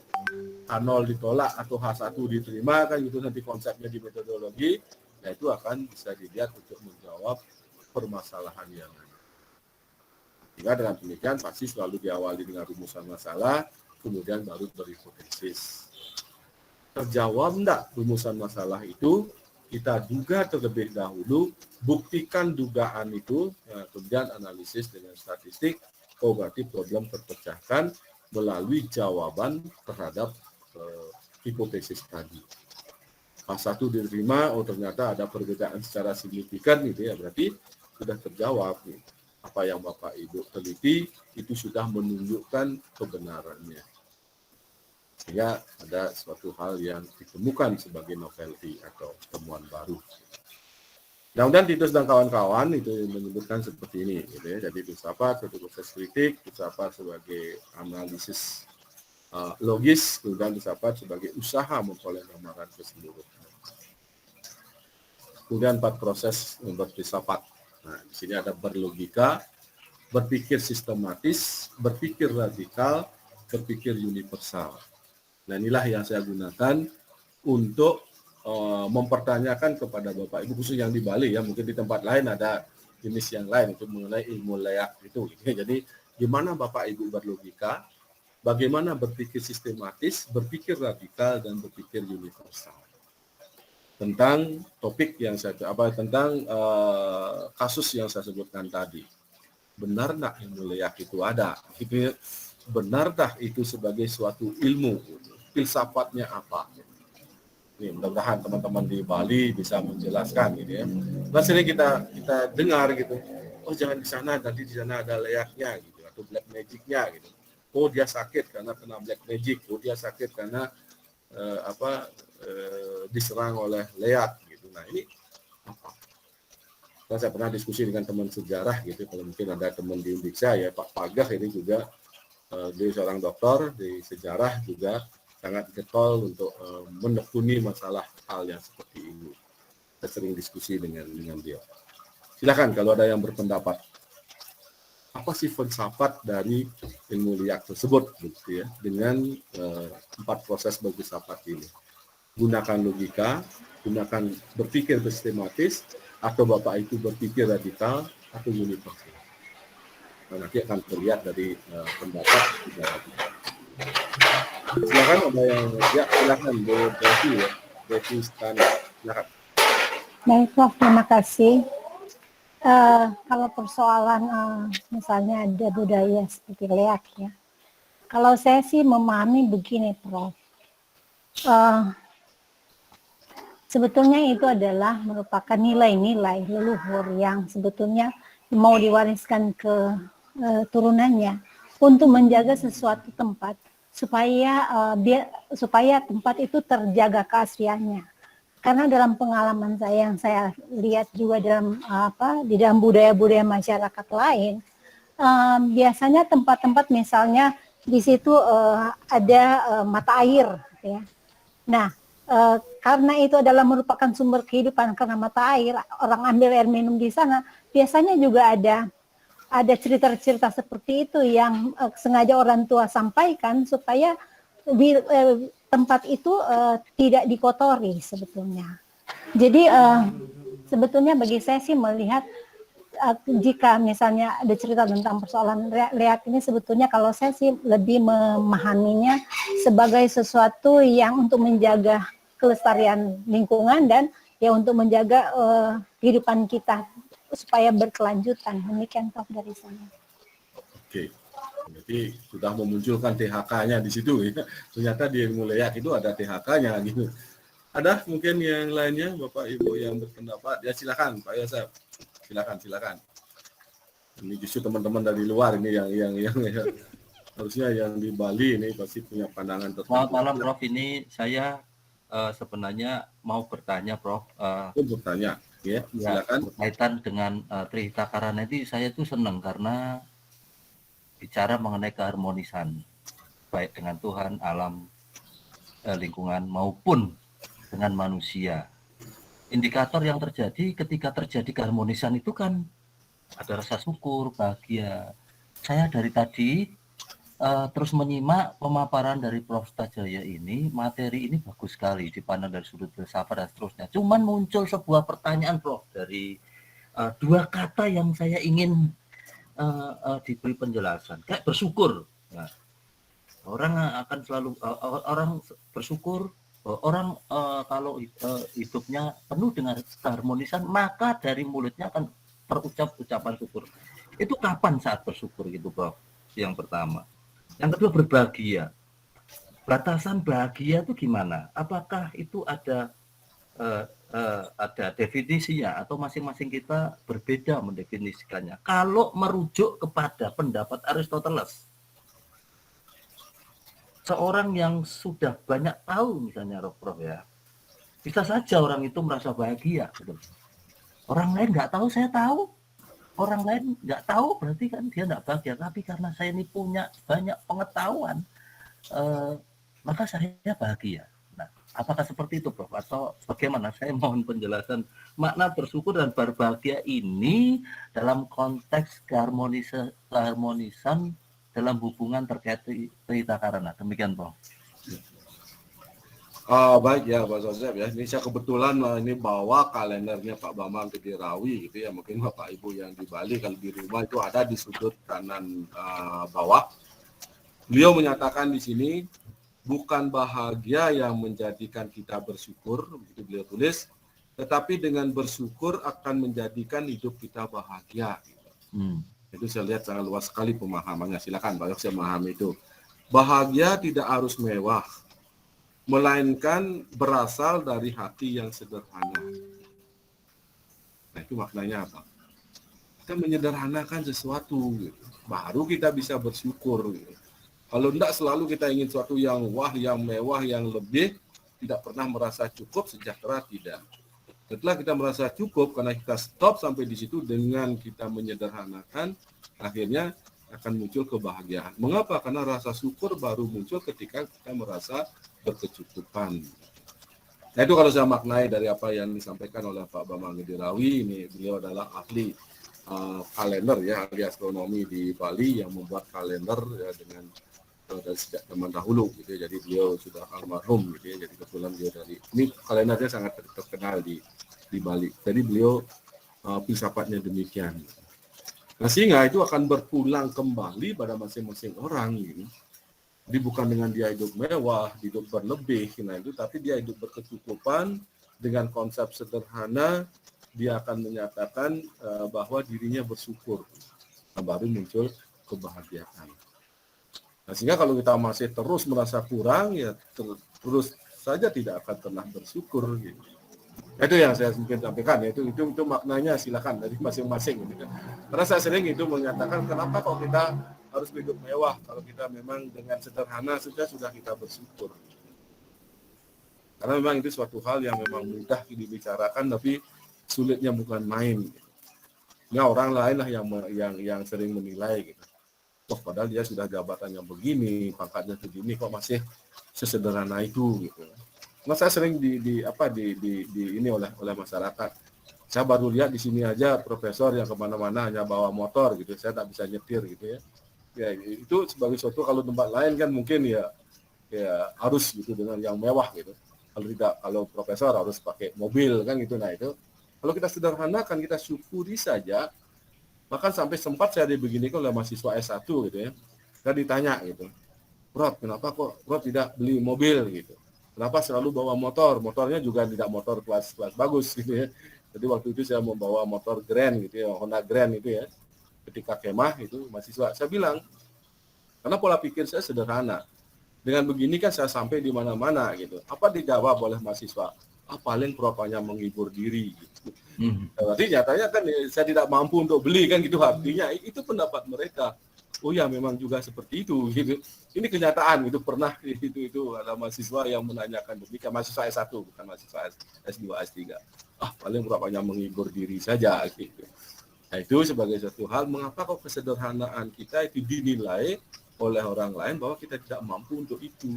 H0 ditolak atau H1 diterima, kan itu nanti konsepnya di metodologi. Nah, itu akan bisa dilihat untuk menjawab permasalahan yang ada. Sehingga dengan demikian pasti selalu diawali dengan rumusan masalah, kemudian baru berhipotesis. Terjawab enggak rumusan masalah itu, kita duga terlebih dahulu, buktikan dugaan itu, ya, kemudian analisis dengan statistik, berarti problem terpecahkan melalui jawaban terhadap hipotesis tadi. Pas 1 diterima, ternyata ada perbedaan secara signifikan gitu ya, berarti sudah terjawab gitu. Apa yang Bapak Ibu teliti itu sudah menunjukkan kebenarannya. Sehingga ada suatu hal yang ditemukan sebagai novelty atau temuan baru. Kemudian Titus dan kawan-kawan itu menyebutkan seperti ini, gitu ya. Jadi filsafat suatu proses kritik, filsafat sebagai analisis logis, kemudian filsafat sebagai usaha memperoleh gambaran keseluruhan. Kemudian 4 proses berfilsafat. Nah, di sini ada berlogika, berpikir sistematis, berpikir radikal, berpikir universal. Nah, inilah yang saya gunakan untuk mempertanyakan kepada Bapak Ibu, khusus yang di Bali ya, mungkin di tempat lain ada jenis yang lain untuk mengenai ilmu layak itu. Jadi, gimana Bapak Ibu berlogika, bagaimana berpikir sistematis, berpikir radikal, dan berpikir universal. Tentang topik yang tentang kasus yang saya sebutkan tadi. Benar tak ilmu layak itu ada? Benar tak itu sebagai suatu ilmu? Filsafatnya apa? Ini mudah-mudahan teman-teman di Bali bisa menjelaskan gitu ya. Nah, sering kita dengar gitu. Oh, jangan di sana, nanti di sana ada layaknya gitu, atau black magic-nya gitu. Oh, dia sakit karena kena black magic. Oh, dia sakit karena diserang oleh leak gitu. Nah, ini apa? Saya pernah diskusi dengan teman sejarah gitu, kalau mungkin ada teman di Undiksa ya, Pak Pagah ini juga dia seorang dokter di sejarah, juga sangat getol untuk menekuni masalah hal yang seperti ini. Saya sering diskusi dengan dia. Silakan kalau ada yang berpendapat. Apa sih filsafat dari ilmu liak tersebut gitu ya, dengan 4 proses berfilsafat ini? Gunakan logika, gunakan berpikir sistematis, atau Bapak itu berpikir radikal, atau universal. Nah, nanti akan terlihat dari pendapat kita. Silakan ada yang silakan berarti ya, Devi Stana. Silakan. Baik, Prof, terima kasih. Kalau persoalan misalnya ada budaya seperti leak ya. Kalau saya sih memahami begini, Prof. Sebetulnya itu adalah merupakan nilai-nilai leluhur yang sebetulnya mau diwariskan ke turunannya untuk menjaga sesuatu tempat supaya tempat itu terjaga keasliannya. Karena dalam pengalaman saya yang saya lihat juga di dalam budaya-budaya masyarakat lain, biasanya tempat-tempat misalnya di situ ada mata air, ya. Nah, karena itu adalah merupakan sumber kehidupan karena mata air, orang ambil air minum di sana, biasanya juga ada cerita-cerita seperti itu yang sengaja orang tua sampaikan supaya di tempat itu tidak dikotori sebetulnya. Jadi sebetulnya bagi saya sih melihat jika misalnya ada cerita tentang persoalan leak ini, sebetulnya kalau saya sih lebih memahaminya sebagai sesuatu yang untuk menjaga kelestarian lingkungan dan ya untuk menjaga kehidupan kita supaya berkelanjutan. Demikian Prof dari saya. Oke. Jadi sudah memunculkan THK-nya di situ ya. Ternyata di ilmu leak itu ada THK-nya gitu. Ada mungkin yang lainnya Bapak Ibu yang berpendapat? Ya silakan Pak Yosef. Silakan. Ini justru teman-teman dari luar ini yang harusnya yang di Bali ini pasti punya pandangan tertentu. Selamat malam Prof, ini saya sebenarnya mau bertanya Prof. Bertanya, ya silakan. Berkaitan dengan Trihita Karana ini saya tuh senang karena bicara mengenai keharmonisan baik dengan Tuhan, alam, lingkungan maupun dengan manusia. Indikator yang terjadi ketika terjadi keharmonisan itu kan ada rasa syukur, bahagia. Saya dari tadi terus menyimak pemaparan dari Prof. Stajaya ini, materi ini bagus sekali dipandang dari sudut filsafat dan seterusnya. Cuman muncul sebuah pertanyaan Prof. dari dua kata yang saya ingin diberi penjelasan, kayak bersyukur. Nah, orang akan selalu orang bersyukur, orang kalau hidupnya penuh dengan keharmonisan, maka dari mulutnya akan terucap ucapan syukur. Itu kapan saat bersyukur gitu, Prof? Yang pertama. Yang kedua berbahagia. Batasan bahagia itu gimana? Apakah itu ada definisinya atau masing-masing kita berbeda mendefinisikannya? Kalau merujuk kepada pendapat Aristoteles, seorang yang sudah banyak tahu misalnya Prof ya, bisa saja orang itu merasa bahagia. Gitu. Orang lain nggak tahu, saya tahu. Orang lain nggak tahu berarti kan dia nggak bahagia. Tapi karena saya ini punya banyak pengetahuan, maka saya bahagia. Apakah seperti itu, Prof? Atau bagaimana? Saya mohon penjelasan makna bersyukur dan berbahagia ini dalam konteks keharmonisan dalam hubungan terkait Trihita Karana. Demikian, Prof. Baik ya, Pak Joseph ya. Ini saya kebetulan ini bawa kalendernya Pak Bambang Kedirawi gitu ya. Mungkin Bapak Ibu yang di Bali kalau di rumah itu ada di sudut kanan bawah. Beliau menyatakan di sini, bukan bahagia yang menjadikan kita bersyukur, begitu beliau tulis, tetapi dengan bersyukur akan menjadikan hidup kita bahagia. Itu saya lihat sangat luas sekali pemahamannya. Silakan Pak Yosef memahami itu. Bahagia tidak harus mewah, melainkan berasal dari hati yang sederhana. Nah itu maknanya apa? Kita menyederhanakan sesuatu, gitu. Baru kita bisa bersyukur. Gitu. Kalau tidak selalu kita ingin sesuatu yang wah, yang mewah, yang lebih, tidak pernah merasa cukup, sejahtera tidak. Setelah kita merasa cukup, karena kita stop sampai di situ dengan kita menyederhanakan, akhirnya akan muncul kebahagiaan. Mengapa? Karena rasa syukur baru muncul ketika kita merasa berkecukupan. Nah itu kalau saya maknai dari apa yang disampaikan oleh Pak Bambang Kedirawi, ini beliau adalah ahli kalender ya, ahli astronomi di Bali yang membuat kalender ya, dengan dari sejak zaman dahulu gitu ya. Jadi beliau sudah almarhum gitu ya. Jadi kebetulan beliau dari ini kalendernya sangat terkenal di Bali. Jadi beliau filsafatnya demikian. Nah sehingga itu akan berpulang kembali pada masing-masing orang gitu. Jadi bukan dengan dia hidup mewah, hidup berlebih, nah itu, tapi dia hidup berkecukupan dengan konsep sederhana dia akan menyatakan bahwa dirinya bersyukur. Nah, baru muncul kebahagiaan. Nah, sehingga kalau kita masih terus merasa kurang, ya terus saja tidak akan pernah bersyukur gitu. Itu yang saya mungkin sampaikan, ya. Itu maknanya silakan dari masing-masing gitu kan. Karena saya sering itu menyatakan kenapa kok kita harus hidup mewah kalau kita memang dengan sederhana sudah kita bersyukur. Karena memang itu suatu hal yang memang mudah dibicarakan, tapi sulitnya bukan main. Nah, orang lain lah yang sering menilai gitu. Wah, padahal dia sudah jabatannya begini, pangkatnya begini, kok masih sesederhana itu gitu. Nah, saya sering di ini oleh masyarakat. Saya baru lihat di sini aja profesor yang kemana-mana hanya bawa motor gitu, saya tak bisa nyetir gitu ya. Ya itu sebagai suatu, kalau tempat lain kan mungkin ya harus gitu dengan yang mewah gitu. Kalau profesor harus pakai mobil kan gitu. Nah itu kalau kita sederhanakan, kita syukuri saja. Bahkan sampai sempat saya dibeginikan oleh mahasiswa S1 gitu ya. Saya ditanya gitu, Prof, kenapa kok Prof tidak beli mobil gitu? Kenapa selalu bawa motor? Motornya juga tidak motor kelas bagus gitu ya. Jadi waktu itu saya membawa motor Grand gitu ya, Honda Grand itu ya. Ketika kemah itu mahasiswa, saya bilang, karena pola pikir saya sederhana. Dengan begini kan saya sampai di mana-mana gitu. Apa dijawab oleh mahasiswa? Paling Prof hanya menghibur diri gitu. Berarti nyatanya kan saya tidak mampu untuk beli kan gitu, artinya itu pendapat mereka. Oh ya, memang juga seperti itu gitu. Ini kenyataan gitu, pernah itu ada mahasiswa yang menanyakan demikian, mahasiswa S1 bukan mahasiswa S2 S3. Paling Prof hanya menghibur diri saja gitu. Nah, itu sebagai satu hal mengapa kok kesederhanaan kita itu dinilai oleh orang lain bahwa kita tidak mampu untuk itu.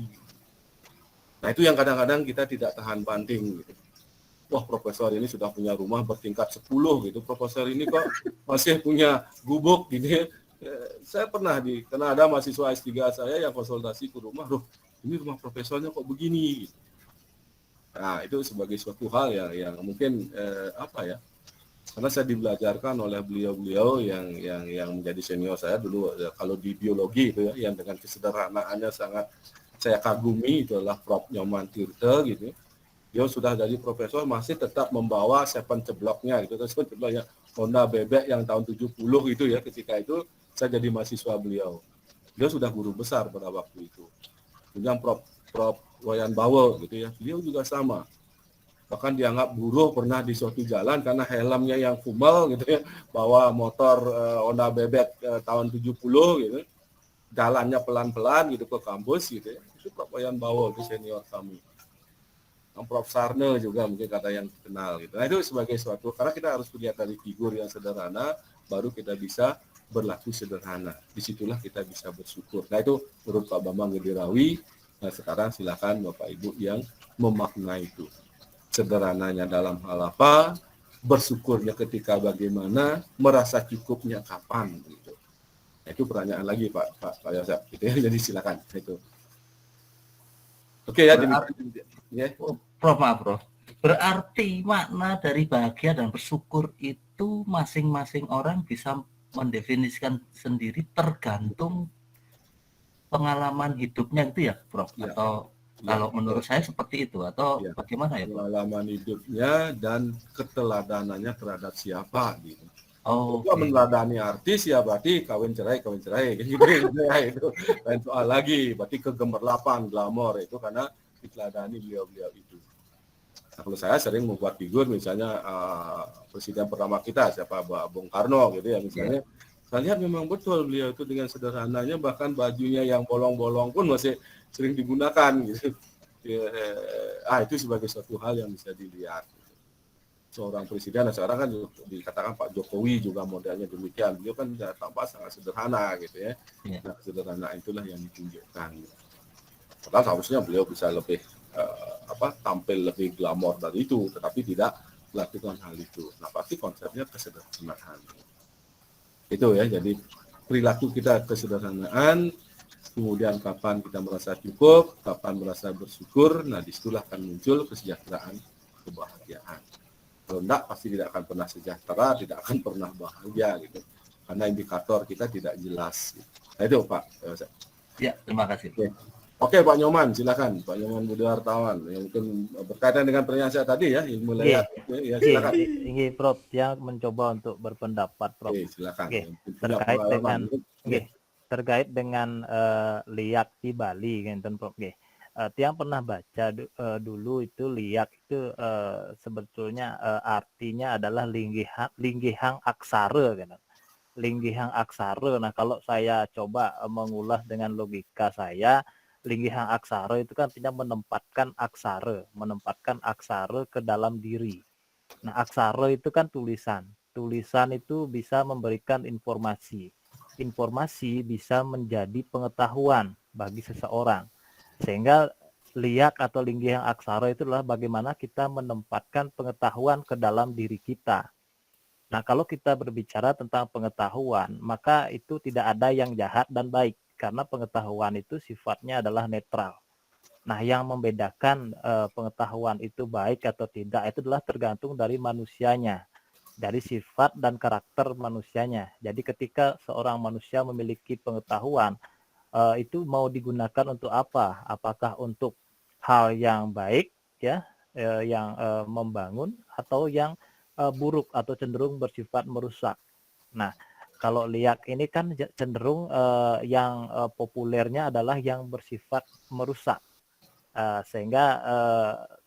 Nah, itu yang kadang-kadang kita tidak tahan banting gitu. Wah, profesor ini sudah punya rumah bertingkat 10 gitu. Profesor ini kok masih punya gubuk gitu ya. Saya pernah karena ada mahasiswa S3 saya yang konsultasi ke rumah, ini rumah profesornya kok begini. Nah, itu sebagai suatu hal yang mungkin karena saya dibelajarkan oleh beliau-beliau yang menjadi senior saya dulu, kalau di biologi itu ya, yang dengan kesederhanaannya sangat saya kagumi, itu adalah Prof. Nyoman Tirta gitu. Dia sudah jadi profesor masih tetap membawa seven cebloknya gitu, seven cebloknya Honda Bebek yang tahun 70 itu ya. Ketika itu saya jadi mahasiswa beliau. Dia sudah guru besar pada waktu itu. Kemudian Prof. Wayan Bawo gitu ya. Beliau juga sama. Bahkan dianggap buruh pernah di suatu jalan karena helmnya yang kumal gitu ya, bawa motor Honda Bebek tahun 70 gitu, jalannya pelan-pelan gitu ke kampus gitu ya. Itu Prof. Wayan Bawo, itu senior kami. Prof. Sarne juga mungkin kata yang kenal gitu. Nah, itu sebagai suatu, karena kita harus melihat dari figur yang sederhana, baru kita bisa berlaku sederhana. Disitulah kita bisa bersyukur. Nah, itu menurut Pak Bambang Gedirawi. Nah, sekarang silakan Bapak Ibu yang memaknai itu. Sederhananya dalam hal apa, bersyukurnya ketika bagaimana, merasa cukupnya kapan gitu. Nah, itu pertanyaan lagi Pak Yosef gitu ya. Jadi silakan itu. Oke ya, Prof, maaf Prof. Berarti makna dari bahagia dan bersyukur itu masing-masing orang bisa mendefinisikan sendiri tergantung pengalaman hidupnya itu ya Prof? Ya. Atau kalau menurut saya seperti itu, atau bagaimana ya Prof? Pengalaman hidupnya dan keteladanannya terhadap siapa gitu. Kalau meneladani artis ya berarti kawin cerai gitu ya, itu lain soal lagi. Berarti kegemerlapan, glamor itu karena diteladani beliau-beliau itu. Nah, kalau saya sering membuat figur misalnya presiden pertama kita siapa Bung Karno gitu ya misalnya. Saya lihat memang betul beliau itu dengan sederhananya, bahkan bajunya yang bolong-bolong pun masih sering digunakan gitu. Itu sebagai suatu hal yang bisa dilihat. Seorang presiden, nah sekarang kan dikatakan Pak Jokowi juga modelnya demikian. Beliau kan tampak sangat sederhana gitu ya. Nah, sederhana itulah yang ditunjukkan. Padahal seharusnya beliau bisa lebih tampil lebih glamor dari itu, tetapi tidak melakukan hal itu. Nah, pasti konsepnya kesederhanaan. Itu ya, jadi perilaku kita kesederhanaan, kemudian kapan kita merasa cukup, kapan merasa bersyukur, nah disitulah akan muncul kesejahteraan, kebahagiaan. Kalau enggak, pasti tidak akan pernah sejahtera, tidak akan pernah bahagia gitu. Karena indikator kita tidak jelas. Gitu. Nah itu Pak. Ya, terima kasih. Oke. Oke Pak Nyoman, silakan Pak Nyoman Budi Hartawan yang mungkin berkaitan dengan pertanyaan saya tadi ya, ilmu layak. Ya, silakan. Ini Prof yang mencoba untuk berpendapat Prof. Oke, silakan. Terkait dengan liak di Bali, ngenten Prof. Tiang pernah baca dulu itu liak itu sebetulnya artinya adalah linggihang aksara kan. Linggihang aksara. Nah, kalau saya coba mengulas dengan logika saya, linggihang aksara itu kan artinya menempatkan aksara ke dalam diri. Nah, aksara itu kan tulisan. Tulisan itu bisa memberikan informasi. Informasi bisa menjadi pengetahuan bagi seseorang. Sehingga liak atau linggihang aksara itu adalah bagaimana kita menempatkan pengetahuan ke dalam diri kita. Nah, kalau kita berbicara tentang pengetahuan, maka itu tidak ada yang jahat dan baik. Karena pengetahuan itu sifatnya adalah netral. Nah, yang membedakan pengetahuan itu baik atau tidak itu adalah tergantung dari manusianya, dari sifat dan karakter manusianya. Jadi ketika seorang manusia memiliki pengetahuan, itu mau digunakan untuk apa? Apakah untuk hal yang baik, ya, yang membangun, atau yang buruk atau cenderung bersifat merusak. Nah, kalau liak ini kan cenderung yang populernya adalah yang bersifat merusak, sehingga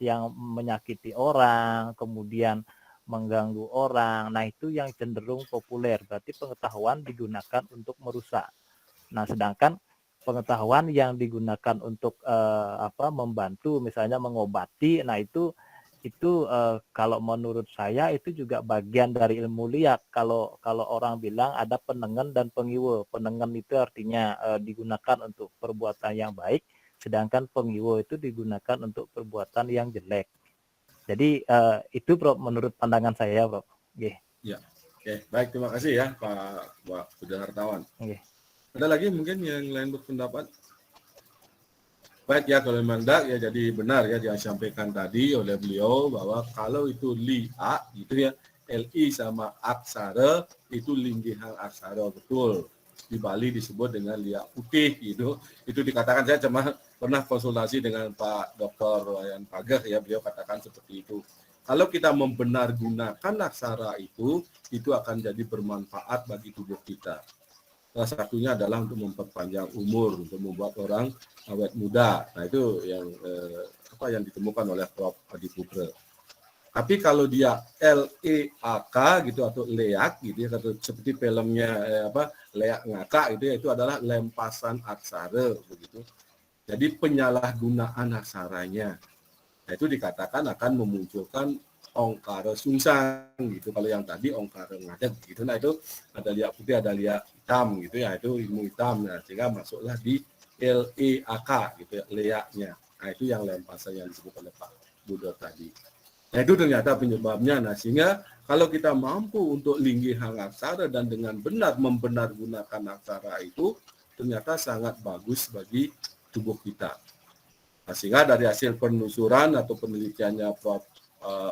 yang menyakiti orang, kemudian mengganggu orang. Nah, itu yang cenderung populer. Berarti pengetahuan digunakan untuk merusak. Nah, sedangkan pengetahuan yang digunakan untuk membantu, misalnya mengobati, nah itu kalau menurut saya itu juga bagian dari ilmu liak. Kalau orang bilang ada penengen dan pengiwe. Penengen itu artinya digunakan untuk perbuatan yang baik, sedangkan pengiwe itu digunakan untuk perbuatan yang jelek. Jadi itu Prof menurut pandangan saya, Prof. Okay. Ya. Oke, baik, terima kasih ya Pak Budi Hartawan. Okay. Ada lagi mungkin yang lain berpendapat? Baik ya, kalau memang ya jadi benar ya yang disampaikan tadi oleh beliau bahwa kalau itu liak gitu ya, li sama aksara itu linggihang aksara, betul. Di Bali disebut dengan liak putih gitu. Itu dikatakan, saya cuma pernah konsultasi dengan Pak Dr. Wayan Pageh ya, beliau katakan seperti itu. Kalau kita membenargunakan aksara itu akan jadi bermanfaat bagi tubuh kita. Salah satunya adalah untuk memperpanjang umur, untuk membuat orang awet muda. Nah, itu yang yang ditemukan oleh Prof. Adi Putra. Tapi kalau dia LEAK gitu atau leak gitu ya, atau seperti filmnya leak ngaka itu ya, itu adalah lempasan aksara begitu. Jadi penyalahgunaan aksaranya. Nah, itu dikatakan akan memunculkan ongkara sungsang gitu. Kalau yang tadi ongkara ngadet gitu. Nah, itu ada liak putih, ada liak hitam gitu ya, itu ilmu hitam. Nah, sehingga masuklah di LEAK gitu ya, leaknya. Nah, itu yang lempasan yang disebut oleh Pak Budo tadi. Nah, itu ternyata penyebabnya. Nah, sehingga kalau kita mampu untuk linggihang aksara dan dengan benar membenargunakan aksara itu, ternyata sangat bagus bagi tubuh kita. Nah, sehingga dari hasil penelusuran atau penelitiannya Prof.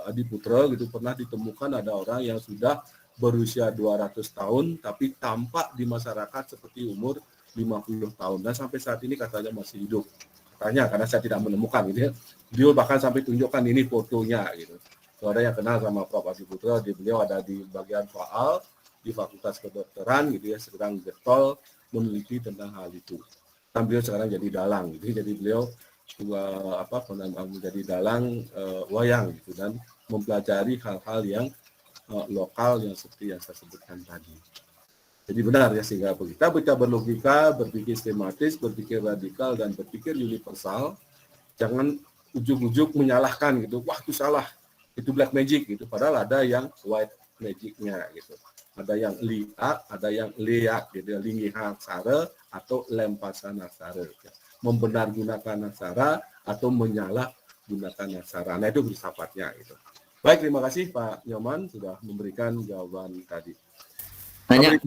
Adi Putra gitu, pernah ditemukan ada orang yang sudah berusia 200 tahun tapi tampak di masyarakat seperti umur 50 tahun dan sampai saat ini katanya masih hidup. Katanya, karena saya tidak menemukan gitu ya. Dia bahkan sampai tunjukkan ini fotonya gitu. So, ada yang kenal sama Prof. Adi Putra, beliau ada di bagian faal di Fakultas Kedokteran gitu ya, sedang getol meneliti tentang hal itu. Dan beliau sekarang jadi dalang gitu. Jadi beliau menjadi dalang wayang gitu dan mempelajari hal-hal yang lokal yang seperti yang saya sebutkan tadi. Jadi benar ya, sehingga kita berlogika, berpikir sistematis, berpikir radikal dan berpikir universal. Jangan ujuk-ujuk menyalahkan gitu. Wah, itu salah, itu black magic gitu. Padahal ada yang white magic-nya gitu. Ada yang liak, ada yang leak gitu, linggihang aksara atau lempasan aksara. Gitu. Membenargunakan aksara atau menyalahgunakan aksara. Nah, itu filsafatnya gitu. Baik, terima kasih Pak Nyoman sudah memberikan jawaban tadi. Tanya,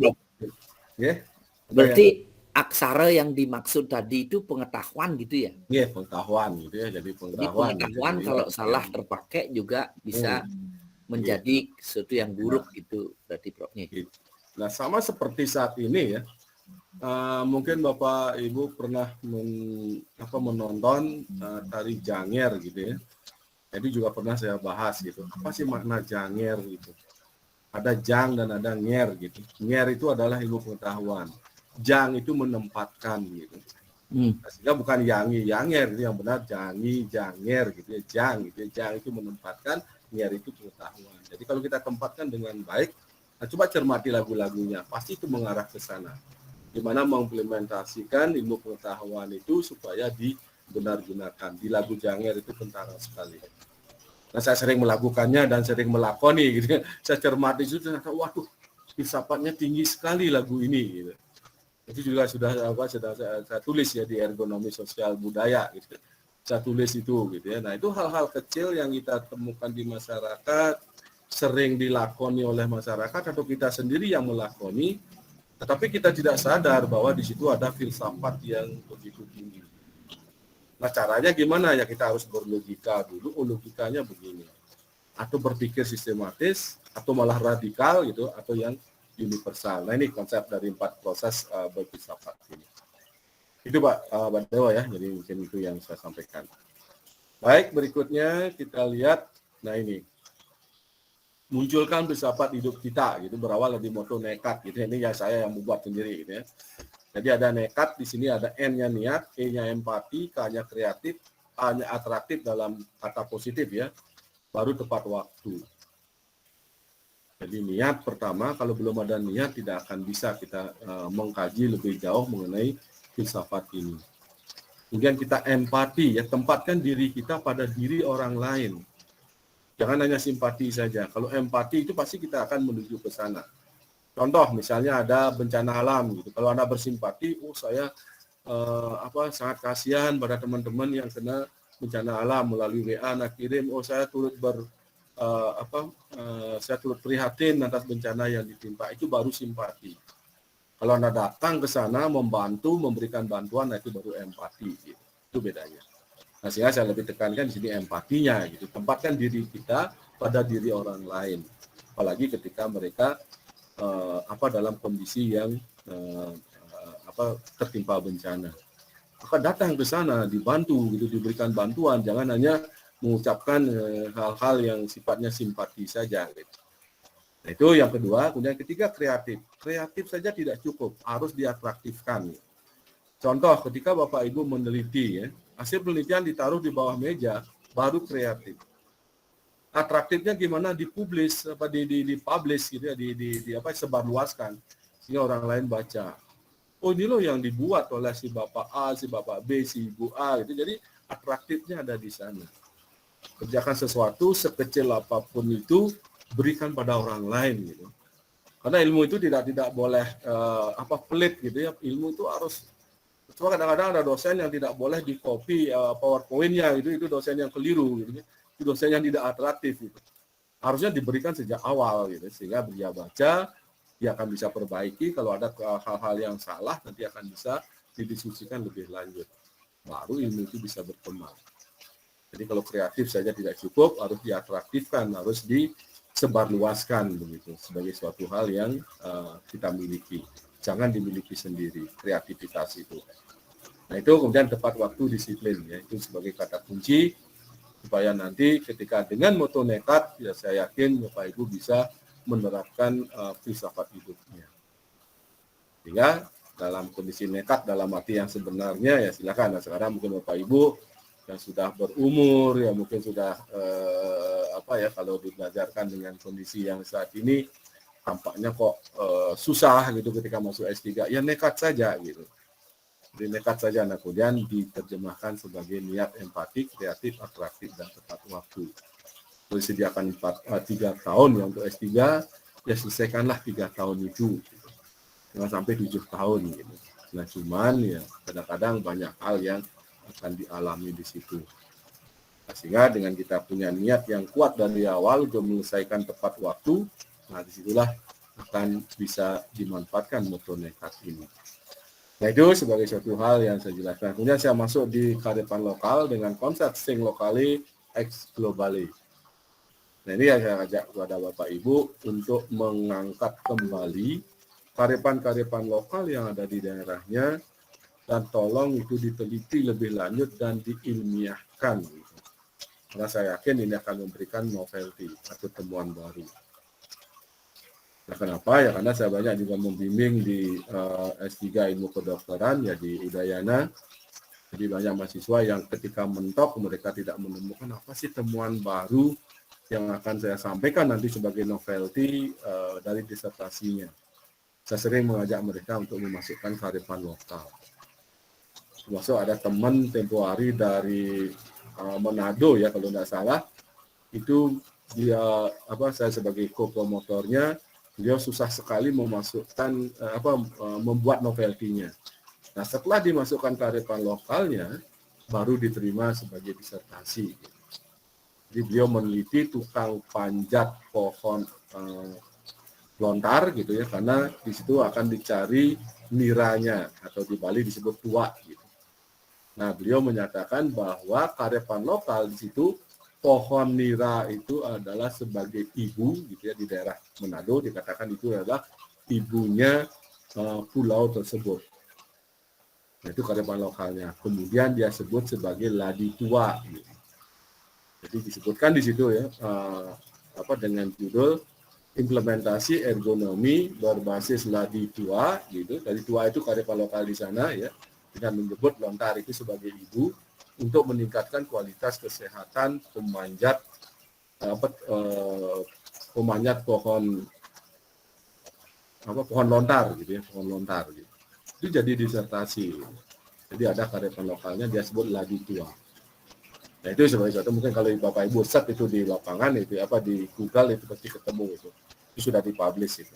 ya. Berarti aksara yang dimaksud tadi itu pengetahuan gitu ya? Iya, pengetahuan gitu ya. Jadi pengetahuan. Jadi pengetahuan kalau salah terpakai juga bisa menjadi sesuatu yang buruk gitu berarti Prof. Nah, sama seperti saat ini ya. Mungkin Bapak Ibu pernah menonton tari Janger gitu ya. Jadi juga pernah saya bahas gitu. Apa sih makna Janger gitu? Ada jang dan ada nger gitu. Nger itu adalah ilmu pengetahuan. Jang itu menempatkan gitu. Nah, sehingga bukan yangi, yanger itu yang benar, jangi, janger gitu ya, jang gitu ya. Jang itu menempatkan, nger itu pengetahuan. Jadi kalau kita tempatkan dengan baik, nah coba cermati lagu-lagunya, pasti itu mengarah ke sana. Di mana mengimplementasikan ilmu pengetahuan itu supaya dibenar-gunakan. Di lagu Janger itu kentara sekali. Nah, saya sering melakukannya dan sering melakoni gitu. Saya cermati itu ternyata waduh, filsafatnya tinggi sekali lagu ini gitu. Itu juga sudah saya tulis ya di ergonomi sosial budaya gitu. Saya tulis itu gitu ya. Nah, itu hal-hal kecil yang kita temukan di masyarakat, sering dilakoni oleh masyarakat atau kita sendiri yang melakoni, tetapi kita tidak sadar bahwa di situ ada filsafat yang begitu tinggi. Nah, caranya gimana? Ya kita harus berlogika dulu, logikanya begini. Atau berpikir sistematis, atau malah radikal gitu, atau yang universal. Nah, ini konsep dari 4 proses berfilsafat ini. Itu Pak Dewa ya, jadi mungkin itu yang saya sampaikan. Baik, berikutnya kita lihat, nah ini. Munculkan filsafat hidup kita, gitu, berawal dari moto nekat, gitu. Ini ya saya yang membuat sendiri, gitu ya. Jadi ada nekat, di sini ada N-nya niat, E-nya empati, K-nya kreatif, A-nya atraktif dalam kata positif ya, baru tepat waktu. Jadi niat pertama, kalau belum ada niat tidak akan bisa kita mengkaji lebih jauh mengenai filsafat ini. Kemudian kita empati, ya tempatkan diri kita pada diri orang lain. Jangan hanya simpati saja. Kalau empati itu pasti kita akan menuju ke sana. Contoh misalnya ada bencana alam gitu. Kalau Anda bersimpati, saya sangat kasihan pada teman-teman yang kena bencana alam melalui WA Anda kirim, saya turut saya turut prihatin atas bencana yang ditimpa. Itu baru simpati. Kalau Anda datang ke sana membantu, memberikan bantuan, nah itu baru empati. Gitu. Itu bedanya. Nah, sehingga saya lebih tekankan di sini empatinya gitu. Tempatkan diri kita pada diri orang lain. Apalagi ketika mereka dalam kondisi yang tertimpa bencana. Maka datang ke sana, dibantu gitu, diberikan bantuan, jangan hanya mengucapkan hal-hal yang sifatnya simpati saja gitu. Nah, itu yang kedua. Kemudian ketiga kreatif. Kreatif saja tidak cukup, harus diatraktifkan. Contoh ketika Bapak Ibu meneliti ya, hasil penelitian ditaruh di bawah meja, baru kreatif. Atraktifnya gimana? Dipublish, dipublish gitu ya, sebarluaskan sehingga orang lain baca. Oh, ini loh yang dibuat oleh si Bapak A, si Bapak B, si Ibu A gitu. Jadi atraktifnya ada di sana. Kerjakan sesuatu sekecil apapun itu, berikan pada orang lain gitu. Karena ilmu itu tidak boleh pelit gitu ya. Ilmu itu harus. Cuma kadang-kadang ada dosen yang tidak boleh di copy PowerPoint-nya itu dosen yang keliru gitu. Itu dosen yang tidak atraktif gitu. Harusnya diberikan sejak awal gitu, sehingga dia baca, dia akan bisa perbaiki. Kalau ada hal-hal yang salah nanti akan bisa didiskusikan lebih lanjut. Baru ilmu itu bisa berkembang. Jadi kalau kreatif saja tidak cukup, harus diatraktifkan, harus disebarluaskan begitu sebagai suatu hal yang kita miliki. Jangan dimiliki sendiri kreativitas itu. Nah, itu kemudian tepat waktu, disiplin ya, itu sebagai kata kunci supaya nanti ketika dengan moto nekat, ya saya yakin Bapak Ibu bisa menerapkan filsafat hidupnya. Sehingga dalam kondisi nekat dalam arti yang sebenarnya ya silakan. Nah, sekarang mungkin Bapak Ibu yang sudah berumur ya mungkin sudah kalau dibelajarkan dengan kondisi yang saat ini tampaknya kok susah gitu ketika masuk S3, ya nekat saja gitu. Jadi nekat saja, nah kemudian diterjemahkan sebagai niat, empati, kreatif, atraktif, dan tepat waktu. Disediakan 3 tahun ya untuk S3, ya selesaikanlah 3 tahun itu. Gitu. Jangan sampai 7 tahun gitu. Nah cuman ya kadang-kadang banyak hal yang akan dialami di situ. Nah, sehingga dengan kita punya niat yang kuat dari awal untuk menyelesaikan tepat waktu, nah disitulah akan bisa dimanfaatkan moto nekat ini. Nah itu sebagai suatu hal yang saya jelaskan. Kemudian saya masuk di kearifan lokal dengan konsep sing locali ex globali. Nah ini yang saya ajak kepada Bapak Ibu untuk mengangkat kembali kearifan-kearifan lokal yang ada di daerahnya, dan tolong itu diteliti lebih lanjut dan diilmiahkan. Karena saya yakin ini akan memberikan novelty atau temuan baru. Nah, kenapa? Ya karena saya banyak juga membimbing di S3 ilmu kedokteran ya di Udayana. Jadi banyak mahasiswa yang ketika mentok mereka tidak menemukan apa sih temuan baru yang akan saya sampaikan nanti sebagai novelty dari disertasinya. Saya sering mengajak mereka untuk memasukkan kearifan lokal. Termasuk ada teman tempo hari dari Manado ya kalau tidak salah, itu dia saya sebagai co-promotornya, beliau susah sekali memasukkan membuat novelty-nya. Nah, setelah dimasukkan kearifan lokalnya, baru diterima sebagai disertasi. Jadi beliau meneliti tukang panjat pohon lontar gitu ya, karena di situ akan dicari niranya atau di Bali disebut tua gitu. Nah, beliau menyatakan bahwa kearifan lokal di situ pohon nira itu adalah sebagai ibu gitu ya, di daerah Manado dikatakan itu adalah ibunya pulau tersebut. Nah, itu kearifan lokalnya. Kemudian dia sebut sebagai ladi tua. Gitu. Jadi disebutkan di situ ya dengan judul implementasi ergonomi berbasis ladi tua gitu. Ladi tua itu kearifan lokal di sana ya, dengan menyebut lontar itu sebagai ibu untuk meningkatkan kualitas kesehatan pemanjat pohon pohon lontar gitu ya, pohon lontar gitu. Itu jadi disertasi. Jadi ada kearifan lokalnya dia sebut ladi tua. Nah, itu sebagai satu mungkin kalau Bapak Ibu search itu di lapangan itu di Google itu pasti ketemu itu. Itu sudah dipublish itu.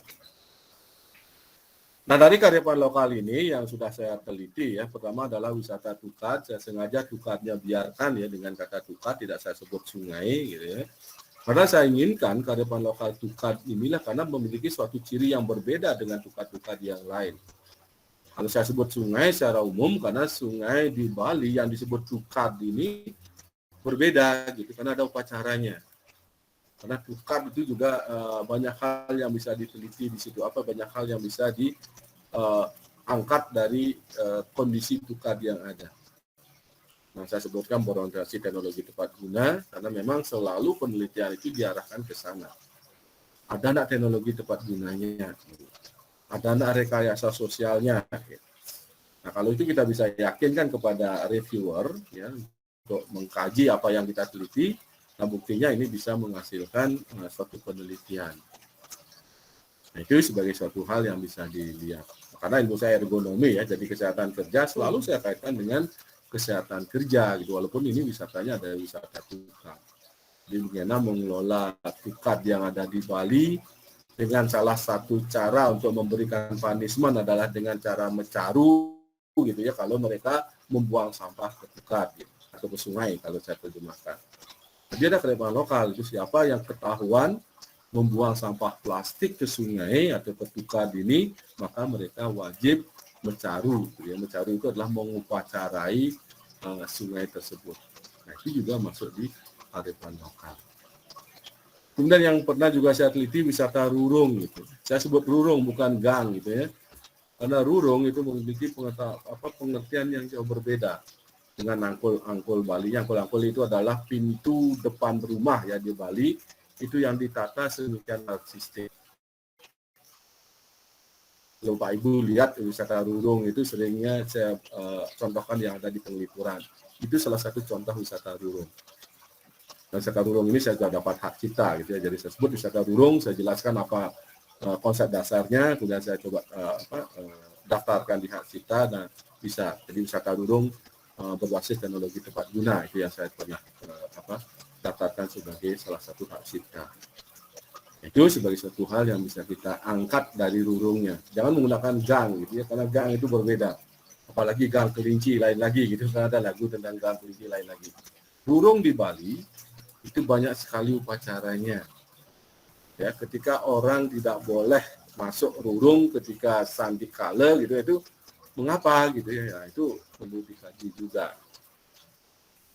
Nah, dari kearifan lokal ini yang sudah saya teliti ya, pertama adalah wisata tukat. Saya sengaja tukatnya biarkan ya dengan kata tukat, tidak saya sebut sungai gitu ya. Karena saya inginkan kearifan lokal tukat inilah karena memiliki suatu ciri yang berbeda dengan tukat-tukat yang lain. Kalau saya sebut sungai secara umum karena sungai di Bali yang disebut tukat ini berbeda gitu karena ada upacaranya. Karena tukat itu juga banyak hal yang bisa diteliti di situ, banyak hal yang bisa diangkat dari kondisi tukat yang ada. Nah, saya sebutkan berorientasi teknologi tepat guna karena memang selalu penelitian itu diarahkan ke sana. Ada anak teknologi tepat gunanya, ada anak rekayasa sosialnya. Nah, kalau itu kita bisa yakinkan kepada reviewer ya untuk mengkaji apa yang kita teliti. Nah, buktinya ini bisa menghasilkan suatu penelitian. Nah, itu sebagai suatu hal yang bisa dilihat. Karena ilmu saya ergonomi ya, jadi kesehatan kerja selalu saya kaitkan dengan kesehatan kerja gitu. Walaupun ini wisatanya ada wisata tukat. Jadi bagaimana mengelola tukat yang ada di Bali dengan salah satu cara untuk memberikan punishment adalah dengan cara mencaru gitu ya kalau mereka membuang sampah ke tukat gitu, atau ke sungai kalau saya terjemahkan. Jadi ada kearifan lokal itu siapa yang ketahuan membuang sampah plastik ke sungai atau ke tukat ini, maka mereka wajib mencaru. Ya, mencaru itu adalah mengupacarai sungai tersebut. Nah, itu juga masuk di kearifan lokal. Kemudian yang pernah juga saya teliti wisata rurung gitu. Saya sebut rurung bukan gang gitu ya. Karena rurung itu memiliki pengertian yang jauh berbeda dengan angkul Bali. Angkul itu adalah pintu depan rumah ya di Bali, itu yang ditata sedemikian sistem. Kalau Pak Ibu lihat wisata rurung itu seringnya saya contohkan yang ada di Penglipuran. Itu salah satu contoh wisata rurung. Dan wisata rurung ini saya juga dapat hak cipta gitu ya. Jadi saya sebut wisata rurung, saya jelaskan apa konsep dasarnya, kemudian saya coba daftarkan di hak cipta dan bisa. Jadi wisata rurung berbasis teknologi tepat guna itu yang saya pernah daftarkan sebagai salah satu hak cipta. Itu sebagai suatu hal yang bisa kita angkat dari rurungnya. Jangan menggunakan gang gitu ya, karena gang itu berbeda. Apalagi gang kelinci lain lagi gitu, karena ada lagu tentang gang kelinci lain lagi. Rurung di Bali itu banyak sekali upacaranya. Ya, ketika orang tidak boleh masuk rurung ketika sandikala gitu itu mengapa gitu ya, itu perlu dikaji juga.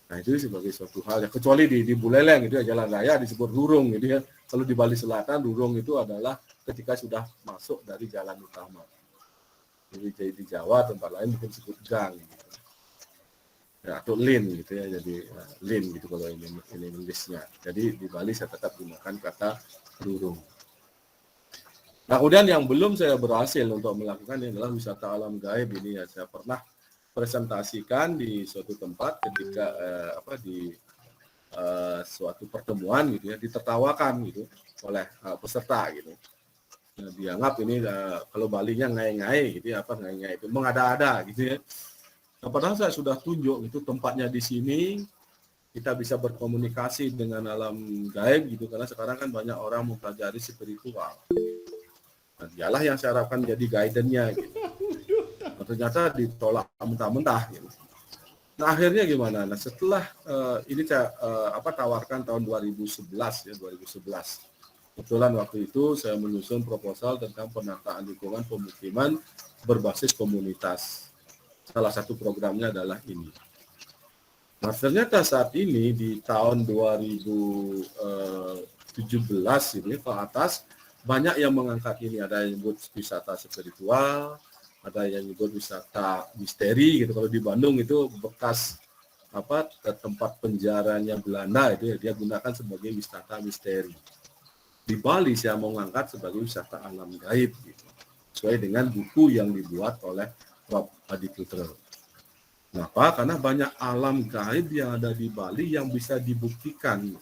Nah, itu sebagai suatu hal ya, kecuali di Buleleng gitu ya, jalan raya disebut rurung gitu ya. Kalau di Bali Selatan rurung itu adalah ketika sudah masuk dari jalan utama. Jadi di Jawa tempat lain mungkin disebut gang gitu. Ya, atau lin gitu ya, jadi lin gitu kalau ini Inggrisnya. Jadi di Bali saya tetap gunakan kata rurung. Nah, kemudian yang belum saya berhasil untuk melakukan ini adalah wisata alam gaib ini ya. Saya pernah presentasikan di suatu tempat ketika di suatu pertemuan gitu ya, ditertawakan gitu oleh peserta gitu. Nah, dianggap ini kalau Balinya ngai-ngai gitu ya, ngai-ngai itu mengada-ada gitu ya. Nah, padahal saya sudah tunjuk itu tempatnya di sini, kita bisa berkomunikasi dengan alam gaib gitu, karena sekarang kan banyak orang mempelajari spiritual. Nah, dialah yang saya harapkan jadi guidance-nya gitu. Nah, ternyata ditolak mentah-mentah gitu. Nah, akhirnya gimana? Nah, setelah ini saya tawarkan tahun 2011 ya, 2011. Kebetulan waktu itu saya menyusun proposal tentang penataan lingkungan pemukiman berbasis komunitas. Salah satu programnya adalah ini. Nah, ternyata saat ini di tahun 2017 ini ke atas banyak yang mengangkat ini, ada yang menyebut wisata spiritual, ada yang menyebut wisata misteri gitu. Kalau di Bandung itu bekas tempat penjaranya Belanda itu ya, dia gunakan sebagai wisata misteri. Di Bali saya mau ngangkat sebagai wisata alam gaib gitu, sesuai dengan buku yang dibuat oleh Prof. Adi Putra. Kenapa? Karena banyak alam gaib yang ada di Bali yang bisa dibuktikan.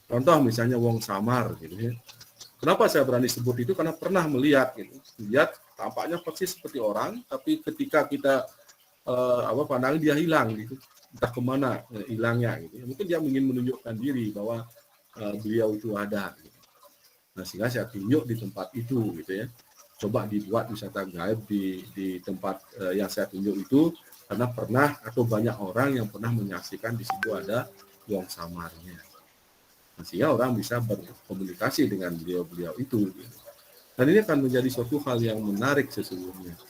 Contoh misalnya Wong Samar gitu ya. Kenapa saya berani sebut itu? Karena pernah melihat gitu. Lihat tampaknya persis seperti orang, tapi ketika kita pandang dia hilang gitu. Entah kemana hilangnya gitu. Mungkin dia ingin menunjukkan diri bahwa beliau itu ada gitu. Nah, sehingga saya tunjuk di tempat itu gitu ya. Coba dibuat wisata gaib di tempat yang saya tunjuk itu, karena pernah atau banyak orang yang pernah menyaksikan di situ ada Wong Samarnya. Sehingga orang bisa berkomunikasi dengan beliau-beliau itu. Gitu. Dan ini akan menjadi suatu hal yang menarik sesungguhnya.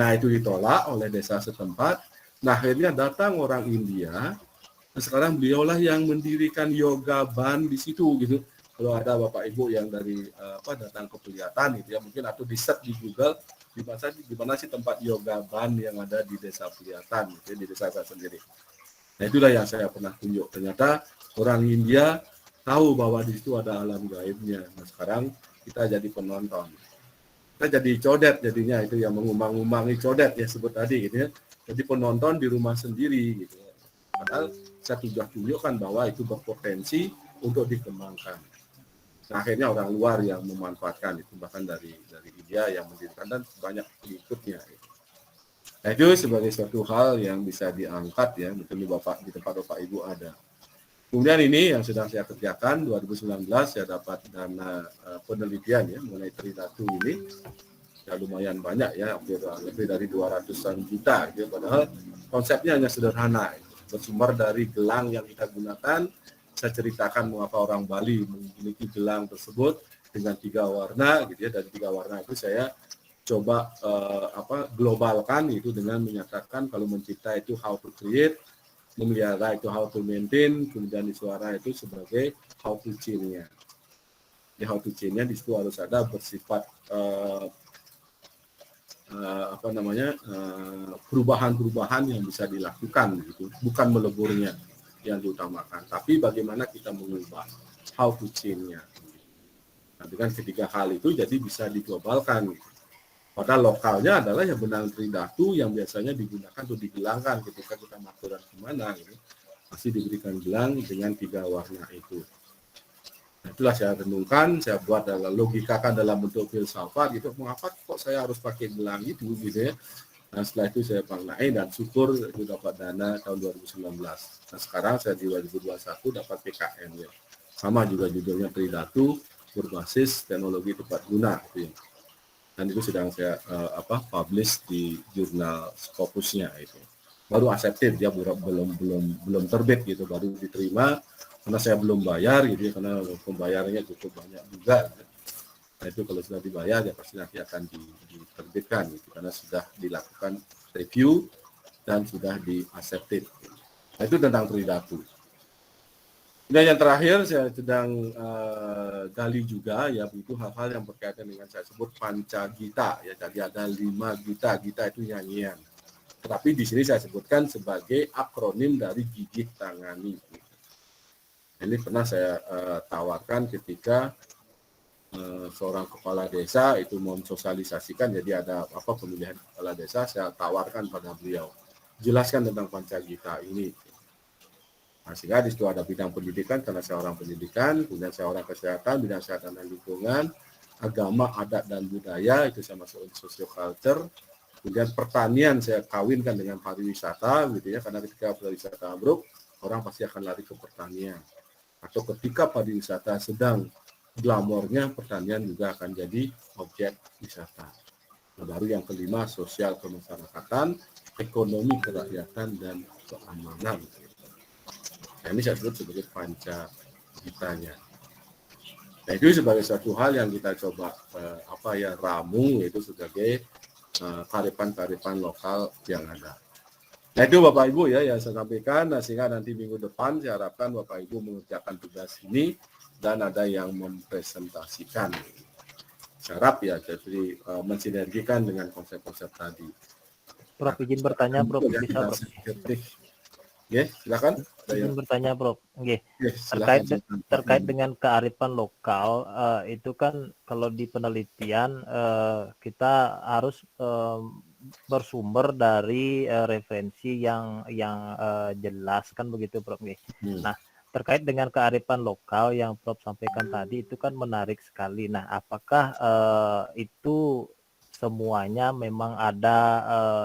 Nah, itu ditolak oleh desa setempat. Nah, akhirnya datang orang India. Nah, sekarang beliaulah yang mendirikan yoga ban di situ gitu. Kalau ada Bapak Ibu yang dari datang ke Pelihatan gitu ya, mungkin atau di search di Google di mana sih tempat yoga ban yang ada di desa Pelihatan gitu, di desa saya sendiri. Nah, itulah yang saya pernah tunjuk. Ternyata orang India tahu bahwa di situ ada alam gaibnya. Nah, sekarang kita jadi penonton. Kita jadi codet jadinya, itu yang mengumang-umangi codet ya sebut tadi gitu ya. Jadi penonton di rumah sendiri gitu. Padahal saya sudah tunjukkan bahwa itu berpotensi untuk dikembangkan. Nah, akhirnya orang luar yang memanfaatkan itu, bahkan dari India yang mendirikan dan banyak pengikutnya. Gitu. Nah, itu sebagai suatu hal yang bisa diangkat ya, mungkin di tempat Bapak Ibu ada. Kemudian ini yang sedang saya kerjakan, 2019 saya dapat dana penelitian ya mengenai Tridatu ini. Ya lumayan banyak ya, lebih dari 200-an juta gitu. Padahal konsepnya hanya sederhana. Bersumber dari gelang yang kita gunakan. Saya ceritakan mengapa orang Bali memiliki gelang tersebut dengan 3 warna gitu ya. Dan 3 warna itu saya coba globalkan itu dengan menyatakan kalau mencipta itu how to create, memelihara itu how to maintain, kemudian di suara itu sebagai how to change-nya. Di how to change-nya di situ harus ada bersifat perubahan-perubahan yang bisa dilakukan gitu, bukan meleburnya yang diutamakan, tapi bagaimana kita mengubah how to change-nya. Nah, dengan ketiga hal itu jadi bisa diglobalkan. Gitu. Padahal lokalnya adalah yang benang Tridatu yang biasanya digunakan untuk digelangkan ketika kita makuran kemana, gitu. Masih diberikan gelang dengan 3 warna itu. Nah, itulah saya renungkan, saya buat logikakan dalam bentuk filsafat gitu. Mengapa kok saya harus pakai gelang itu gitu ya? Nah, setelah itu saya maknai dan syukur itu dapat dana tahun 2019. Nah, sekarang saya di 2021 dapat PKN ya. Sama juga judulnya Tridatu berbasis teknologi tepat guna gitu ya. Dan itu sedang saya publish di jurnal Scopusnya itu. Baru accepted ya, belum terbit gitu, baru diterima karena saya belum bayar gitu ya, karena pembayarannya cukup banyak juga. Gitu. Nah, itu kalau sudah dibayar ya pasti nanti akan diterbitkan gitu, karena sudah dilakukan review dan sudah di accepted. Gitu. Nah, itu tentang Tridatu. Dan yang terakhir saya sedang gali juga ya itu hal-hal yang berkaitan dengan saya sebut pancagita ya. Jadi ada 5 gita, gita itu nyanyian. Tetapi di sini saya sebutkan sebagai akronim dari gigih tangani. Ini pernah saya tawarkan ketika seorang kepala desa itu mensosialisasikan, jadi ada pemilihan kepala desa, saya tawarkan pada beliau, jelaskan tentang pancagita ini. Nah, sehingga di situ ada bidang pendidikan, karena saya orang pendidikan, kemudian saya orang kesehatan, bidang kesehatan dan lingkungan, agama, adat dan budaya, itu saya masuk sosioculture, kemudian pertanian saya kawinkan dengan pariwisata, gitu ya, karena ketika pariwisata ambruk, orang pasti akan lari ke pertanian. Atau ketika pariwisata sedang glamornya, pertanian juga akan jadi objek wisata. Nah, baru yang kelima, sosial kemasyarakatan, ekonomi kerakyatan, dan keamanan. Nah, ini saya sebut sebagai pancagitanya. Nah, itu sebagai satu hal yang kita coba ramu, yaitu sebagai kearifan-kearifan lokal yang ada. Nah, itu Bapak Ibu ya yang saya sampaikan. Nah, sehingga nanti minggu depan saya harapkan Bapak Ibu mengerjakan tugas ini dan ada yang mempresentasikan. Saya harap ya jadi mensinergikan dengan konsep-konsep tadi. Prof, izin bertanya, Prof, bisa, Prof? Ya, silakan. Izin bertanya, Prof. Oke. Silakan. Terkait dengan kearifan lokal, itu kan kalau di penelitian kita harus bersumber dari referensi yang jelas kan begitu, Prof. Nah, terkait dengan kearifan lokal yang Prof sampaikan tadi itu kan menarik sekali. Nah, apakah itu semuanya memang ada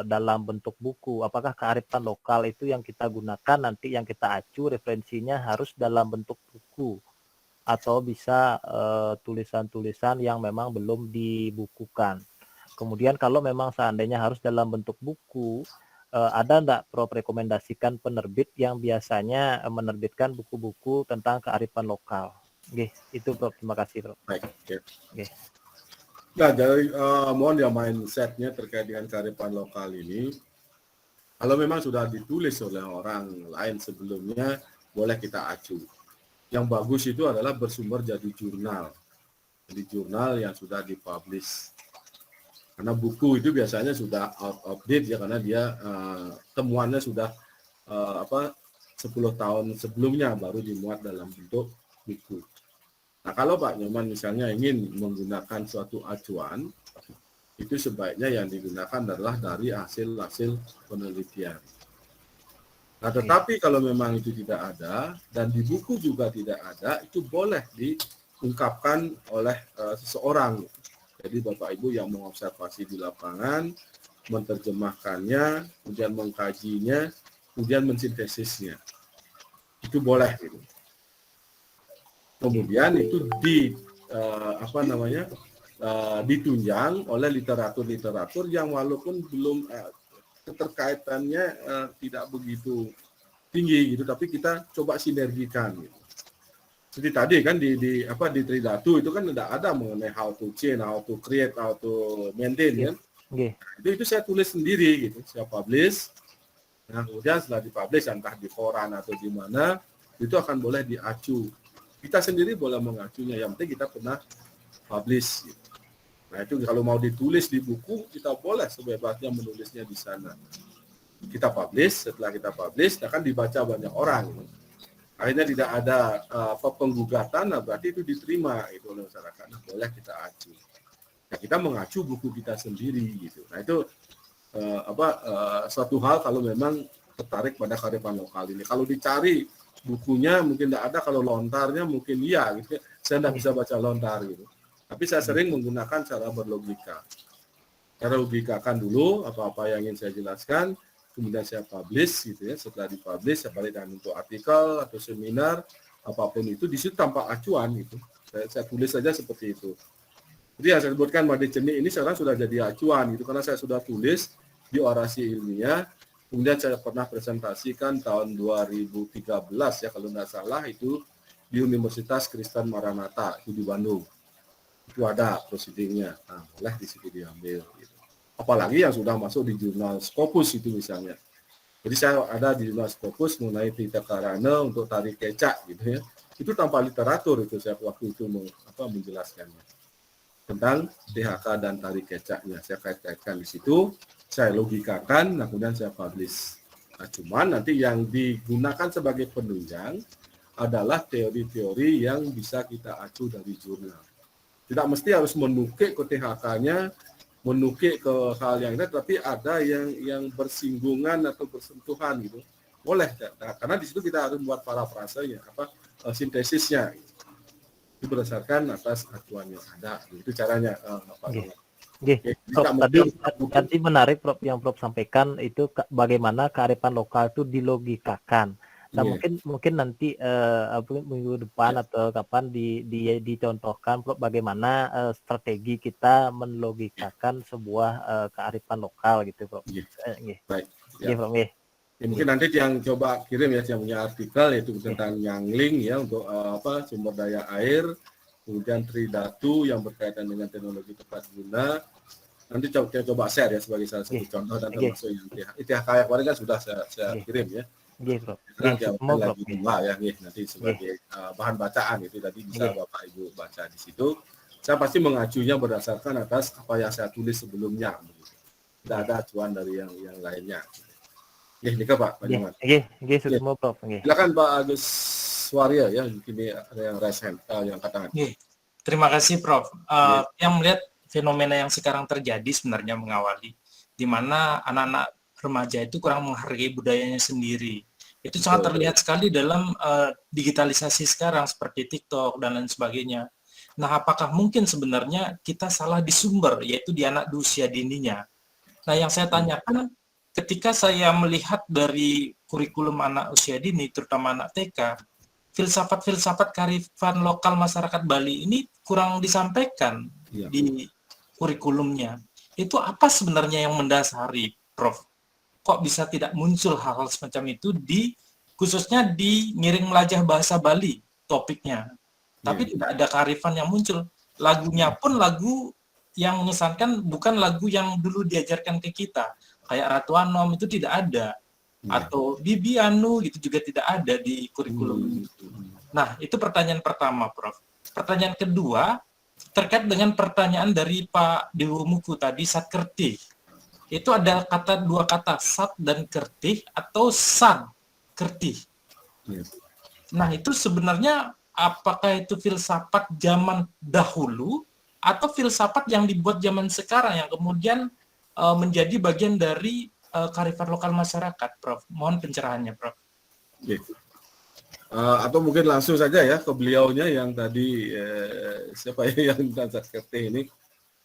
dalam bentuk buku? Apakah kearifan lokal itu yang kita gunakan nanti, yang kita acu referensinya harus dalam bentuk buku? Atau bisa tulisan-tulisan yang memang belum dibukukan? Kemudian kalau memang seandainya harus dalam bentuk buku, ada enggak Prof rekomendasikan penerbit yang biasanya menerbitkan buku-buku tentang kearifan lokal? Oke, itu Prof. Terima kasih, Prof. Baik. Oke. Nah, dari mohon ya mindset-nya terkait dengan kearifan lokal ini, kalau memang sudah ditulis oleh orang lain sebelumnya, boleh kita acu. Yang bagus itu adalah bersumber jadi jurnal. Jadi jurnal yang sudah dipublish. Karena buku itu biasanya sudah out of date ya, karena dia temuannya sudah 10 tahun sebelumnya baru dimuat dalam bentuk buku. Nah, kalau Pak Nyoman misalnya ingin menggunakan suatu acuan, itu sebaiknya yang digunakan adalah dari hasil-hasil penelitian. Nah, tetapi kalau memang itu tidak ada, dan di buku juga tidak ada, itu boleh diungkapkan oleh seseorang. Jadi Bapak Ibu yang mengobservasi di lapangan, menerjemahkannya, kemudian mengkajinya, kemudian mensintesisnya. Itu boleh gitu. Kemudian itu ditunjang oleh literatur-literatur yang walaupun belum keterkaitannya tidak begitu tinggi gitu, tapi kita coba sinergikan gitu. Jadi tadi kan di Tridatu itu kan ada mengenai how to change, how to create, how to maintain kan. Itu saya tulis sendiri gitu, saya publish. Nah, kemudian setelah dipublish entah di koran atau di mana, itu akan boleh diacu. Kita sendiri boleh mengacunya, yang penting kita pernah publish. Gitu. Nah, itu kalau mau ditulis di buku, kita boleh sebebasnya menulisnya di sana. Kita publish, setelah kita publish, akan dibaca banyak orang. Gitu. Akhirnya tidak ada penggugatan, nah berarti itu diterima itu oleh masyarakat. Nah, boleh kita acu. Nah, kita mengacu buku kita sendiri gitu. Nah, itu suatu hal kalau memang tertarik pada kearifan lokal ini. Kalau dicari bukunya mungkin tidak ada, kalau lontarnya mungkin iya gitu. Saya tidak bisa baca lontar gitu. Tapi saya sering menggunakan cara berlogika. Cara logikakan dulu apa-apa yang ingin saya jelaskan, kemudian saya publish gitu ya. Setelah dipublish saya balik dengan bentuk artikel atau seminar apapun itu, di situ tanpa acuan gitu. Saya tulis saja seperti itu. Jadi yang saya sebutkan Made Ceni ini sekarang sudah jadi acuan gitu, karena saya sudah tulis di orasi ilmiah. Kemudian saya pernah presentasikan tahun 2013 ya kalau tidak salah, itu di Universitas Kristen Maranatha itu di Bandung. Itu ada proceedingnya. Nah, boleh di situ diambil. Gitu. Apalagi yang sudah masuk di jurnal Scopus itu misalnya. Jadi saya ada di jurnal Scopus mengenai Trihita Karana untuk tari kecak gitu ya. Itu tanpa literatur itu saya waktu itu menjelaskannya tentang THK dan tari kecaknya. Saya kait-kaitkan di situ, saya logikakan, nah kemudian saya publish. Nah, cuman nanti yang digunakan sebagai penunjang adalah teori-teori yang bisa kita acu dari jurnal. Tidak mesti harus menukik ke THK-nya, menukik ke hal yang lain, tapi ada yang bersinggungan atau bersentuhan gitu. Boleh, nah, karena di situ kita harus buat parafrasenya, sintesisnya. Itu berdasarkan atas acuan yang ada. Itu caranya. Prof, tadi menarik Prof yang Prof sampaikan itu bagaimana kearifan lokal itu dilogikakan. Nah, mungkin nanti minggu depan atau kapan dicontohkan Prof bagaimana strategi kita menlogikakan sebuah kearifan lokal gitu Prof. Baik. Prof. Ya, mungkin nanti yang coba kirim ya yang punya artikel yaitu tentang Nyangling ya untuk sumber daya air, kemudian Tridatu yang berkaitan dengan teknologi tepat guna. Nanti coba share ya sebagai salah satu contoh dan termasuk yang ITHK kemarin kan sudah saya kirim ya. Lagi dua ya, nanti sebagai bahan bacaan itu tadi bisa Bapak Ibu baca di situ. Saya pasti mengacunya berdasarkan atas apa yang saya tulis sebelumnya. Tidak ada acuan dari yang lainnya. Ini Pak Panjungan. Sudah mau Prof. Silakan Pak Agus Warya ya, ini ada yang raise hand, yang angkat tangan. Terima kasih Prof. Yang melihat fenomena yang sekarang terjadi sebenarnya mengawali, di mana anak-anak remaja itu kurang menghargai budayanya sendiri. Itu sangat terlihat sekali dalam digitalisasi sekarang seperti TikTok dan lain sebagainya. Nah, apakah mungkin sebenarnya kita salah di sumber, yaitu di anak di usia dininya? Nah, yang saya tanyakan, ketika saya melihat dari kurikulum anak usia dini, terutama anak TK, filsafat-filsafat kearifan lokal masyarakat Bali ini kurang disampaikan di kurikulumnya. Itu apa sebenarnya yang mendasari, Prof? Kok bisa tidak muncul hal-hal semacam itu khususnya di Ngiring Melajah Bahasa Bali topiknya. Tapi tidak ada kearifan yang muncul. Lagunya pun lagu yang mengesankan bukan lagu yang dulu diajarkan ke kita. Kayak Ratu Anom itu tidak ada. Atau Bibi Anu gitu juga tidak ada di kurikulum. Nah, itu pertanyaan pertama, Prof. Pertanyaan kedua, terkait dengan pertanyaan dari Pak Dewumuku tadi, Satkerti. Itu ada dua kata, Sat dan Kertih atau San Kertih. Nah, itu sebenarnya apakah itu filsafat zaman dahulu atau filsafat yang dibuat zaman sekarang yang kemudian menjadi bagian dari kearifan lokal masyarakat, Prof? Mohon pencerahannya, Prof. Atau mungkin langsung saja ya ke beliaunya yang tadi siapa ya yang Satkerti ini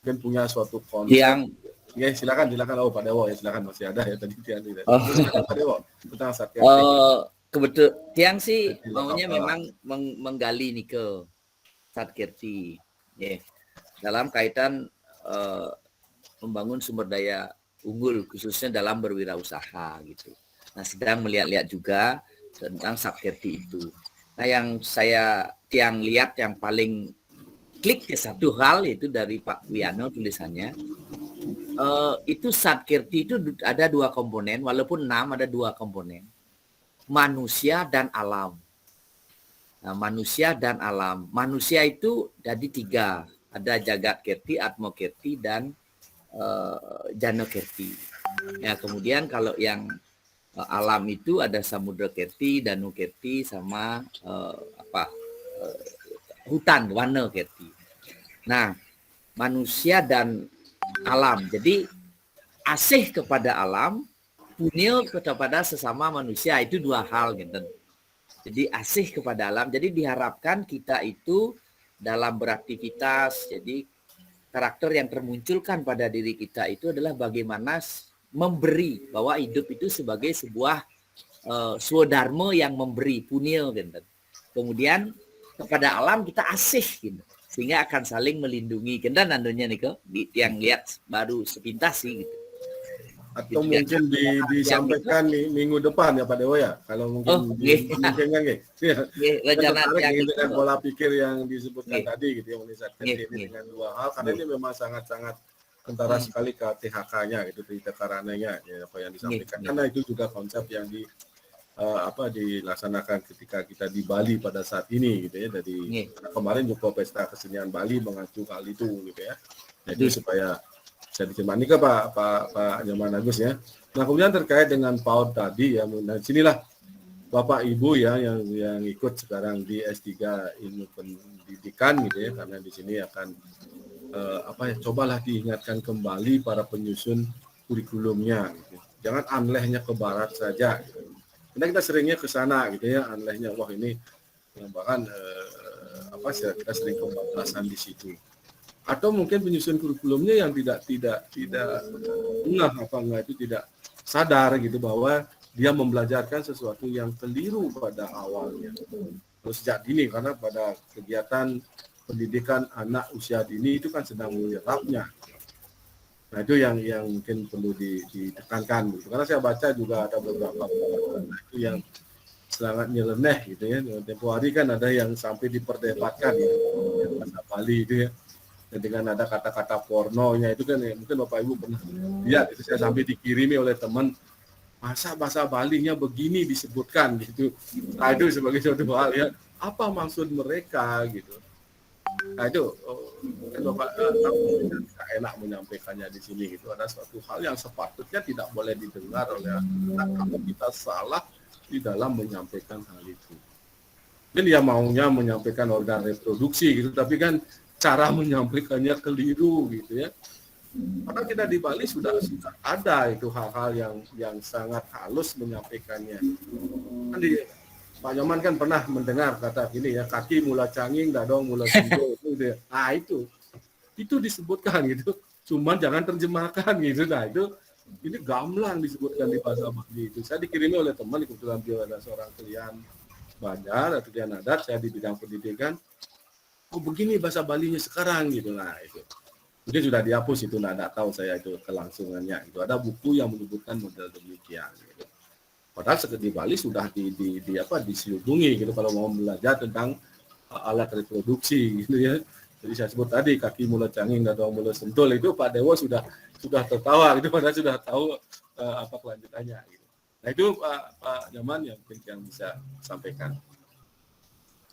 mungkin punya suatu konsep. Silakan Pak Dewo ya, silakan masih ada ya tadi Tiang tidak. Pak Dewo tentang Satkerti. Kebetul Tiang sih maunya memang menggali nih ke Satkerti. Dalam kaitan membangun sumber daya unggul khususnya dalam berwirausaha gitu. Nah, sedang melihat-lihat juga tentang Satkerti itu. Nah, yang saya Tiang lihat yang paling klik ke satu hal itu dari Pak Wiano tulisannya. Itu Satkerti itu ada dua komponen, walaupun 6 ada dua komponen. Manusia dan alam. Nah, manusia dan alam. Manusia itu jadi 3. Ada Jagat Kerti, Atmo Kerti, dan Jano Kerti. Ya, kemudian kalau yang alam itu ada Samudra Kerti, Danu Kerti, sama hutan, Wana Kerti. Nah, manusia dan alam. Jadi asih kepada alam, punya kepada sesama manusia, itu dua hal gitu. Jadi asih kepada alam. Jadi diharapkan kita itu dalam beraktivitas, jadi karakter yang termunculkan pada diri kita itu adalah bagaimana memberi, bahwa hidup itu sebagai sebuah swadharma yang memberi, punya gitu. Kemudian kepada alam kita asih gitu. Sehingga akan saling melindungi. Kendan nandonya nih kok yang lihat baru sepintas sih gitu. Atau mungkin disampaikan minggu depan ya Pak Dewo ya. Kalau mungkin mungkin rencana dengan pola pikir yang disebutkan tadi gitu yang menisatkan ini dengan dua hal karena ini memang sangat-sangat kentara sekali ke THK-nya itu Trihita Karananya ya, apa yang disampaikan. Karena itu juga konsep yang dilaksanakan ketika kita di Bali pada saat ini gitu ya. Dari kemarin juga Pesta Kesenian Bali mengacu hal itu gitu ya. Nah, itu supaya bisa diterima. Ini ke Pak Nyoman Agus ya. Nah, kemudian terkait dengan PAUD tadi ya, nah sinilah Bapak Ibu ya yang ikut sekarang di S3 Ilmu Pendidikan gitu ya, karena di sini akan cobalah diingatkan kembali para penyusun kurikulumnya gitu. Jangan anlehnya ke barat saja gitu. Karena kita seringnya ke sana gitu ya, anlehnya wah ini bahkan kita sering kebablasan di situ. Atau mungkin penyusun kurikulumnya yang tidak tidak sadar gitu bahwa dia membelajarkan sesuatu yang keliru pada awalnya. Terus sejak dini, karena pada kegiatan pendidikan anak usia dini itu kan sedang menyerapnya. Nah itu yang mungkin perlu ditekankan. Gitu. Karena saya baca juga ada beberapa itu yang sangat nyeleneh gitu ya. Tempo hari kan ada yang sampai diperdebatkan ya, bahasa Bali itu ya. Dan dengan ada kata-kata pornonya itu kan ya, mungkin Bapak Ibu pernah lihat itu, saya sampai dikirimi oleh teman, masa bahasa Balinya begini disebutkan gitu. Nah itu sebagai suatu hal ya, apa maksud mereka gitu. Nah itu Bapak tidak enak menyampaikannya di sini gitu. Ada suatu hal yang sepatutnya tidak boleh didengar oleh anak kalau kita salah di dalam menyampaikan hal itu. Mungkin dia maunya menyampaikan organ reproduksi gitu, tapi kan cara menyampaikannya keliru gitu ya. Karena kita di Bali sudah ada itu hal-hal yang sangat halus menyampaikannya. Kan Pak Nyoman kan pernah mendengar kata gini ya, kaki mula canging, dadong mula sindol gitu ya. Nah itu disebutkan gitu. Cuman jangan terjemahkan gitu. Nah itu ini gamblang disebutkan di bahasa Bali itu. Saya dikirimi oleh teman, kebetulan dia ada seorang klien Banjar atau klien adat, saya di bidang pendidikan. Oh begini bahasa Balinya sekarang gitu. Nah itu. Mungkin sudah dihapus itu, tidak tahu saya itu kelangsungannya. Itu ada buku yang menyebutkan model demikian. Gitu. Padahal di Bali sudah diselubungi gitu kalau mau belajar tentang alat reproduksi gitu ya. Jadi saya sebut tadi kaki mula canging dan mula sentul itu Pak Dewo sudah tertawa itu, padahal sudah tahu apa kelanjutannya. Gitu. Nah itu Pak Nyoman yang mungkin yang bisa sampaikan.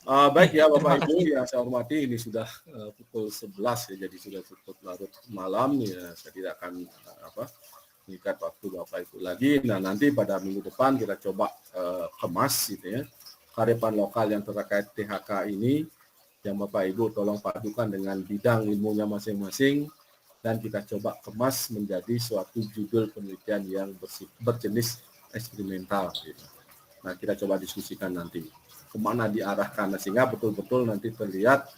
Baik ya Bapak Ibu yang saya hormati, ini sudah pukul 11 ya, jadi sudah cukup larut malam ya, saya tidak akan mengikat waktu Bapak Ibu lagi. Nah nanti pada minggu depan kita coba kemas gitu ya, kearifan lokal yang terkait THK ini, yang Bapak Ibu tolong padukan dengan bidang ilmunya masing-masing, dan kita coba kemas menjadi suatu judul penelitian yang berjenis eksperimental gitu. Nah kita coba diskusikan nanti kemana diarahkan, sehingga betul-betul nanti terlihat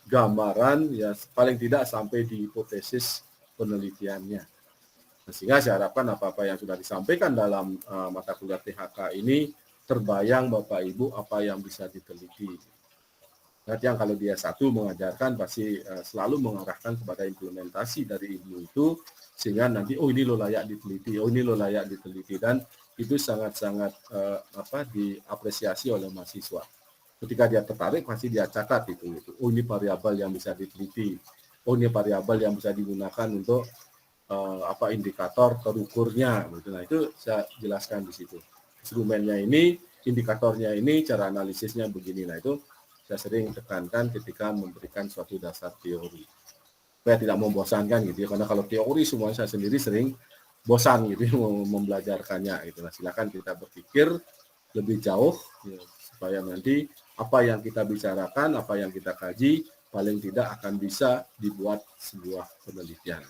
gambaran ya paling tidak sampai di hipotesis penelitiannya. Nah, sehingga saya harapkan apa-apa yang sudah disampaikan dalam mata kuliah THK ini terbayang Bapak Ibu apa yang bisa diteliti. Nanti yang kalau dia satu mengajarkan pasti selalu mengarahkan kepada implementasi dari ilmu itu, sehingga nanti ini lo layak diteliti, ini lo layak diteliti, dan itu sangat-sangat diapresiasi oleh mahasiswa. Ketika dia tertarik pasti dia catat itu. Oh ini variabel yang bisa diteliti. Oh ini variabel yang bisa digunakan untuk indikator terukurnya. Nah itu saya jelaskan di situ. Instrumennya ini, indikatornya ini, cara analisisnya begini. Nah itu saya sering tekankan ketika memberikan suatu dasar teori. Supaya tidak membosankan gitu ya. Karena kalau teori semuanya saya sendiri sering bosan gitu membelajarkannya gitu. Nah, silakan kita berpikir lebih jauh ya, supaya nanti apa yang kita bicarakan, apa yang kita kaji paling tidak akan bisa dibuat sebuah penelitian.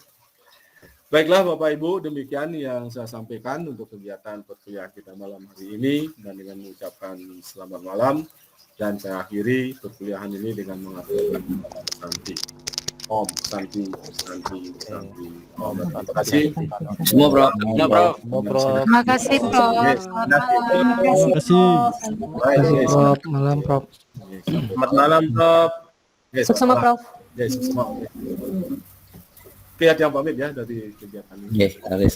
Baiklah Bapak Ibu, demikian yang saya sampaikan untuk kegiatan perkuliahan kita malam hari ini, dan dengan mengucapkan selamat malam, dan saya akhiri perkuliahan ini dengan mengaturkan nanti. Om Santi. Om, terima kasih. Semua bro. Terima kasih Prof. Terima kasih. Prof. Malam Prof. Selamat malam Prof. Sukses Prof. Sukses. Lihat yang pamit ya dari kegiatan ini. Alis.